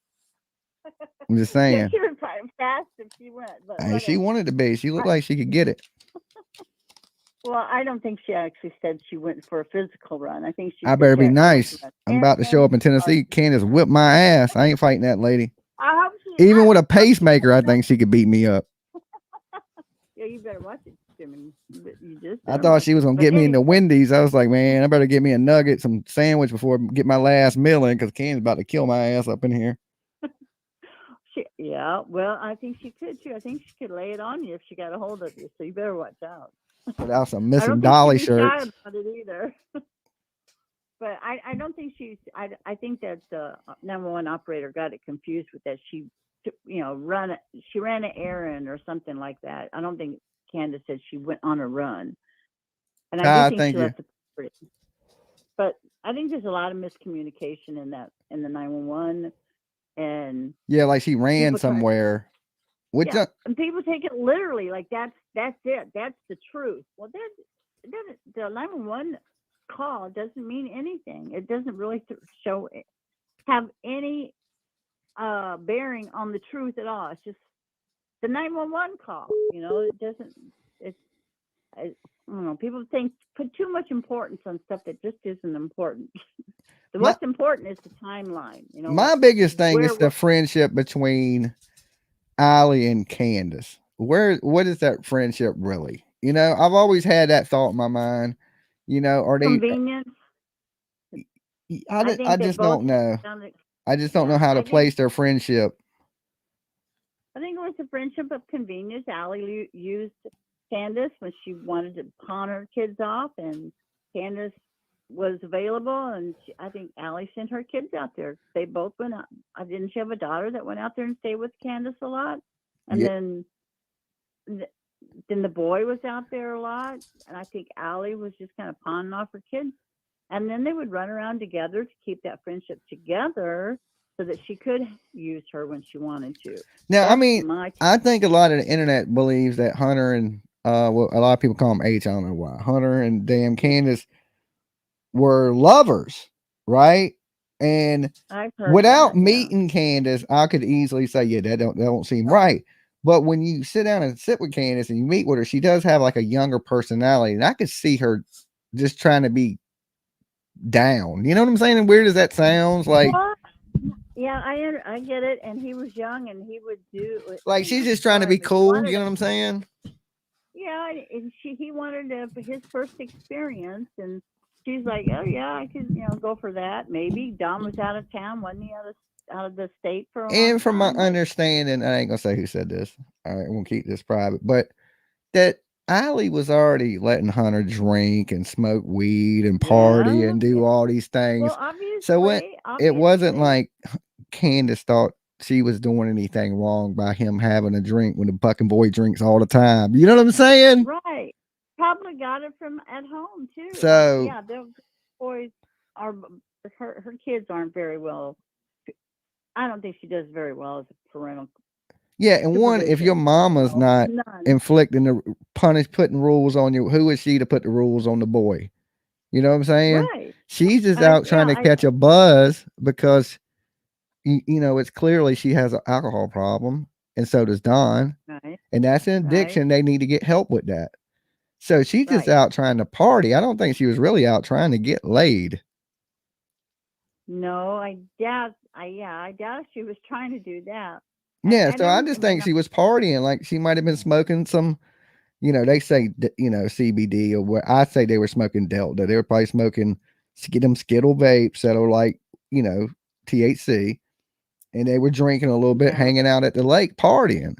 I'm just Yeah, saying. she was probably fast if she went, but Hey, she whatever. wanted to be. She looked like she could get it. Well, I don't think she actually said she went for a physical run. I think she I said better she be went nice. for an I'm about to show up in Tennessee. Candace whipped my ass. I ain't fighting that lady. I hope she, Even with a pacemaker, I think she could beat me up. Yeah, you better watch it, Jimmy. You just I better thought watch she was it. gonna But get me into anyway, Wendy's. I was like, man, I better get me a nugget, some sandwich before I get my last meal in, because Candace about to kill my ass up in here. yeah, well, I think she could too. I think she could lay it on you if she got a hold of you. So you better watch out. Without some I missing don't Dolly think she'd be shy shirts. about it either. But I don't think she's. I think that the 911 operator got it confused with that she, she ran an errand or something like that. I don't think Candace said she went on a run, and I do think she left the property. But I think there's a lot of miscommunication in the 911, and Yeah, like she ran somewhere. and people take it literally, like that's it, that's the truth. Well, the 911 call doesn't mean anything. It doesn't really have any bearing on the truth at all. It's just the 911 call. It doesn't. I don't know. People put too much importance on stuff that just isn't important. What's important is the timeline. My biggest thing is the friendship between Allie and Candace. What is that friendship really? I've always had that thought in my mind. Are they convenience? I just don't know. I just don't know how to place their friendship. I think it was a friendship of convenience. Allie used Candace when she wanted to pawn her kids off, and Candace was available, and I think Allie sent her kids out there. They both went out. Didn't she have a daughter that went out there and stayed with Candace a lot? And then the boy was out there a lot, and I think Allie was just kind of pawning off her kids. And then they would run around together to keep that friendship together so that she could use her when she wanted to. Now, I think a lot of the internet believes that Hunter and a lot of people call him H. I don't know why. Hunter and damn Candace were lovers, right? And without meeting Candace, I could easily say, yeah, that don't seem right. But when you sit down and sit with Candace and you meet with her, she does have like a younger personality, and I could see her just trying to be down. You know what I'm saying? And weird as that sounds, like. Yeah, I get it. And he was young, and he would do like she's just trying to be cool. You know what I'm saying? Yeah, and he wanted his first experience, and she's like, oh yeah, I could go for that. Maybe Don was out of town, wasn't he out of the state for a long And from my time? understanding, I ain't gonna say who said this. All right, we'll keep this private, but that Allie was already letting Hunter drink and smoke weed and party and do all these things. Well, so it wasn't like Candace thought she was doing anything wrong by him having a drink when the fucking boy drinks all the time. You know what I'm saying? Right. Probably got it from at home too. So yeah, the boys are her kids aren't very well. I don't think she does very well as a parental. Yeah, and one, if your mama's not inflicting the putting rules on you, who is she to put the rules on the boy? You know what I'm saying? Right. She's just out trying to catch a buzz because, it's clearly she has an alcohol problem, and so does Don. Right. And that's an addiction. They need to get help with that. So she's just out trying to party. I don't think she was really out trying to get laid. No, I doubt she was trying to do that. Yeah, so I just think she was partying. Like she might have been smoking some, they say, CBD, or what I say they were smoking Delta. They were probably smoking them Skittle vapes that are like, THC. And they were drinking a little bit, hanging out at the lake, partying.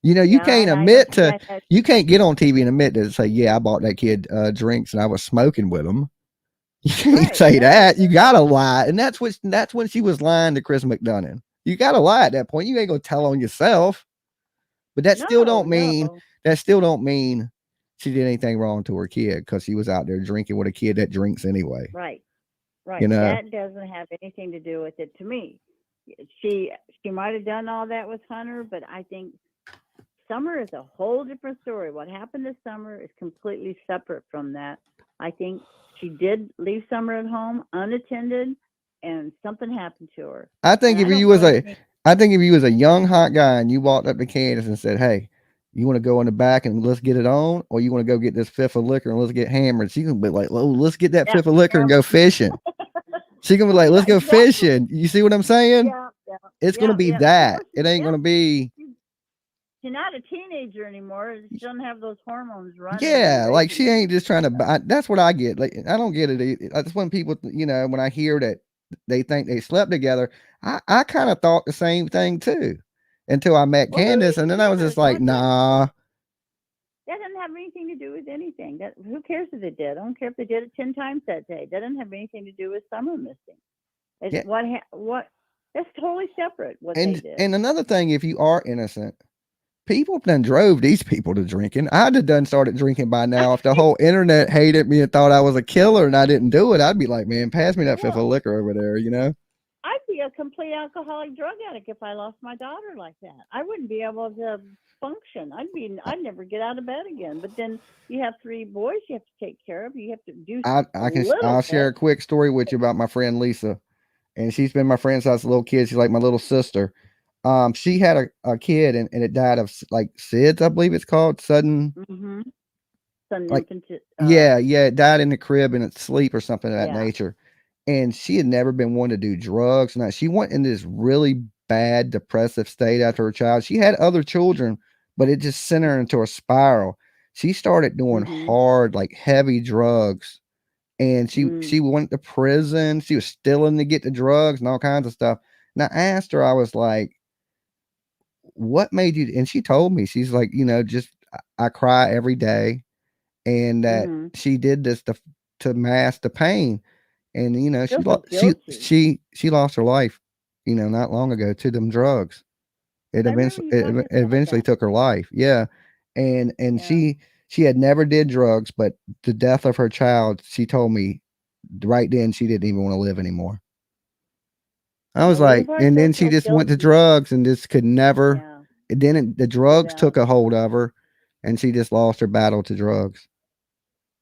You can't you can't get on TV and admit that, say, yeah, I bought that kid drinks and I was smoking with them. You can't Right, say right. that. You gotta lie, and that's when she was lying to Chris McDonough. You gotta lie at that point. You ain't gonna tell on yourself. But that still No, don't mean no. she did anything wrong to her kid because she was out there drinking with a kid that drinks anyway. Right, You right. know, That doesn't have anything to do with it to me. She might have done all that with Hunter, but I think Summer is a whole different story. What happened this summer is completely separate from that. I think she did leave Summer at home unattended, and something happened to her. I think And if I don't you know was a anything. I think if you was a young hot guy and you walked up to Candace and said, "Hey, you want to go in the back and let's get it on, or you want to go get this fifth of liquor and let's get hammered?" She's gonna be like, "Oh, let's get that Yeah, fifth of liquor and yeah, go fishing." She's gonna be like, yeah, "Let's go exactly. fishing." You see what I'm saying? Yeah, yeah, It's gonna yeah, be yeah. Of that. course, It ain't yeah. gonna be. She's not a teenager anymore. She doesn't have those hormones running and Yeah, like raging she in ain't her. just trying to So, buy. That's what I get. Like I don't get it. That's when people, when I hear that they think they slept together, I kind of thought the same thing too, until I met well, who Candace, and even then I was cares? just like, nah. That doesn't have anything to do with anything. That who cares if they did? I don't care if they did it 10 times that day. That doesn't have anything to do with Summer missing. It's Yeah, what that's totally separate what they and did. and another thing, if you are innocent, people done drove these people to drinking. I'd have done started drinking by now. If the whole internet hated me and thought I was a killer and I didn't do it, I'd be like, man, pass me that fifth of Well, liquor over there. I'd be a complete alcoholic drug addict if I lost my daughter like that. I wouldn't be able to function. I'd never get out of bed again. But then you have 3 boys you have to take care of. You have to do a I'll little share a bit. quick story with you about my friend Lisa, and she's been my friend since I was a little kid. She's like my little sister. She had a kid and it died of like SIDS, I believe it's called, sudden, Mm-hmm. Sudden like, infant. yeah, it died in the crib in its sleep or something of that Yeah. nature. And she had never been one to do drugs. Now she went into this really bad depressive state after her child. She had other children, but it just sent her into a spiral. She started doing Mm-hmm. hard, like heavy drugs, and she Mm. she went to prison. She was stealing to get the drugs and all kinds of stuff. And I asked her, I was like, "What made you?" And she told me, she's like, just I cry every day, and that Mm-hmm. she did this to mask the pain. And she Feel so lost guilty. she lost her life, not long ago to them drugs. It I remember eventually you it talking about eventually that. took her life. Yeah. And Yeah. she had never did drugs, but the death of her child, she told me right then she didn't even want to live anymore. I was Nobody like, probably and feels then she so just went to guilty. drugs and just could never. Yeah. And then the drugs Yeah. took a hold of her, and she just lost her battle to drugs.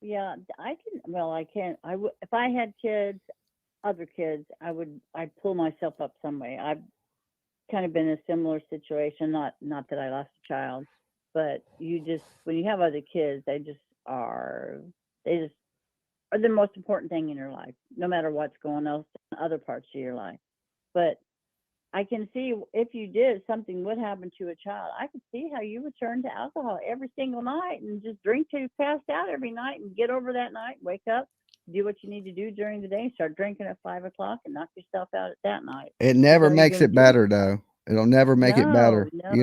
Yeah. I can. Well, I can't. I would if I had kids, other kids. I'd pull myself up some way. I've kind of been in a similar situation. Not that I lost a child, but you just when you have other kids, they just are the most important thing in your life, no matter what's going on in other parts of your life. But I can see if you did, something would happen to a child. I could see how you would turn to alcohol every single night and just drink till you passed out every night and get over that night, wake up, do what you need to do during the day, start drinking at 5 o'clock and knock yourself out at that night. It That's never all you're makes going it to do. better though. It'll never make it No, better. no,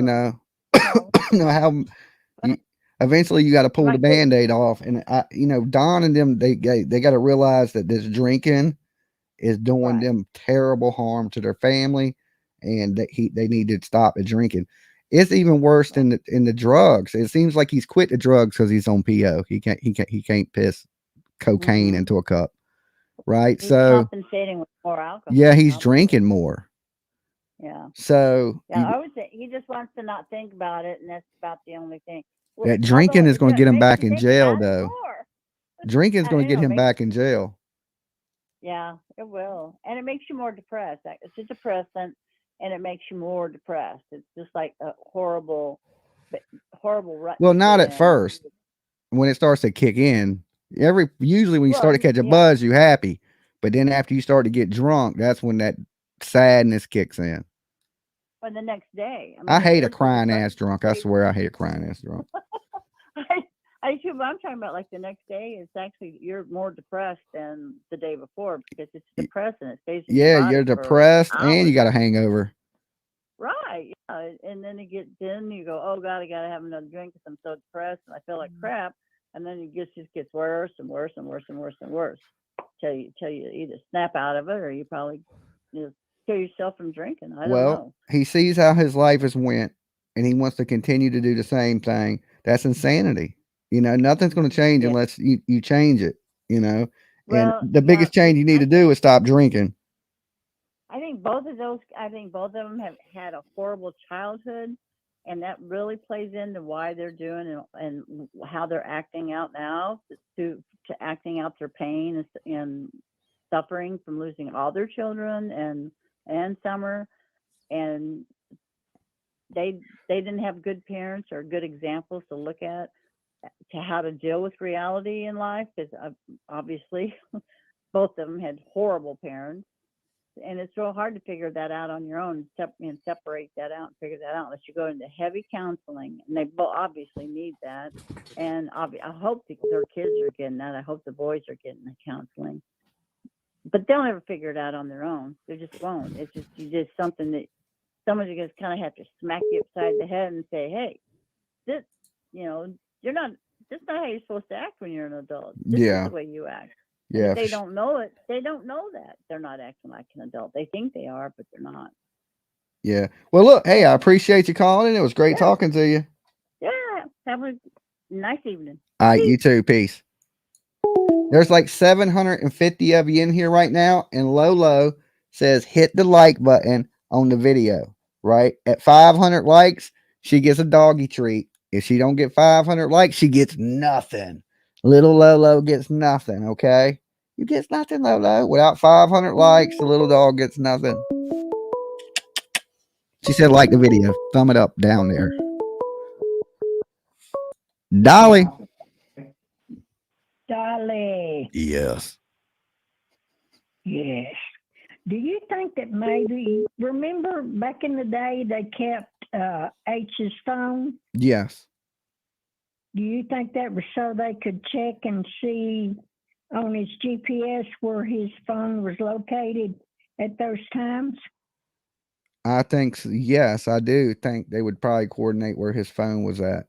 no. How you eventually you got to pull My the kid, band-aid off. And Don and them, they got to realize that this drinking is doing right. them terrible harm to their family, and that they need to stop the drinking. It's even worse Right. than in the drugs. It seems like he's quit the drugs because he's on PO. He can't piss cocaine Mm-hmm. into a cup, right? He's So compensating with more yeah, alcohol, he's probably. drinking more. Yeah. So Yeah, I would say he just wants to not think about it, and that's about the only thing. Well, that although drinking is going to it get him makes back you in think jail, about it though. more. Drinking is going to get him Makes back in jail. yeah, it will, and it makes you more depressed. It's a depressant, and it makes you more depressed. It's just like a horrible rut Well, to not get at in. first. When it starts to kick in, usually when you Well, start to catch a yeah, buzz, you happy. But then after you start to get drunk, that's when that sadness kicks in. or the next day. I I mean, hate a it's a crying depressant ass drunk. I state. swear I hate a crying ass drunk. I too, but I'm talking about like the next day. It's actually you're more depressed than the day before because it's depressant. It stays in your Yeah, you're body for depressed and you hours. got a hangover. Right. Yeah. And then you go, oh God, I gotta have another drink because I'm so depressed and I feel like crap. And then it just gets worse and worse and worse and worse and worse. till you either snap out of it or you probably kill yourself from drinking. I don't Well, know. he sees how his life has went, and he wants to continue to do the same thing. That's insanity. Nothing's going to change Yeah. unless you change it. And Well, the now, biggest change you need to do is stop drinking. I think both of them have had a horrible childhood, and that really plays into why they're doing and how they're acting out now to acting out their pain and suffering from losing all their children and Summer, and they didn't have good parents or good examples to look at to how to deal with reality in life, because obviously both of them had horrible parents, and it's real hard to figure that out on your own and separate that out and figure that out unless you go into heavy counseling, and they both obviously need that. And I hope their kids are getting that. I hope the boys are getting the counseling, but they'll never figure it out on their own. They just won't. It's just something that somebody's going to kind of have to smack you upside the head and say, hey, this, you're not, that's not how you're supposed to act when you're an adult. This is the way you act. And Yeah. if they don't know it, they don't know that. They're not acting like an adult. They think they are, but they're not. Yeah. Well, look, hey, I appreciate you calling. It was great talking to you. Yeah. Have a nice evening. All right, you too. Peace. There's like 750 of you in here right now, and Lolo says hit the like button on the video. Right at 500 likes, she gets a doggy treat. If she don't get 500 likes, she gets nothing. Little Lolo gets nothing. Okay, you get nothing, Lolo. Without 500 likes, the little dog gets nothing. She said like the video. Thumb it up down there. Dolly. Dolly. Yes. Yes. Do you think that maybe, remember back in the day they kept H's phone? Yes. Do you think that was so they could check and see on his GPS where his phone was located at those times? I think yes, I do think they would probably coordinate where his phone was at.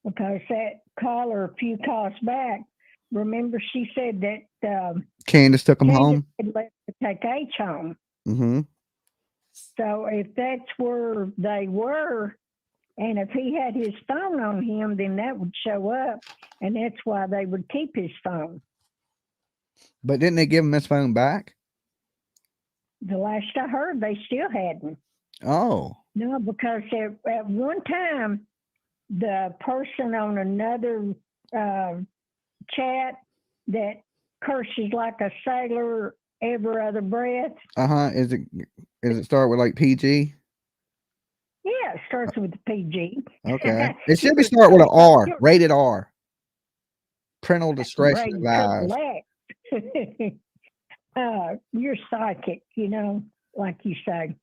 Because that caller a few calls back, remember she said that Candace took him home. Had left to take H home. Mm-hmm. So if that's where they were, and if he had his phone on him, then that would show up, and that's why they would keep his phone. But didn't they give him his phone back? The last I heard, they still hadn't. Oh. No, because at one time, the person on another chat that curses like a sailor every other breath. Is it start with like PG? Yeah, it starts with the PG. Okay. It should be start with an R. Rated R. Parental discretion advised. You're psychic, like you say.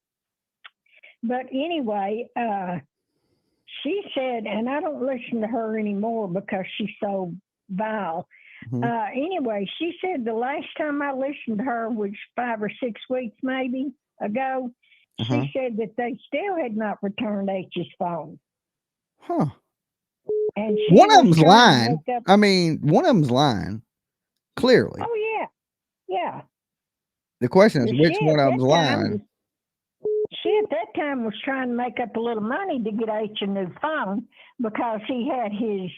But anyway, she said, and I don't listen to her anymore because she's so vile. Mm-hmm. Anyway, she said the last time I listened to her was 5 or 6 weeks maybe ago. She said that they still had not returned H's phone. Huh. And one of them's lying. I mean, one of them's lying. Clearly. Oh, yeah. Yeah. The question is, which one of them's lying? She at that time was trying to make up a little money to get H a new phone because he had his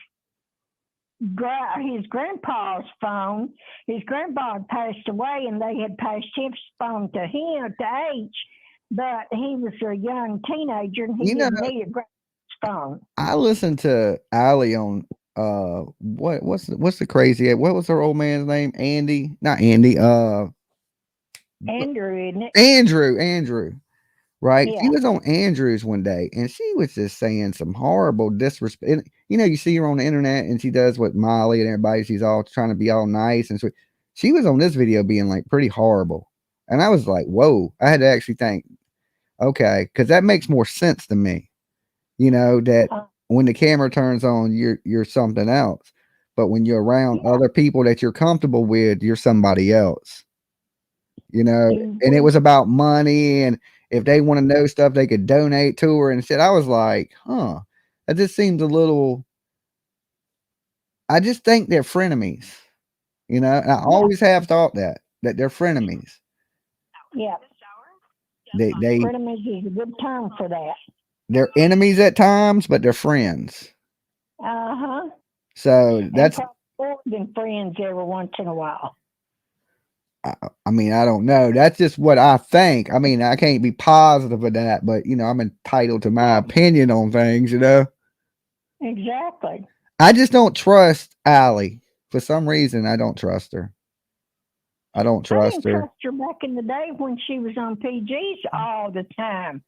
grandpa's phone. His grandpa had passed away, and they had passed his phone to him, to H, but he was a young teenager, and he didn't need a grandpa's phone. I listened to Allie on what's the crazy, what was her old man's name? Andy? Not Andy. Andrew, isn't it? Andrew. Right. Yeah. She was on Andrews one day, and she was just saying some horrible disrespect. And, you see her on the internet, and she does what Molly and everybody, she's all trying to be all nice and sweet. She was on this video being like pretty horrible. And I was like, whoa, I had to actually think, okay, because that makes more sense to me. That when the camera turns on, you're something else. But when you're around other people that you're comfortable with, you're somebody else. And it was about money, and if they want to know stuff, they could donate to her and shit. I was like, that just seems a little. I just think they're frenemies. You know, and I always have thought that they're frenemies. Yeah. They Frenemies is a good term for that. they're enemies at times, but they're friends. Uh-huh. So that's and more than friends every once in a while. I mean, I don't know. That's just what I think. I mean, I can't be positive of that, but you know, I'm entitled to my opinion on things, you know. Exactly. I just don't trust Allie. For some reason, I don't trust her. I don't trust her. Trust her back in the day when she was on PGs all the time.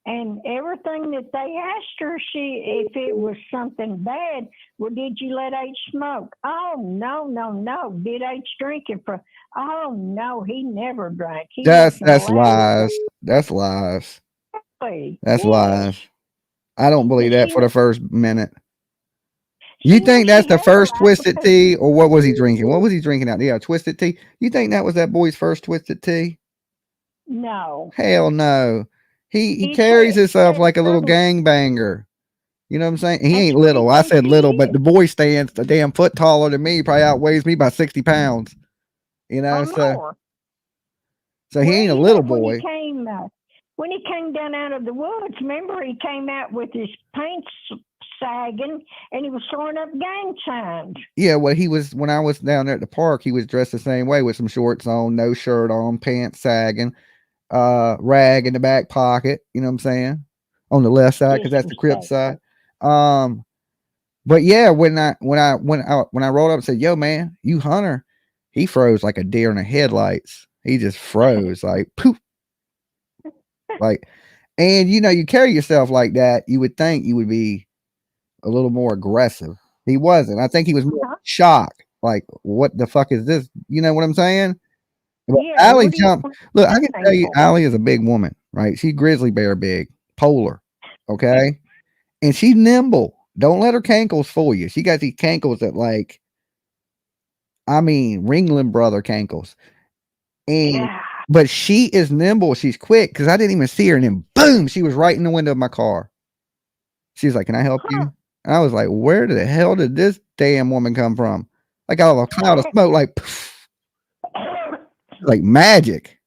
And everything that they asked her, if it was something bad, well, did you let H smoke? Oh, no. Did H drink it for? Oh, no, he never drank. That's lies. That's lies. That's lies. I don't believe that for the first minute. You think that's the first twisted tea, or what was he drinking? What was he drinking out there? Twisted tea? You think that was that boy's first twisted tea? No. Hell no. He carries himself like a little gangbanger. You know what I'm saying? He ain't little. I said little, but the boy stands a damn foot taller than me. He probably outweighs me by 60 pounds. You know, so he ain't a little boy. When he came down out of the woods, remember he came out with his pants sagging and he was throwing up gang signs. Yeah, well, when I was down there at the park, he was dressed the same way with some shorts on, no shirt on, pants sagging, rag in the back pocket. You know what I'm saying? On the left side, because that's the Crip side. But yeah, when I rolled up and said, "Yo, man, you Hunter," he froze like a deer in the headlights. He just froze like poof. Like, and you know, you carry yourself like that, you would think you would be a little more aggressive. He wasn't. I think he was more shocked. Like, what the fuck is this? You know what I'm saying? But Allie jumped. Look, I can tell you, Allie is a big woman, right? She's grizzly bear big, polar, okay? And she's nimble. Don't let her cankles fool you. She got these cankles that, like, I mean, Ringling brother cankles. And but she is nimble. She's quick because I didn't even see her. And then boom, she was right in the window of my car. She's like, "Can I help you?" And I was like, "Where the hell did this damn woman come from?" Like out of a cloud of smoke, like poof, like magic.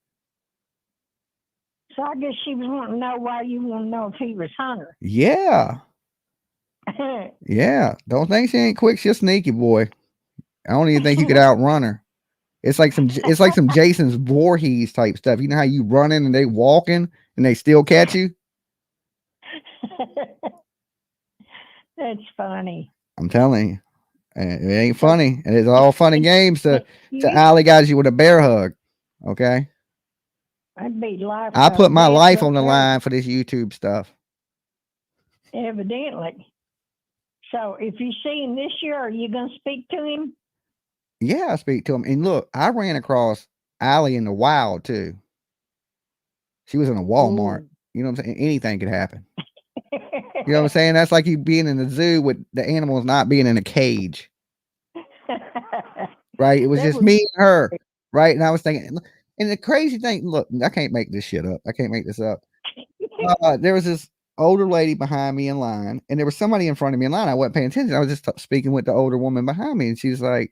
So I guess she was wanting to know why you want to know if he was Hunter. Yeah. Yeah. Don't think she ain't quick. She's a sneaky boy. I don't even think you could outrun her. It's like some Jason's Voorhees type stuff. You know how you running and they walking and they still catch you? That's funny. I'm telling you. It ain't funny. And it's all fun and games to Allie guys you with a bear hug. Okay? I'd be life. I put my life on the line for this YouTube stuff. Evidently. So if you see him this year, are you going to speak to him? Yeah, I speak to him. And look, I ran across Allie in the wild too. She was in a Walmart. Ooh. You know what I'm saying? Anything could happen. You know what I'm saying? That's like you being in the zoo with the animals not being in a cage. Right? It was just me and her. Right? And I was thinking, and the crazy thing, look, I can't make this shit up. I can't make this up. There was this older lady behind me in line, and there was somebody in front of me in line. I wasn't paying attention. I was just speaking with the older woman behind me, and she's like,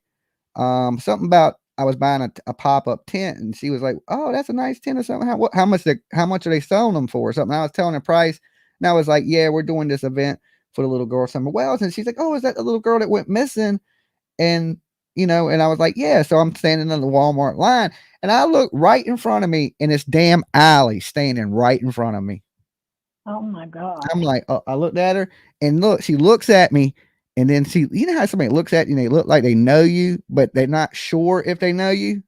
something about I was buying a pop-up tent, and she was like, "Oh, that's a nice tent or something. How much are they selling them for?" Or something. I was telling her price, and I was like, "Yeah, we're doing this event for the little girl Summer Wells." And she's like, "Oh, is that the little girl that went missing?" And you know, and I was like, "Yeah." So I'm standing in the Walmart line, and I look right in front of me, and it's damn Allie standing right in front of me. Oh my God! I'm like, I looked at her, and look, she looks at me. And then you know how somebody looks at you and they look like they know you, but they're not sure if they know you?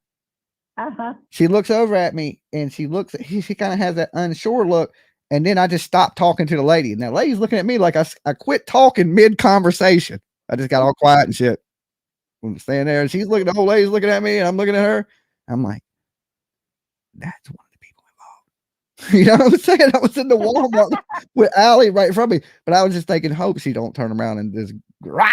Uh-huh. She looks over at me and she kind of has that unsure look. And then I just stopped talking to the lady. And that lady's looking at me like I quit talking mid-conversation. I just got all quiet and shit. I'm standing there and the whole lady's looking at me and I'm looking at her. I'm like, that's one of the people involved. You know what I'm saying? I was in the Walmart with Allie right in front of me. But I was just thinking, hope she don't turn around and just rah!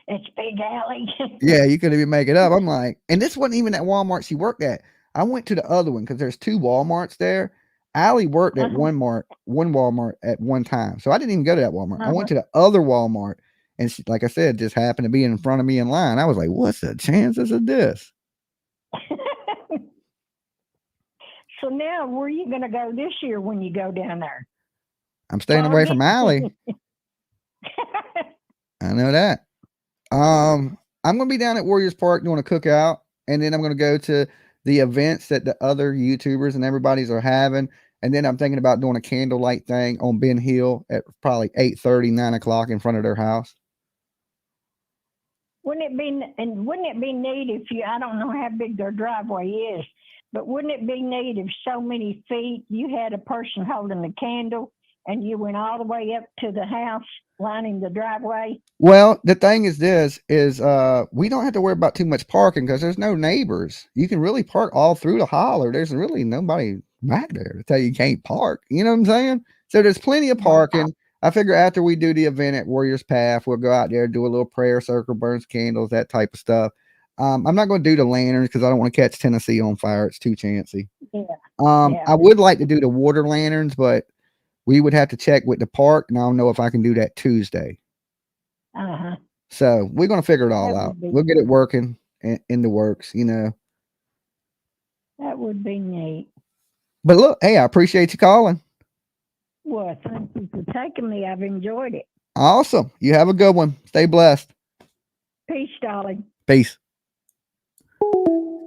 It's Big Allie. Yeah, you couldn't even make it up. I'm like, and this wasn't even at Walmart she worked at. I went to the other one because there's 2 Walmarts there. Allie worked at one Walmart at one time. So I didn't even go to that Walmart. I went to the other Walmart And she, like I said, just happened to be in front of me in line. I was like, what's the chances of this? So now, where are you going to go this year when you go down there? I'm staying away from Allie. I know that. I'm going to be down at Warriors Park doing a cookout, and then I'm going to go to the events that the other YouTubers and everybody's are having. And then I'm thinking about doing a candlelight thing on Ben Hill at probably 8:30, 9 o'clock in front of their house. Wouldn't it be neat if you, I don't know how big their driveway is, but wouldn't it be neat if so many feet you had a person holding the candle and you went all the way up to the house lining the driveway? Well, the thing is we don't have to worry about too much parking because there's no neighbors. You can really park all through the holler. There's really nobody back there to tell you can't park. You know what I'm saying? So there's plenty of parking. I figure after we do the event at Warriors Path, we'll go out there, do a little prayer circle, burn candles, that type of stuff. I'm not going to do the lanterns because I don't want to catch Tennessee on fire. It's too chancy. Yeah. I would like to do the water lanterns, but we would have to check with the park, and I don't know if I can do that Tuesday. Uh-huh. So we're going to figure it all out. We'll get it working in the works, you know. That would be neat. But look, hey, I appreciate you calling. Well, thank you for taking me. I've enjoyed it. Awesome. You have a good one. Stay blessed. Peace, darling. Peace.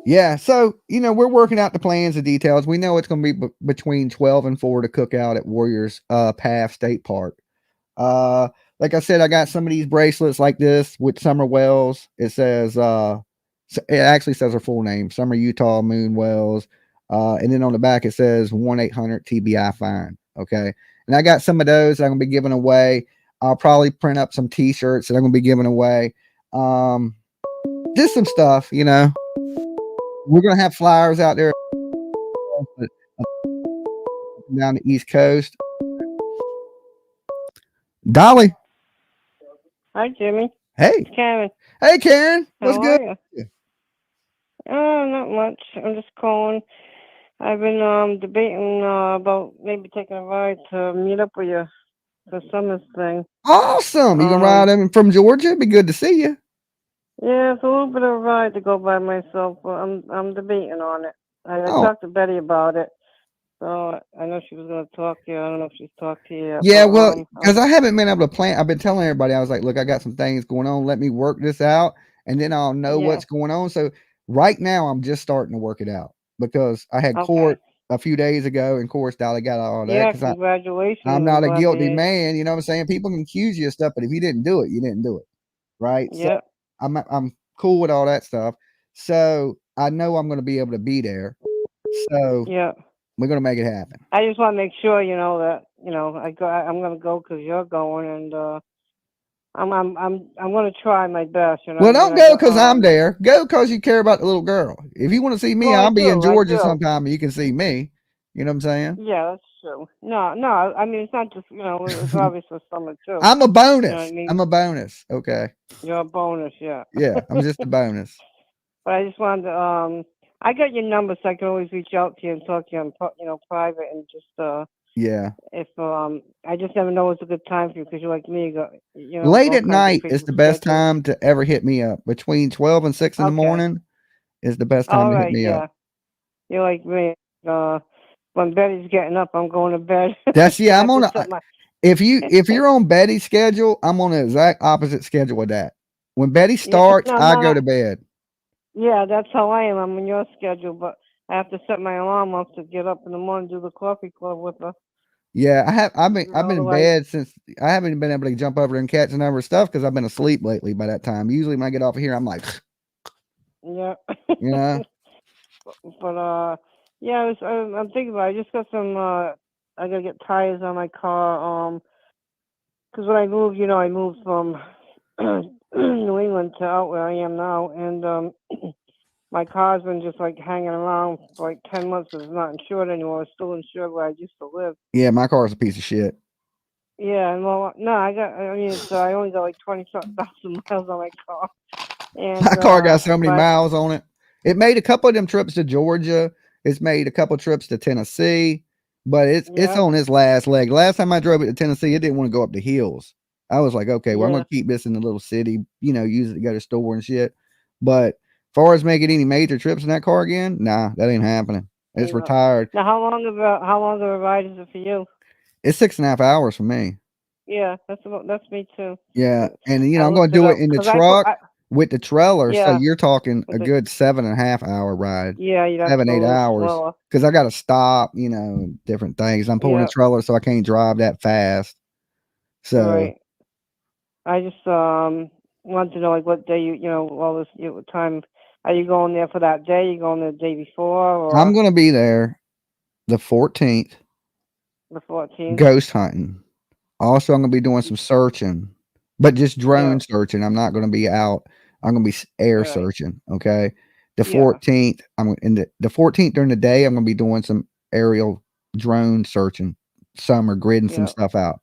Yeah, so, you know, we're working out the plans and details. We know it's going to be between 12 and 4 to cook out at Warriors Path State Park. Like I said, I got some of these bracelets like this with Summer Wells. It says, it actually says her full name, Summer Utah Moon Wells. And then on the back, it says 1-800-TBI-FINE. Okay. And I got some of those I'm going to be giving away. I'll probably print up some t-shirts that I'm going to be giving away. Just some stuff, you know. We're going to have flyers out there down the East Coast. Dolly. Hi, Jimmy. Hey. It's Karen. Hey, Karen. What's How good? are you? Oh, not much. I'm just calling. I've been debating about maybe taking a ride to meet up with you for summer's thing. Awesome. You going to ride in from Georgia? It'd be good to see you. Yeah, it's a little bit of a ride to go by myself, but I'm debating on it. I talked to Betty about it, so I know she was going to talk to you. I don't know if she's talked to you yet. Yeah, but, well, because I haven't been able to plan. I've been telling everybody, I was like, look, I got some things going on. Let me work this out, and then I'll know what's going on. So right now, I'm just starting to work it out because I had court a few days ago, and of course, Dolly got all that. Yeah, congratulations. I'm not a guilty man. You know what I'm saying? People can accuse you of stuff, but if you didn't do it, you didn't do it. Right? Yeah. So I'm cool with all that stuff. So I know I'm going to be able to be there. So yeah, we're going to make it happen. I just want to make sure, you know, that, you know, I'm going to go because you're going, and I'm going to try my best. You know, well, don't go because I'm there. Go because you care about the little girl. If you want to see me, well, I'll be in Georgia sometime and you can see me. You know what I'm saying? Yeah, that's true. No, I mean, it's not just, you know, it's obvious for summer too. I'm a bonus. You know what I mean? I'm a bonus. Okay. You're a bonus, yeah. Yeah, I'm just a bonus. But I just wanted to, I got your number so I can always reach out to you and talk to you in, you know, private and just, yeah. If, I just never know it's a good time for you because you're like me, you know. Late at night is the best time to ever hit me up. Between 12 and 6 in the morning is the best time to hit me up. You're like me. When Betty's getting up, I'm going to bed. That's I'm on if you're on Betty's schedule, I'm on the exact opposite schedule of that. When Betty starts, I go to bed. Yeah, that's how I am. I'm on your schedule, but I have to set my alarm up to get up in the morning, do the coffee club with her. Yeah, I've been in bed since I haven't been able to jump over and catch a number of stuff because I've been asleep lately by that time. Usually when I get off of here, I'm like, yeah. You know? But yeah, I'm thinking about it. I just got some, I gotta get tires on my car. Because when I moved, you know, I moved from New England to out where I am now. And my car's been just like hanging around for like 10 months. It's not insured anymore. It's still insured where I used to live. Yeah, my car's a piece of shit. Yeah, and well, no, I mean, I only got like 20,000 miles on my car. And, my car got so many miles on it. It made a couple of them trips to Georgia. It's made a couple trips to Tennessee, but it's on its last leg. Last time I drove it to Tennessee, it didn't want to go up the hills. I was like, okay, well, I'm Yeah. gonna keep this in the little city, use it to go to store and shit. But far as making any major trips in that car again, nah, that ain't happening. It's No. retired. Now, how long of a ride is it for you? It's 6.5 hours for me. Yeah, that's me too. Yeah, and I I'm gonna looked it do it up in the because truck with the trailer. So yeah, you're talking with a the, good 7.5 hour ride, yeah, you'd have to go a 7, 8 little hours. slower. Because I got to stop, different things. I'm pulling a Yeah, trailer, so I can't drive that fast. So right. I just wanted to know like what day all this what time are you going there for that day? You going the day before I'm or gonna be there the 14th, the 14th? ghost hunting. Also, I'm gonna be doing some searching, but just Yeah, drone searching. I'm not gonna be out. I'm gonna be air right. searching. Okay. The Yeah, 14th, I'm in the 14th during the day. I'm gonna be doing some aerial drone searching, some or gridding some yeah, stuff out.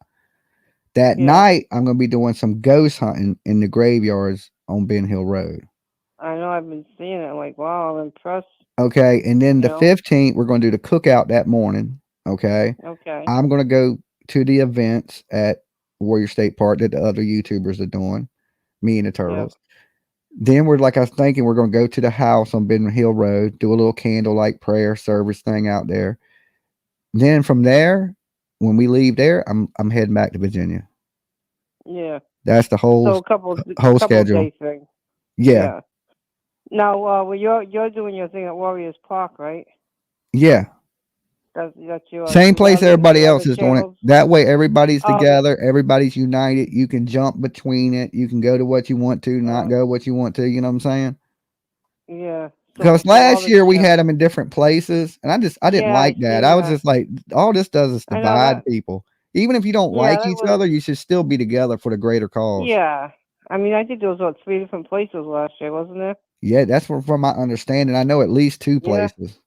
That yeah. night, I'm gonna be doing some ghost hunting in the graveyards on Ben Hill Road. I know I've been seeing it. I'm like, wow, I'm impressed. Okay, and then You the know. 15th, we're gonna do the cookout that morning. Okay, Okay. I'm gonna go to the events at Warrior State Park that the other YouTubers are doing. Me and the Yeah. Turtles. Then we're like I was thinking we're gonna go to the house on Ben Hill Road, do a little candlelight prayer service thing out there. Then from there, when we leave there, I'm heading back to Virginia. Yeah. That's the So whole couple schedule. day thing. Yeah, Yeah. Now, well, you're doing your thing at Warriors Park, right? yeah. That's yours. Same The place other everybody else other is doing it. channels. That way, everybody's Oh, together. Everybody's united. You can jump between it. You can go to what you want to, not go what you want to. You know what I'm saying? yeah. Because So all last the year we had them in different places, and I didn't yeah, I like that. seen I was that. just like, all this does is I know divide that. people. Even if you don't Yeah, like that each was. other, you should still be together for the greater cause. Yeah. I mean, I think there was what 3 different places last year, wasn't there? Yeah, that's from my understanding. I know at least 2 Yeah. places. So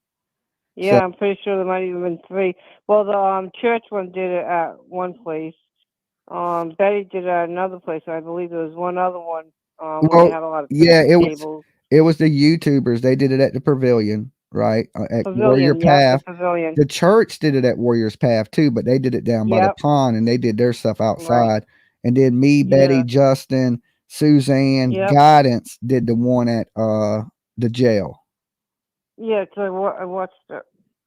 Yeah, I'm pretty sure there might even been 3. Well, the church one did it at one place. Betty did it at another place. I believe there was one other one where they well, had a lot of yeah, picnic tables. it was the YouTubers. They did it at the pavilion, right? At Warrior Pavilion, yep, the Path. pavilion. The church did it at Warriors Path too, but they did it down by the Yep, pond and they did their stuff right. outside. And then me, Betty, Yeah, Justin, Suzanne, yep. Guidance did the one at the jail. Yeah, 'cause I watched it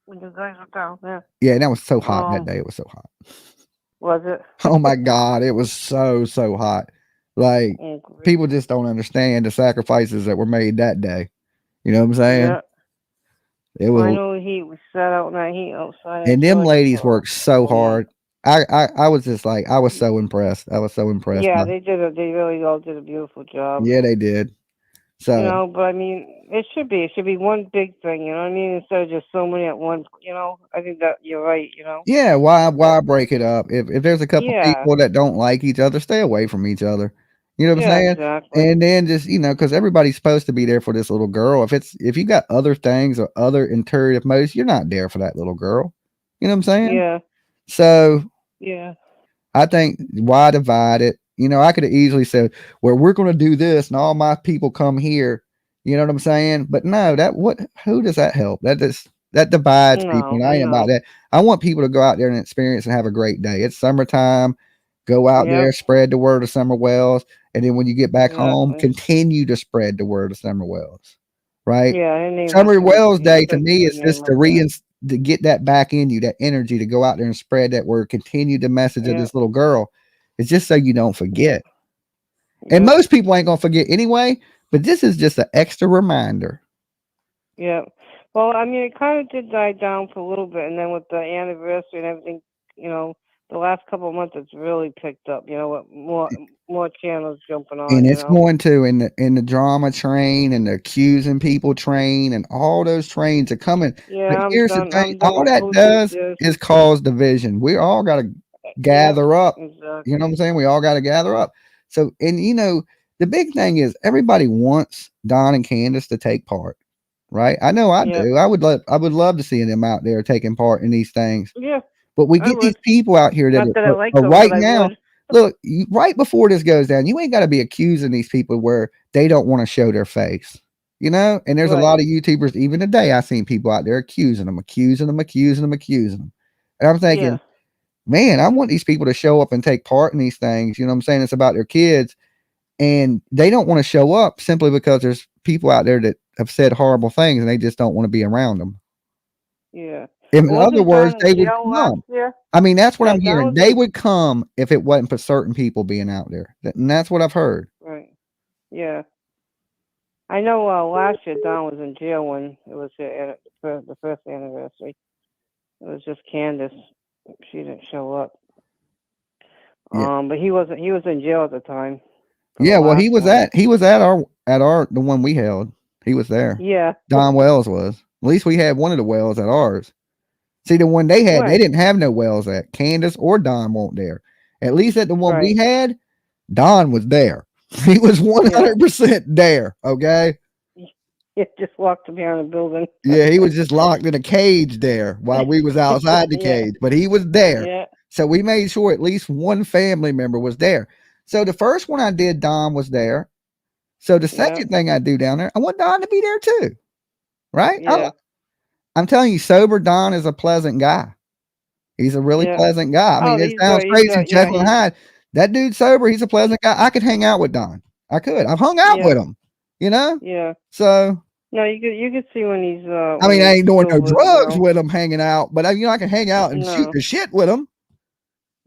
when you guys were down there. Yeah, and that was so hot that day. It was so hot. Was it? Oh my God, it was so hot. Like Oh, great. people just don't understand the sacrifices that were made that day. You know what I'm saying? Yeah. It Well, I was, know the heat. We sat out in that heat outside at and them church ladies for worked so all night. hard. I was just like, I was so impressed. I was so impressed. Yeah, they did. They really all did a beautiful job. Yeah, they did. You So know, but I mean, it should be. It should be one big thing. You know what I mean? Instead of just so many at once. You know, I think that you're right. You know. yeah, why break it up? If there's a couple Yeah. people that don't like each other, stay away from each other. You know what I'm Yeah. saying? Exactly. And then just because everybody's supposed to be there for this little girl. If you got other things or other interior motives, you're not there for that little girl. You know what I'm saying? Yeah. So Yeah. I think why divide it? I could have easily said, well, we're going to do this and all my people come here. You know what I'm saying? But no, who does that help? That divides people. No. And I ain't about No. that. I want people to go out there and experience and have a great day. It's summertime. Go out Yep. there, spread the word of Summer Wells. And then when you get back home, Exactly. continue to spread the word of Summer Wells. Right? Yeah. Her name has Summer to be. Wells Day It to has to me be is just named like that. to get that back in you, that energy to go out there and spread that word, continue the message of Yeah. this little girl. It's just so you don't forget. And Yep. most people ain't gonna forget anyway, but this is just an extra reminder. Yeah. Well, I mean, it kind of did die down for a little bit, and then with the anniversary and everything, the last couple of months it's really picked up. With more channels jumping on. And it's going to in the drama train and the accusing people train and all those trains are coming. Yeah, But I'm here's the done. thing: I'm done all with that who did does this. is cause division. We all got to Yep. gather up. Exactly. You know what I'm saying? We all got to gather up. So, and the big thing is everybody wants Don and Candace to take part, right? I know I Yep. do. I would love to see them out there taking part in these things. Yeah. But we I get these would. people out here that Not that I like are them, right but I now. would. Look, right before this goes down, you ain't got to be accusing these people where they don't want to show their face. And there's a Right. lot of YouTubers, even today, I've seen people out there accusing them. And I'm thinking, Yeah. man, I want these people to show up and take part in these things. You know what I'm saying? It's about their kids, and they don't want to show up simply because there's people out there that have said horrible things and they just don't want to be around them. Yeah. In Well, other wasn't words, Don they in would jail last come. year? I mean, that's what Yeah, I'm Don hearing. was They in, would come if it wasn't for certain people being out there. And that's what I've heard. right. Yeah. I know last year Don was in jail when it was the first anniversary. It was just Candace. She didn't show up. Yeah. But he was in jail at the time. For the Yeah, well, last one. he was at our the one we held. He was there. Yeah. Don Wells was. At least we had one of the Wells at ours. See, the one they had, they Right. didn't have no Wells at. Candace or Don weren't there. At least at the one we Right. had, Don was there. He was 100% there. Okay. Yeah, just locked him behind the building. Yeah, he was just locked in a cage there while we was outside the Yeah. cage, but he was there. Yeah. So we made sure at least one family member was there. So the first one I did, Don was there. So the second thing I do down there, I want Don to be there too. Right? Yeah. I'm telling you, sober Don is a pleasant guy. He's a really Yeah. pleasant guy. I mean, it he's sounds good. crazy, Yeah, Jekyll and Hyde. That dude's sober. He's a pleasant guy. I could hang out with Don. I could. I've hung out with him. You know. Yeah. So. No, you could see when he's. I mean, I ain't doing no sober, drugs with him, hanging out, but I can hang out and shoot No. the shit with him.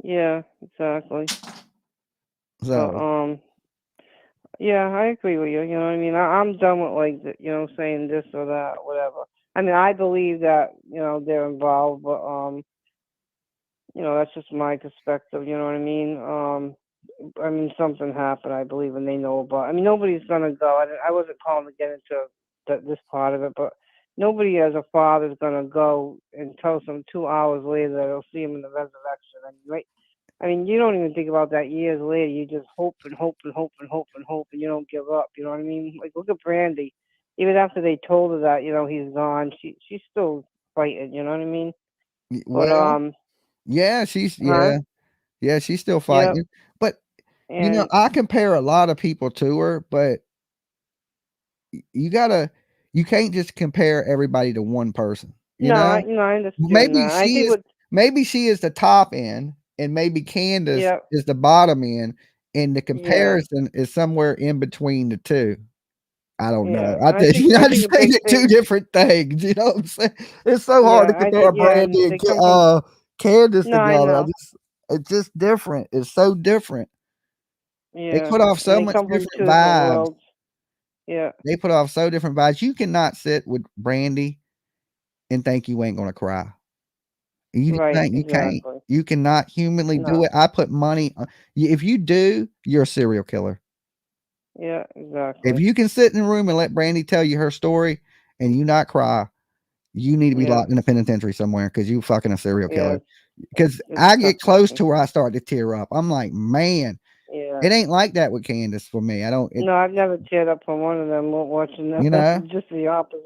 Yeah, exactly. So. Yeah, I agree with you. You know what I mean? I'm done with like saying this or that, whatever. I mean, I believe that they're involved, but that's just my perspective. You know what I mean? I mean, something happened, I believe, and they know about. I mean, nobody's gonna go. I wasn't calling to get into this part of it, but nobody as a father is gonna go and tell them 2 hours later that they'll see him in the resurrection. I mean, right? I mean, you don't even think about that years later. You just hope and hope and hope and hope and hope, and you don't give up. You know what I mean? Like, look at Brandy. Even after they told her that he's gone, she's still fighting. You know what I mean? Well, yeah, she's she's still fighting. Yep. But And I compare a lot of people to her, but you can't just compare everybody to one person. I understand Maybe that. maybe she is the top end, and maybe Candace Yep. is the bottom end, and the Yeah. comparison is somewhere in between the two. I don't know. Yeah, I think I a just big think it's two thing. different things. You know what I'm saying? It's so hard to Yeah, I compare think Brandy they and come from. Candace No, I together. know. It's just different. It's so different. They Yeah, put off and so they much come from different two different vibes. worlds. Yeah. They put off so different vibes. You cannot sit with Brandy and think you ain't gonna cry. You Right. can't. You can't. Exactly. You cannot humanly do No. it. I put money on. If you do, you're a serial killer. Yeah. Exactly. If you can sit in the room and let Brandy tell you her story and you not cry, you need to be Yeah. locked in a penitentiary somewhere because you fucking a serial Yeah. killer. Because It's I get close disgusting. to where I start to tear up. I'm like, man, Yeah. it ain't like that with Candace for me. I don't. No, I've never teared up for one of them watching them. You know. Just the opposite,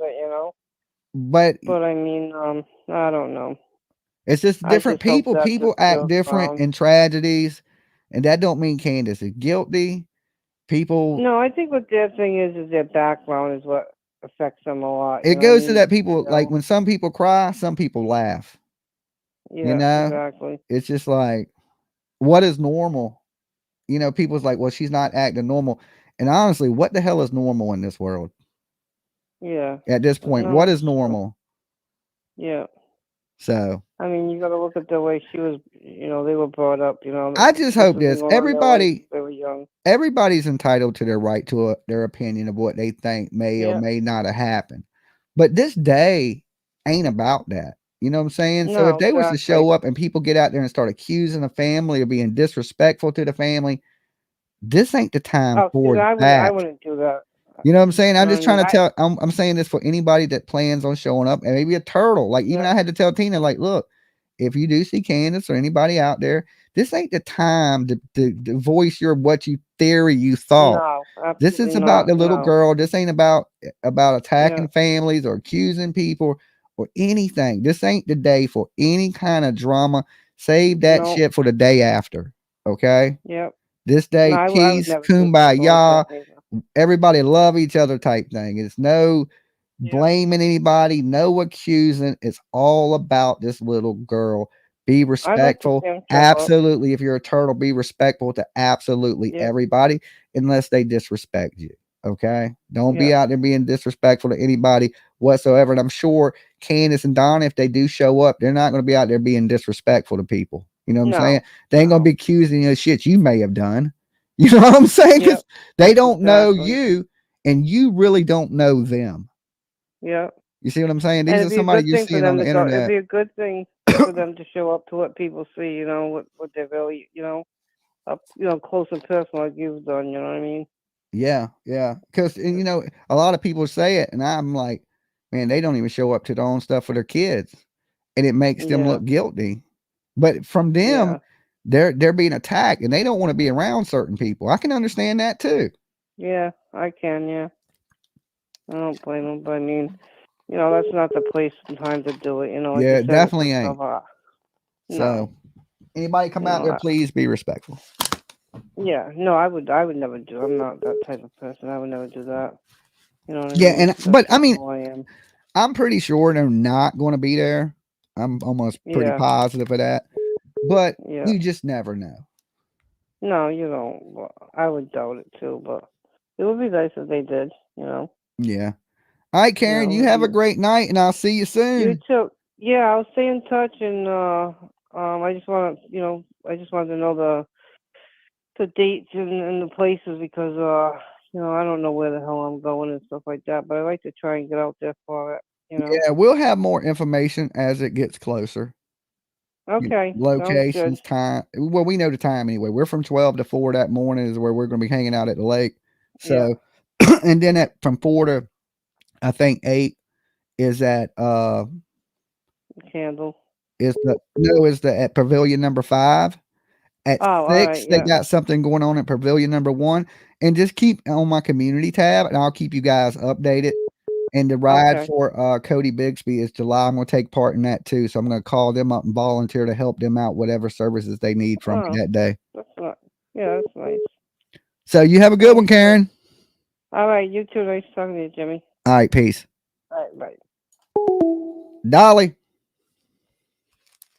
But I mean, I don't know. it's just I different just hope people. that People just act goes different down. in tragedies, and that don't mean Candace is guilty. People. No, I think what their thing is their background is what affects them a lot. It You know what I goes to mean? that people like when some people cry, some people laugh. Yeah. Exactly. It's just like, what is normal? People's like, well, she's not acting normal. And honestly, what the hell is normal in this world? Yeah. At this point, No, what it's is true. normal? Yeah. So I mean, you got to look at the way she was. They were brought up. I just this hope has been this. going on their life since Everybody, they were young. everybody's entitled to their right to their opinion of what they think may or Yeah. may not have happened. But this day ain't about that. You know what I'm saying? So if No, they was to exactly. show up and people get out there and start accusing the family of being disrespectful to the family, this ain't the time Oh, see, for I that. wouldn't do that. You know what I'm saying? You I'm know just what I trying to mean? tell. I'm saying this for anybody that plans on showing up, and maybe a turtle. Like even Yeah. I had to tell Tina, like, look, if you do see Candace or anybody out there, this ain't the time to voice what you thought. No, This is absolutely about not. the little No. girl. This ain't about Yeah. attacking families or accusing people or anything. This ain't the day for any kind of drama. Save that No. shit for the day after. Okay. Yep. This No, day, I would peace, never do something like kumbaya, that either. everybody love each other type thing. It's no Yeah. blaming anybody, no accusing. It's all about this little girl Be I'd like to respectful. see 'em show up. Absolutely. If you're a turtle, be respectful to absolutely Yep. everybody unless they disrespect you. Okay. Don't be Yeah. out there being disrespectful to anybody whatsoever. And I'm sure Candace and Donna, if they do show up, they're not going to be out there being disrespectful to people. You know what I'm saying? No. They ain't going to be accusing you of shit you may have done. You know what I'm saying? Because Yep. they don't know Exactly. you and you really don't know them. Yep. You see what I'm saying? And These it'd are be a somebody good you're thing for seeing on them the to go. It'd internet. be a good thing for them to show up to let people see, you know, what they're really, you know, up, you know, close and personal like you've done. You know what I mean? Yeah, yeah. Because you know, a lot of people say it, and I'm like, man, they don't even show up to their own stuff for their kids, and it makes them Yeah. look guilty. But from them, Yeah. they're being attacked, and they don't want to be around certain people. I can understand that too. Yeah, I can. Yeah. I don't blame them, but I mean, you know, that's not the place and time to do it. You know, like Yeah, you it said, it's definitely just ain't. no. So, anybody come You out know, there, please be respectful. yeah, no, I would never do. I'm not that type of person. I would never do that. You know what I Yeah, mean? and That's but I not mean, who I am. I'm pretty sure they're not going to be there. I'm almost pretty Yeah, positive of that. But yeah. you just never know. No, you don't. Well, I would doubt it too, but it would be nice if they did. You know. Yeah. All right, You Karen, know, you it'd have a be, great night, and I'll see you you soon. too. Yeah, I'll stay in touch, and I just want to, you know, I just wanted to know the dates and the places because you know, I don't know where the hell I'm going and stuff like that, but I like to try and get out there for it. You know. Yeah, we'll have more information as it gets closer. Okay, sounds good. Locations, time. Well, we know the time anyway. We're from 12 to 4 that morning is where we're going to be hanging out at the lake. Yeah, So, and then from 4 to I think 8 is candle. is the at pavilion number 5. At Oh, all 6, right, they yeah. got something going on at pavilion number 1. And just keep on my community tab, and I'll keep you guys updated. And the ride Okay. for Cody Bixby is July. I'm going to take part in that too. So I'm going to call them up and volunteer to help them out, whatever services they need from me Oh, that day. that's not. Yeah, that's nice. So you have a good one, Karen. All right, you too. Nice talking to you, Jimmy. All right, peace. All right, bye. Dolly.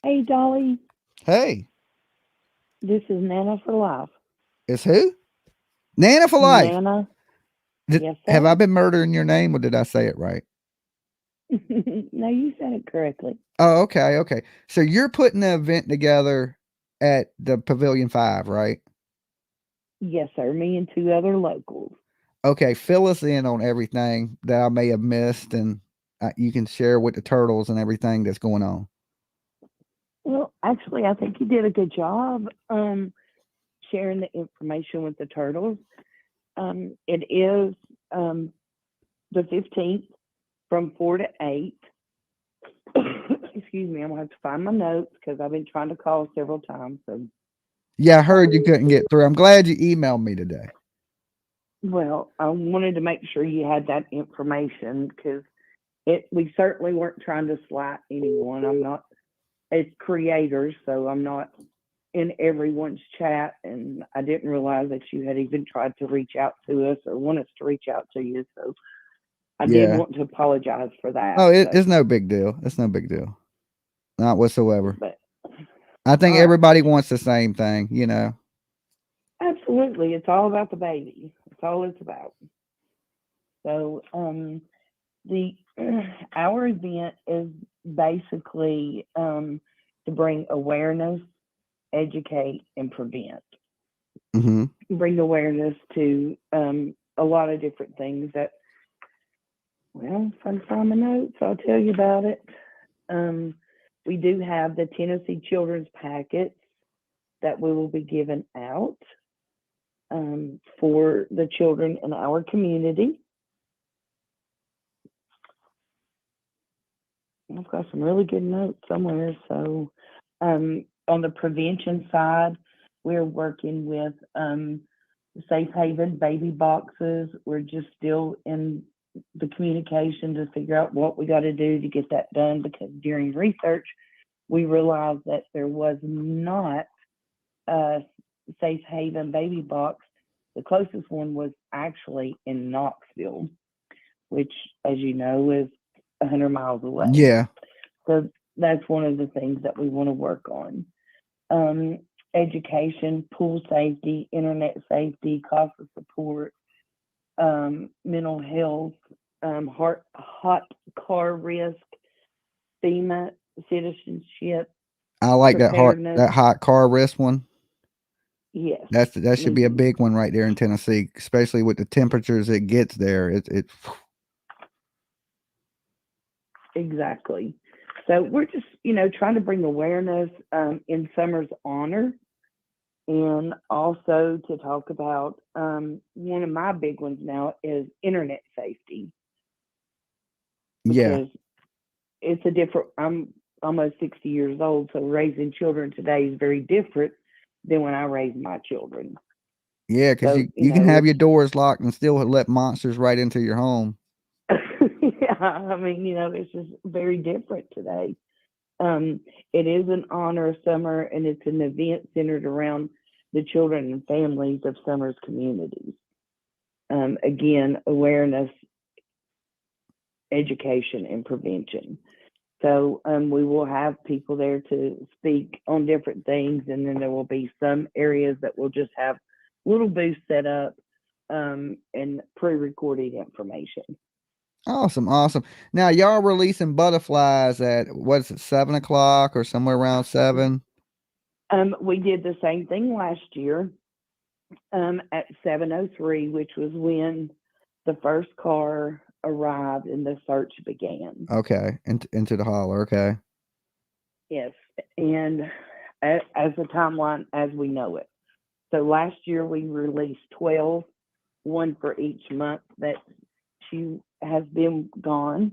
Hey, Dolly, Hey, this is Nana for life. it's who? Nana for life. Nana. Yes, Have sir. I been murdering your name, or did I say it right? No, you said it correctly. Oh, okay, okay. So you're putting the event together at the Pavilion 5, right? Yes, sir. Me and 2 other locals. Okay, fill us in on everything that I may have missed, and you can share with the turtles and everything that's going on. Well, actually, I think you did a good job sharing the information with the turtles. It is the 15th from 4 to 8. Excuse me, I'm going to have to find my notes because I've been trying to call several times. So, Yeah, I heard you couldn't get through. I'm glad you emailed me today. well, I wanted to make sure you had that information because we certainly weren't trying to slight anyone. I'm not as creators, so I'm not in everyone's chat, and I didn't realize that you had even tried to reach out to us or want us to reach out to you. So I did Yeah. want to apologize for that. Oh, it's no big deal. It's no big deal. Not whatsoever. But I think all right. everybody wants the same thing, you know. Absolutely, it's all about the baby. That's all it's about. So our event is basically to bring awareness, educate, and prevent. Mm-hmm. Bring awareness to a lot of different things that, well, if I can find my notes, I'll tell you about it. We do have the Tennessee Children's Packets that we will be giving out for the children in our community. I've got some really good notes somewhere. So on the prevention side, we're working with Safe Haven baby boxes. We're just still in the communication to figure out what we got to do to get that done, because during research, we realized that there was not a Safe Haven baby box. The closest one was actually in Knoxville, which, as you know, is 100 miles away. Yeah. So that's one of the things that we want to work on. Education, pool safety, internet safety, CASA support, mental health, hot car risk, FEMA, citizenship, I like preparedness. that hot car risk one. Yes, That should be a big one right there in Tennessee, especially with the temperatures it gets there. It exactly. So we're just, trying to bring awareness in Summer's honor, and also to talk about one of my big ones now is internet safety. Yeah. Because it's a different, I'm almost 60 years old, so raising children today is very different than when I raised my children. Yeah, because So, you can have your doors locked and still let monsters right into your home. yeah, I mean, it's just very different today. It is an honor of Summer, and it's an event centered around the children and families of Summer's communities. Again, awareness, education, and prevention. So we will have people there to speak on different things, and then there will be some areas that will just have little booths set up and pre-recorded information. Awesome, awesome. Now y'all releasing butterflies at what's it, 7:00 or somewhere around 7? We did the same thing last year at 7:03, which was when the first car arrived and the search began. Okay, into the holler. Okay. Yes, and as a timeline as we know it. So last year we released 12, one for each month that she has been gone.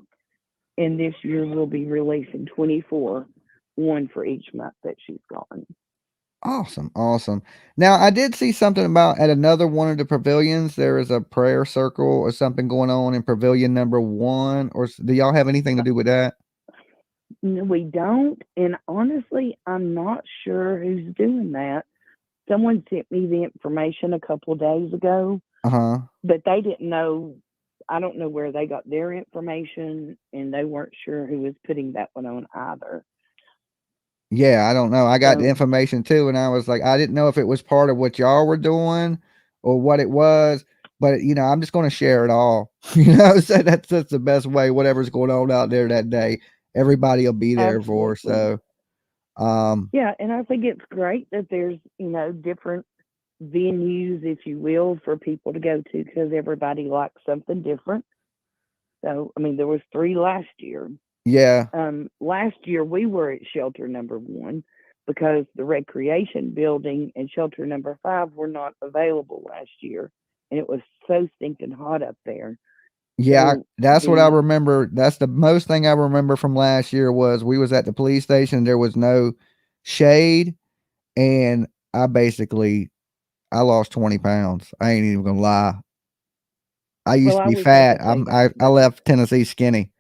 And this year we'll be releasing 24, one for each month that she's gone. Awesome, awesome. Now I did see something about at another one of the pavilions. There is a prayer circle or something going on in pavilion number 1. Or do y'all have anything to do with that? No, we don't. And honestly, I'm not sure who's doing that. Someone sent me the information a couple of days ago, but they didn't know. I don't know where they got their information, and they weren't sure who was putting that one on either. Yeah, I don't know. I got the information too, and I was like, I didn't know if it was part of what y'all were doing or what it was, but I'm just going to share it all. So that's the best way. Whatever's going on out there that day, everybody will be there for. So, yeah, and I think it's great that there's different venues, if you will, for people to go to, because everybody likes something different. So, I mean, there was 3 last year. Yeah. Last year we were at shelter number 1 because the recreation building and shelter number 5 were not available last year, and it was so stinking hot up there. Yeah, that's what I remember. That's the most thing I remember from last year was we was at the police station. There was no shade, and I lost 20 pounds. I ain't even gonna lie. I used to be fat. I left Tennessee skinny.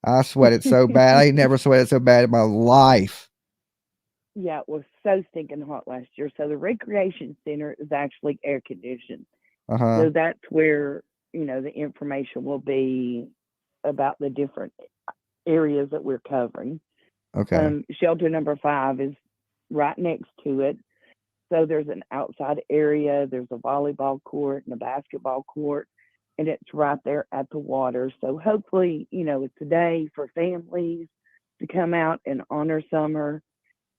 I sweated so bad. I ain't never sweated so bad in my life. Yeah, it was so stinking hot last year. So the recreation center is actually air conditioned. So that's where, the information will be about the different areas that we're covering. Okay. Shelter number 5 is right next to it. So there's an outside area, there's a volleyball court and a basketball court, and it's right there at the water. So hopefully, it's a day for families to come out and honor Summer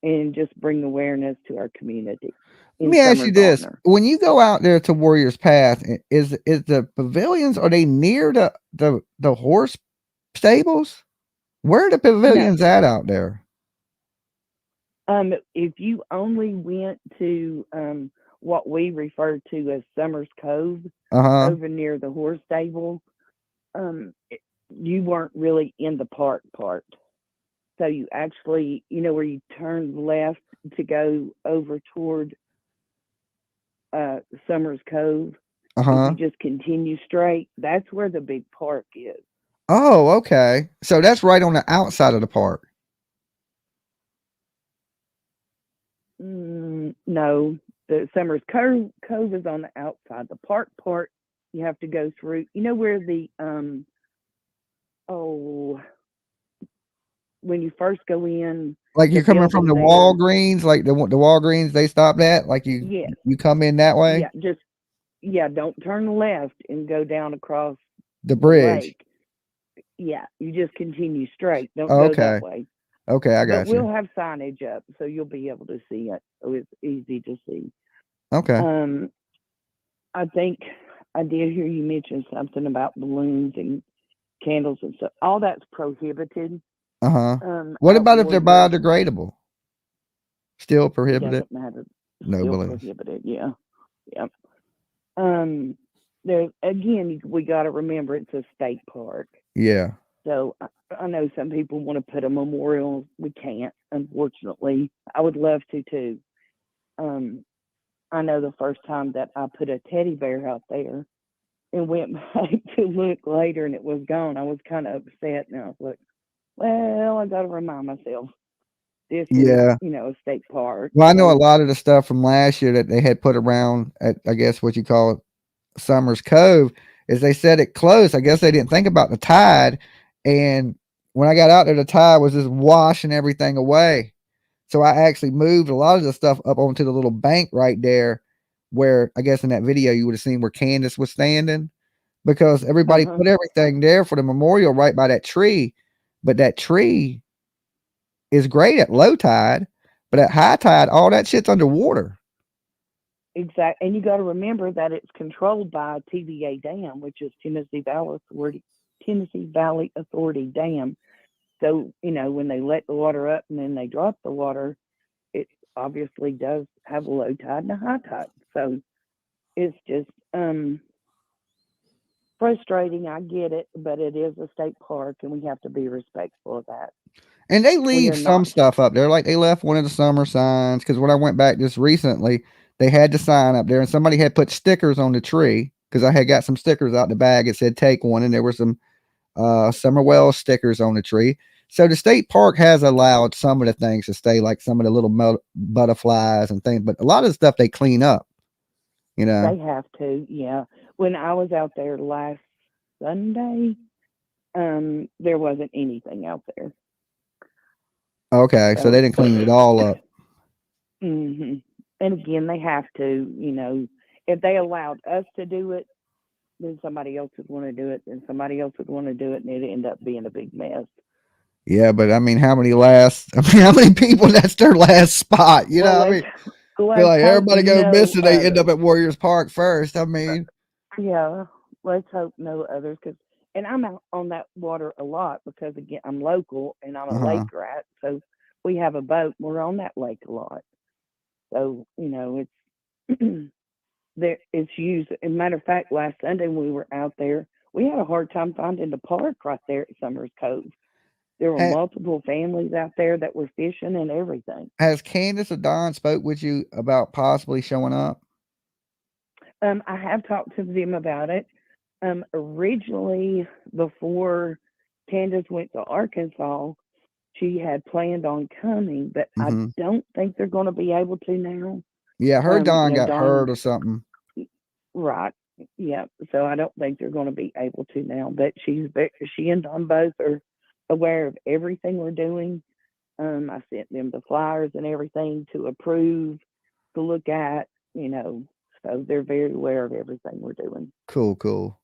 and just bring awareness to our community. Let me ask you this. When you go out there to Warriors Path, is the pavilions, are they near the horse stables? Where are the pavilions at out there? If you only went to what we refer to as Summers Cove, over near the horse stable, you weren't really in the park part. So you actually, where you turn left to go over toward Summers Cove, if you just continue straight, that's where the big park is. Oh, okay. So that's right on the outside of the park. No, the Summers Cove is on the outside. The park part, you have to go through. You know where the when you first go in, Like the you're coming from building the there. Walgreens, like the Walgreens they stopped at. Like Yeah, you come in that way. yeah, just don't turn left and go down across The the bridge. lake. Yeah, you just continue straight. Don't Oh, go that okay. way. Okay, I But got you. we'll have signage up, so you'll be able to see it. So it's easy to see. Okay. I think I did hear you mention something about balloons and candles and stuff. All that's prohibited. What about if they're Outdoor biodegradable? Still It prohibited? doesn't matter. No Still balloons. prohibited. Yeah. Yep. There again, we got to remember it's a state park. Yeah. So I know some people want to put a memorial. We can't, unfortunately. I would love to too. I know the first time that I put a teddy bear out there and went back to look later and it was gone, I was kind of upset. And I was like, well, I got to remind myself this Yeah. is, a state park. Well, I know a lot of the stuff from last year that they had put around at, I guess what you call it, Summers Cove, is they said it closed. I guess they didn't think about the tide. And when I got out there, the tide was just washing everything away. So I actually moved a lot of the stuff up onto the little bank right there where I guess in that video you would have seen where Candace was standing, because everybody put everything there for the memorial right by that tree. But that tree is great at low tide, but at high tide, all that shit's underwater. Exactly. And you got to remember that it's controlled by TVA Dam, which is Tennessee Valley Authority Dam. So, when they let the water up and then they drop the water, it obviously does have a low tide and a high tide. So it's just frustrating. I get it, but it is a state park and we have to be respectful of that. And they leave some stuff up there. Like they left one of the summer signs, because when I went back just recently, they had the sign up there and somebody had put stickers on the tree, because I had got some stickers out the bag. It said take one, and there were some Summer Wells stickers on the tree. So the state park has allowed some of the things to stay, like some of the little butterflies and things, but a lot of the stuff they clean up, They have to, yeah. When I was out there last Sunday, there wasn't anything out there. Okay, so they didn't clean it all up. And again, they have to, if they allowed us to do it, then somebody else would want to do it, and somebody else would want to do it, and it'd end up being a big mess. Yeah, but I mean, how many people, that's their last spot? You know, I mean, feel like everybody go missing, they end up at Warriors Park first. I mean, yeah, let's hope no others, and I'm out on that water a lot because again, I'm local and I'm a lake rat, so we have a boat. We're on that lake a lot, so it's there. It's used. As a matter of fact, last Sunday when we were out there, we had a hard time finding the park right there at Summers Cove. There were multiple families out there that were fishing and everything. Has Candace or Don spoke with you about possibly showing up? I have talked to them about it. Originally, before Candace went to Arkansas, she had planned on coming, but I don't think they're going to be able to now. Yeah, her Don got hurt or something. Right. Yeah. So I don't think they're going to be able to now, but she and Don both are aware of everything we're doing. I sent them the flyers and everything to approve, to look at, so they're very aware of everything we're doing. Cool. All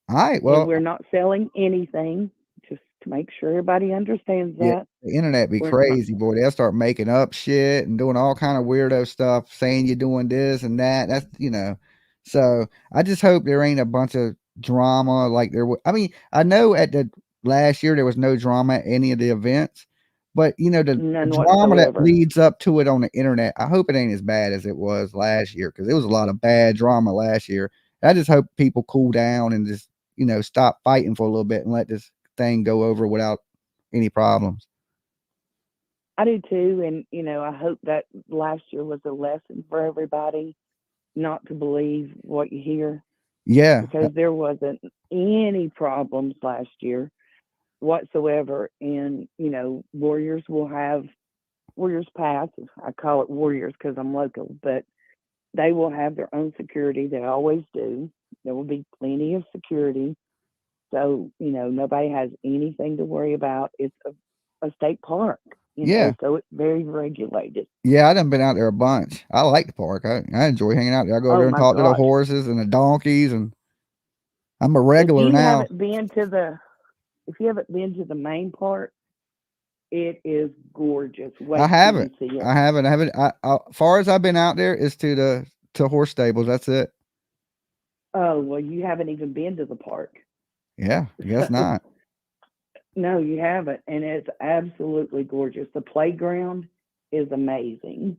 right. Well, and we're not selling anything, just to make sure everybody understands that. The internet be crazy, boy. They'll start making up shit and doing all kind of weirdo stuff, saying you're doing this and that. That's, so I just hope there ain't a bunch of drama like there was. I mean, I know at the last year there was no drama at any of the events, but the drama that leads up to it on the internet, I hope it ain't as bad as it was last year, because there was a lot of bad drama last year. I just hope people cool down and just stop fighting for a little bit and let this thing go over without any problems. I do too, and I hope that last year was a lesson for everybody not to believe what you hear. Yeah, because there wasn't any problems last year whatsoever, and Warriors will have Warriors Pass. I call it Warriors because I'm local, but they will have their own security. They always do. There will be plenty of security, so nobody has anything to worry about. It's a state park, Yeah. so it's very regulated. Yeah, I done been out there a bunch. I like the park. I enjoy hanging out there. I go over Oh there and my talk to the gosh. horses and the donkeys, and I'm a If regular you now. haven't been to the main park, it is gorgeous. Wait I till haven't. you see it. I haven't. I haven't. Far as I've been out there is to horse stables. That's it. Oh, well, you haven't even been to the park. Yeah, I guess not. No, you haven't. And it's absolutely gorgeous. The playground is amazing.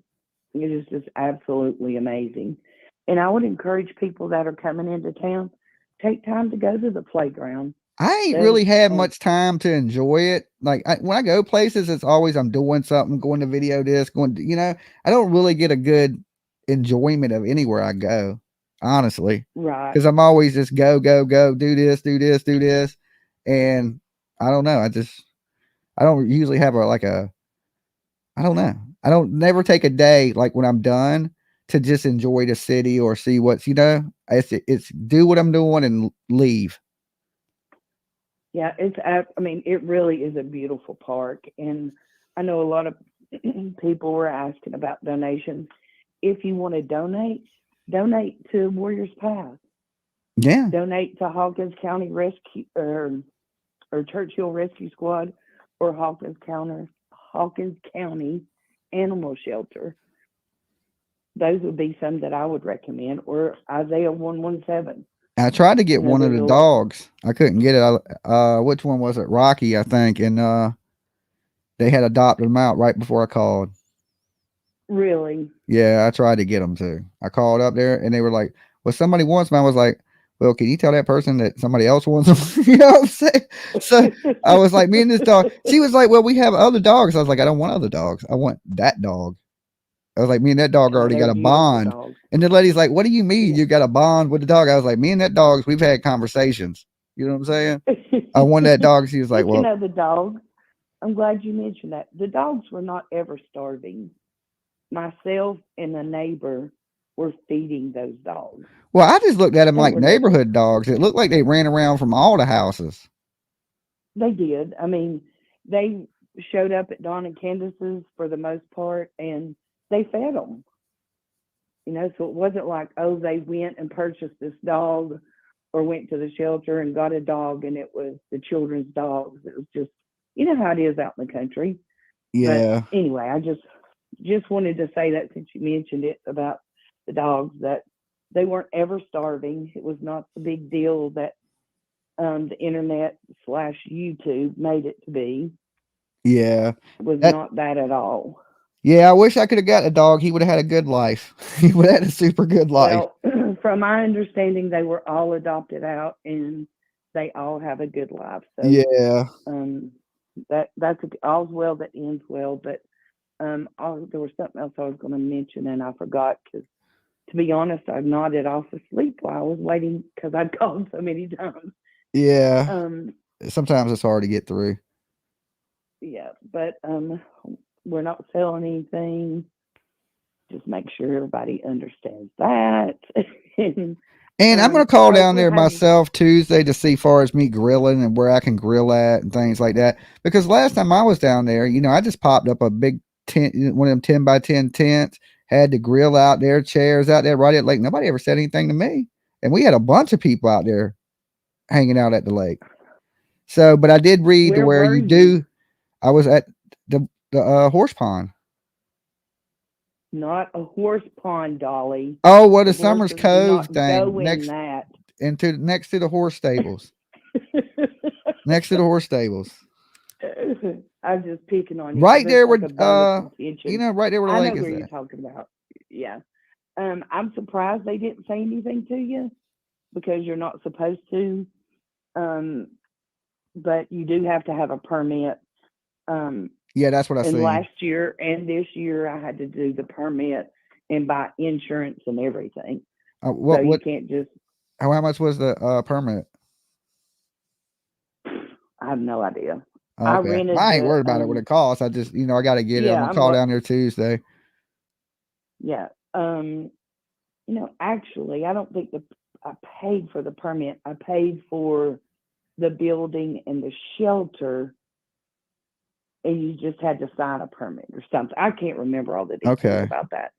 It is just absolutely amazing. And I would encourage people that are coming into town, take time to go to the playground. I ain't really had much time to enjoy it. Like when I go places, it's always I'm doing something, going to video this, I don't really get a good enjoyment of anywhere I go, honestly. Right. Because I'm always just go, go, go, do this, do this, do this. And I don't know. I don't usually have I don't know. I don't never take a day like when I'm done to just enjoy the city or see what's, it's do what I'm doing and leave. Yeah, it really is a beautiful park. And I know a lot of people were asking about donations. If you want to donate to Warriors Path. Yeah. Donate to Hawkins County Rescue or Churchill Rescue Squad or Hawkins County Animal Shelter. Those would be some that I would recommend, or Isaiah 117. I tried to get one of there's the a lot. dogs. I couldn't get it. Which one was it? Rocky, I think. And they had adopted him out right before I called. Really? Yeah, I tried to get them too. I called up there and they were like, well, somebody wants him. I was like, well, can you tell that person that somebody else wants him? You know what I'm saying? So I was like, me and this dog. She was like, well, we have other dogs. I was like, I don't want other dogs. I want that dog. I was like, me and that dog already They're got a beautiful bond. dogs. And the lady's like, what do you mean you got a bond with the dog? I was like, me and that dog, we've had conversations. You know what I'm saying? I want that dog. She was like, Speaking well, of the dog, I'm glad you mentioned that. The dogs were not ever starving. Myself and a neighbor were feeding those dogs. well, I just looked at them They like were never. neighborhood dogs. It looked like they ran around from all the houses. They did. I mean, they showed up at Dawn and Candace's for the most part, and they fed them. So it wasn't like, oh, they went and purchased this dog or went to the shelter and got a dog and it was the children's dogs. It was just, how it is out in the country. Yeah. But anyway, I just wanted to say that since you mentioned it about the dogs, that they weren't ever starving. It was not the big deal that the internet / YouTube made it to be. Yeah. It was not that at all. Yeah, I wish I could have got a dog. He would have had a good life. He would have had a super good life. Well, from my understanding, they were all adopted out and they all have a good life. So yeah. That's all's well that ends well. But there was something else I was going to mention and I forgot because, to be honest, I nodded off asleep while I was waiting because I'd called so many times. Yeah. Sometimes it's hard to get through. Yeah, but we're not selling anything. Just make sure everybody understands that. And I'm going to call down there myself Tuesday to see far as me grilling and where I can grill at and things like that. Because last time I was down there, I just popped up a big tent, one of them 10 by 10 tents, had the grill out there, chairs out there right at the lake. Nobody ever said anything to me. And we had a bunch of people out there hanging out at the lake. So, but I did read where you do. I was at the horse pond. Not a horse pond, Dolly. Oh, what a Summers Cove thing next to the horse stables. Next to the horse stables. I'm just picking on you. Right there where right there where the lake is. I know where you're talking about. Yeah. I'm surprised they didn't say anything to you because you're not supposed to. But you do have to have a permit. Yeah, that's what I seen. Last year and this year, I had to do the permit and buy insurance and everything. So you can't just. How much was the permit? I have no idea. Okay. I ain't worried about it what it costs. I just, I got to get it. I'm gonna call down there Tuesday. Yeah. Actually, I don't think I paid for the permit. I paid for the building and the shelter. and you just had to sign a permit or something. I can't remember all the details Okay. about that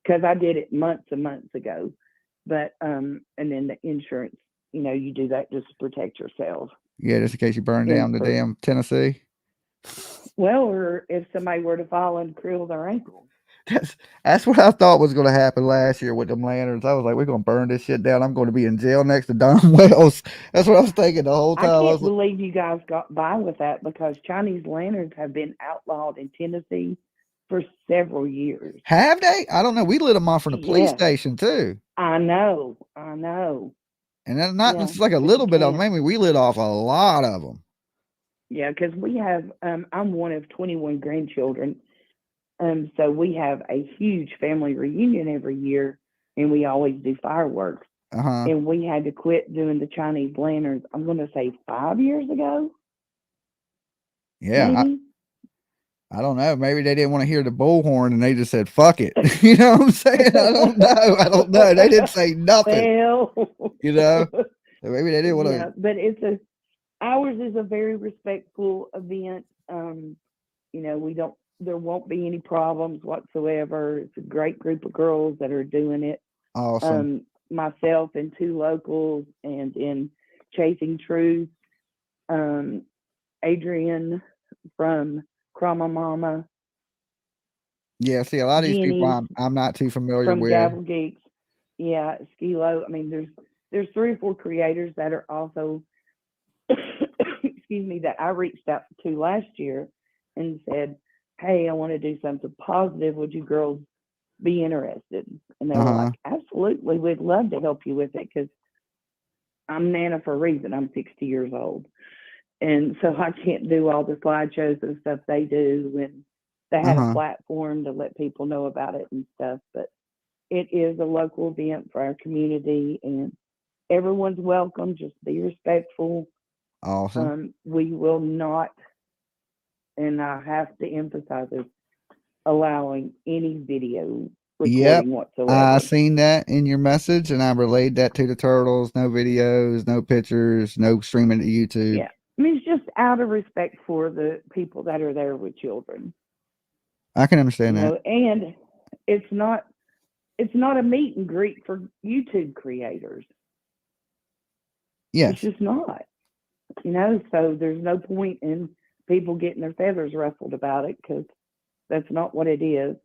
because I did it months and months ago. But and then the insurance, you do that just to protect yourself. Yeah, just in case you burn down the damn Tennessee. Well, or if somebody were to fall and krill their ankle. That's what I thought was going to happen last year with them lanterns. I was like, we're going to burn this shit down. I'm going to be in jail next to Don Wells. That's what I was thinking the whole time. I was can't believe you guys got by with that because Chinese lanterns have been outlawed in Tennessee for several years. Have they? I don't know. We lit them off from the police station too. I know. And that's not just like a little bit of them. Maybe we lit off a lot of them. Yeah, because we have, I'm one of 21 grandchildren. So we have a huge family reunion every year, and we always do fireworks. And we had to quit doing the Chinese lanterns, I'm going to say 5 years ago. Yeah. I don't know. Maybe they didn't want to hear the bullhorn and they just said, fuck it. You know what I'm saying? I don't know. They didn't say nothing. Well, So maybe they didn't want to. Yeah, but ours is a very respectful event. There won't be any problems whatsoever. It's a great group of girls that are doing it. Awesome. Myself and 2 locals, and in Chasing Truth, Adrian from Crama Mama. Yeah, see, a lot of these people I'm not too familiar from with. Gavel Geeks. Yeah, Skilo. I mean, there's 3 or 4 creators that are also, excuse me, that I reached out to last year and said, hey, I want to do something positive. Would you girls be interested? And they were like, absolutely. We'd love to help you with it because I'm Nana for a reason. I'm 60 years old. And so I can't do all the slideshows and stuff they do. And they had a platform to let people know about it and stuff. But it is a local event for our community, and everyone's welcome. Just be respectful. Awesome. We will not, and I have to emphasize this, allowing any video recording whatsoever. I seen that in your message, and I relayed that to the turtles. No videos, no pictures, no streaming to YouTube. Yeah. I mean, it's just out of respect for the people that are there with children. I can understand that. And it's not a meet and greet for YouTube creators. Yes. It's just not. So there's no point in people getting their feathers ruffled about it because that's not what it is.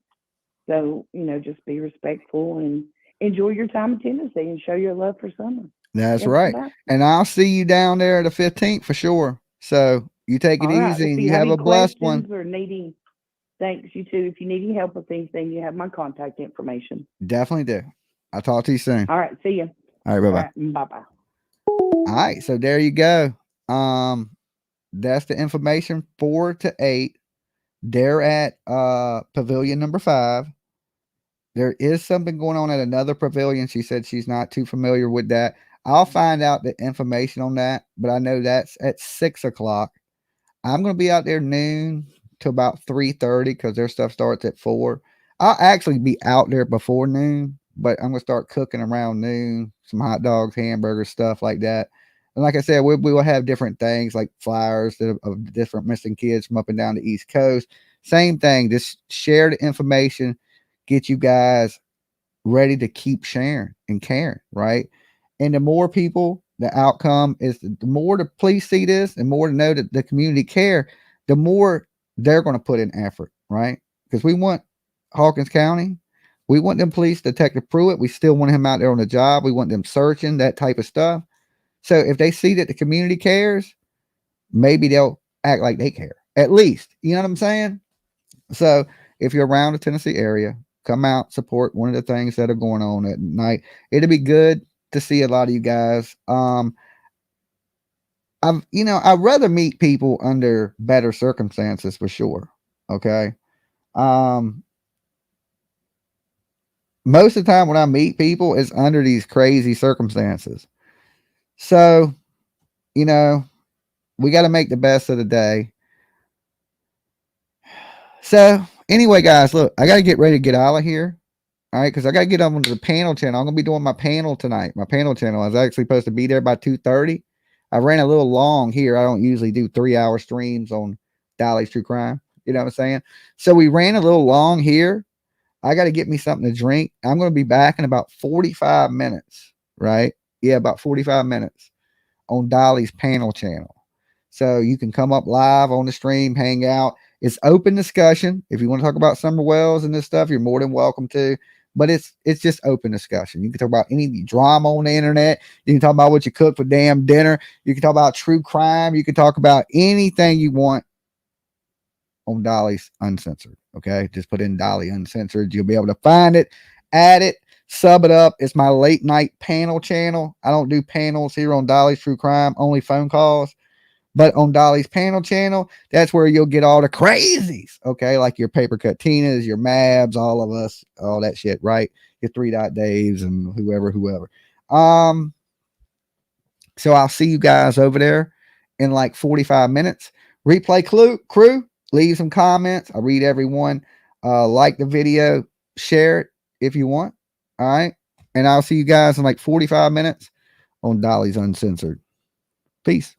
So, just be respectful and enjoy your time in Tennessee and show your love for summer. That's right. And I'll see you down there the 15th for sure. So you take it easy and you have a blessed one. Or needing, thanks, you too. If you need any help with anything, you have my contact information. Definitely do. I'll talk to you soon. All right. See you. All right. Bye-bye. Bye-bye. All right. So there you go. That's the information 4 to 8. They're at pavilion number 5. There is something going on at another pavilion. She said she's not too familiar with that. I'll find out the information on that, but I know that's at 6 o'clock. I'm going to be out there noon to about 3:30 because their stuff starts at 4. I'll actually be out there before noon, but I'm going to start cooking around noon, some hot dogs, hamburgers, stuff like that. And like I said, we will have different things like flyers of different missing kids from up and down the East Coast. Same thing. Just share the information, get you guys ready to keep sharing and caring, right? And the more people, the outcome is the more the police see this and more to know that the community care, the more they're going to put in effort, right? Because we want Hawkins County, we want them police, Detective Pruitt, we still want him out there on the job. We want them searching, that type of stuff. So if they see that the community cares, maybe they'll act like they care, at least. You know what I'm saying? So if you're around the Tennessee area, come out, support one of the things that are going on at night. It'll be good to see a lot of you guys. I'd rather meet people under better circumstances for sure. Okay. Most of the time when I meet people, it's under these crazy circumstances. So, we got to make the best of the day. So anyway, guys, look, I got to get ready to get out of here. All right, because I got to get on to the panel channel. I'm going to be doing my panel tonight. My panel channel. I was actually supposed to be there by 2:30. I ran a little long here. I don't usually do 3-hour streams on Dolly's True Crime. You know what I'm saying? So we ran a little long here. I got to get me something to drink. I'm going to be back in about 45 minutes, right? Yeah, about 45 minutes on Dolly's panel channel. So you can come up live on the stream, hang out. It's open discussion. If you want to talk about Summer Wells and this stuff, you're more than welcome to. But it's just open discussion. You can talk about any drama on the internet. You can talk about what you cook for damn dinner. You can talk about true crime. You can talk about anything you want on Dolly's Uncensored. Okay, just put in Dolly Uncensored. You'll be able to find it, add it, sub it up. It's my late night panel channel. I don't do panels here on Dolly's True Crime, only phone calls. But on Dolly's panel channel, that's where you'll get all the crazies, okay? Like your Paper Cut Tinas, your Mabs, all of us, all that shit, right? Your 3 Dot Daves and whoever. So I'll see you guys over there in like 45 minutes. Replay crew, leave some comments. I read everyone. Like the video, share it if you want. All right. And I'll see you guys in like 45 minutes on Dolly's Uncensored. Peace.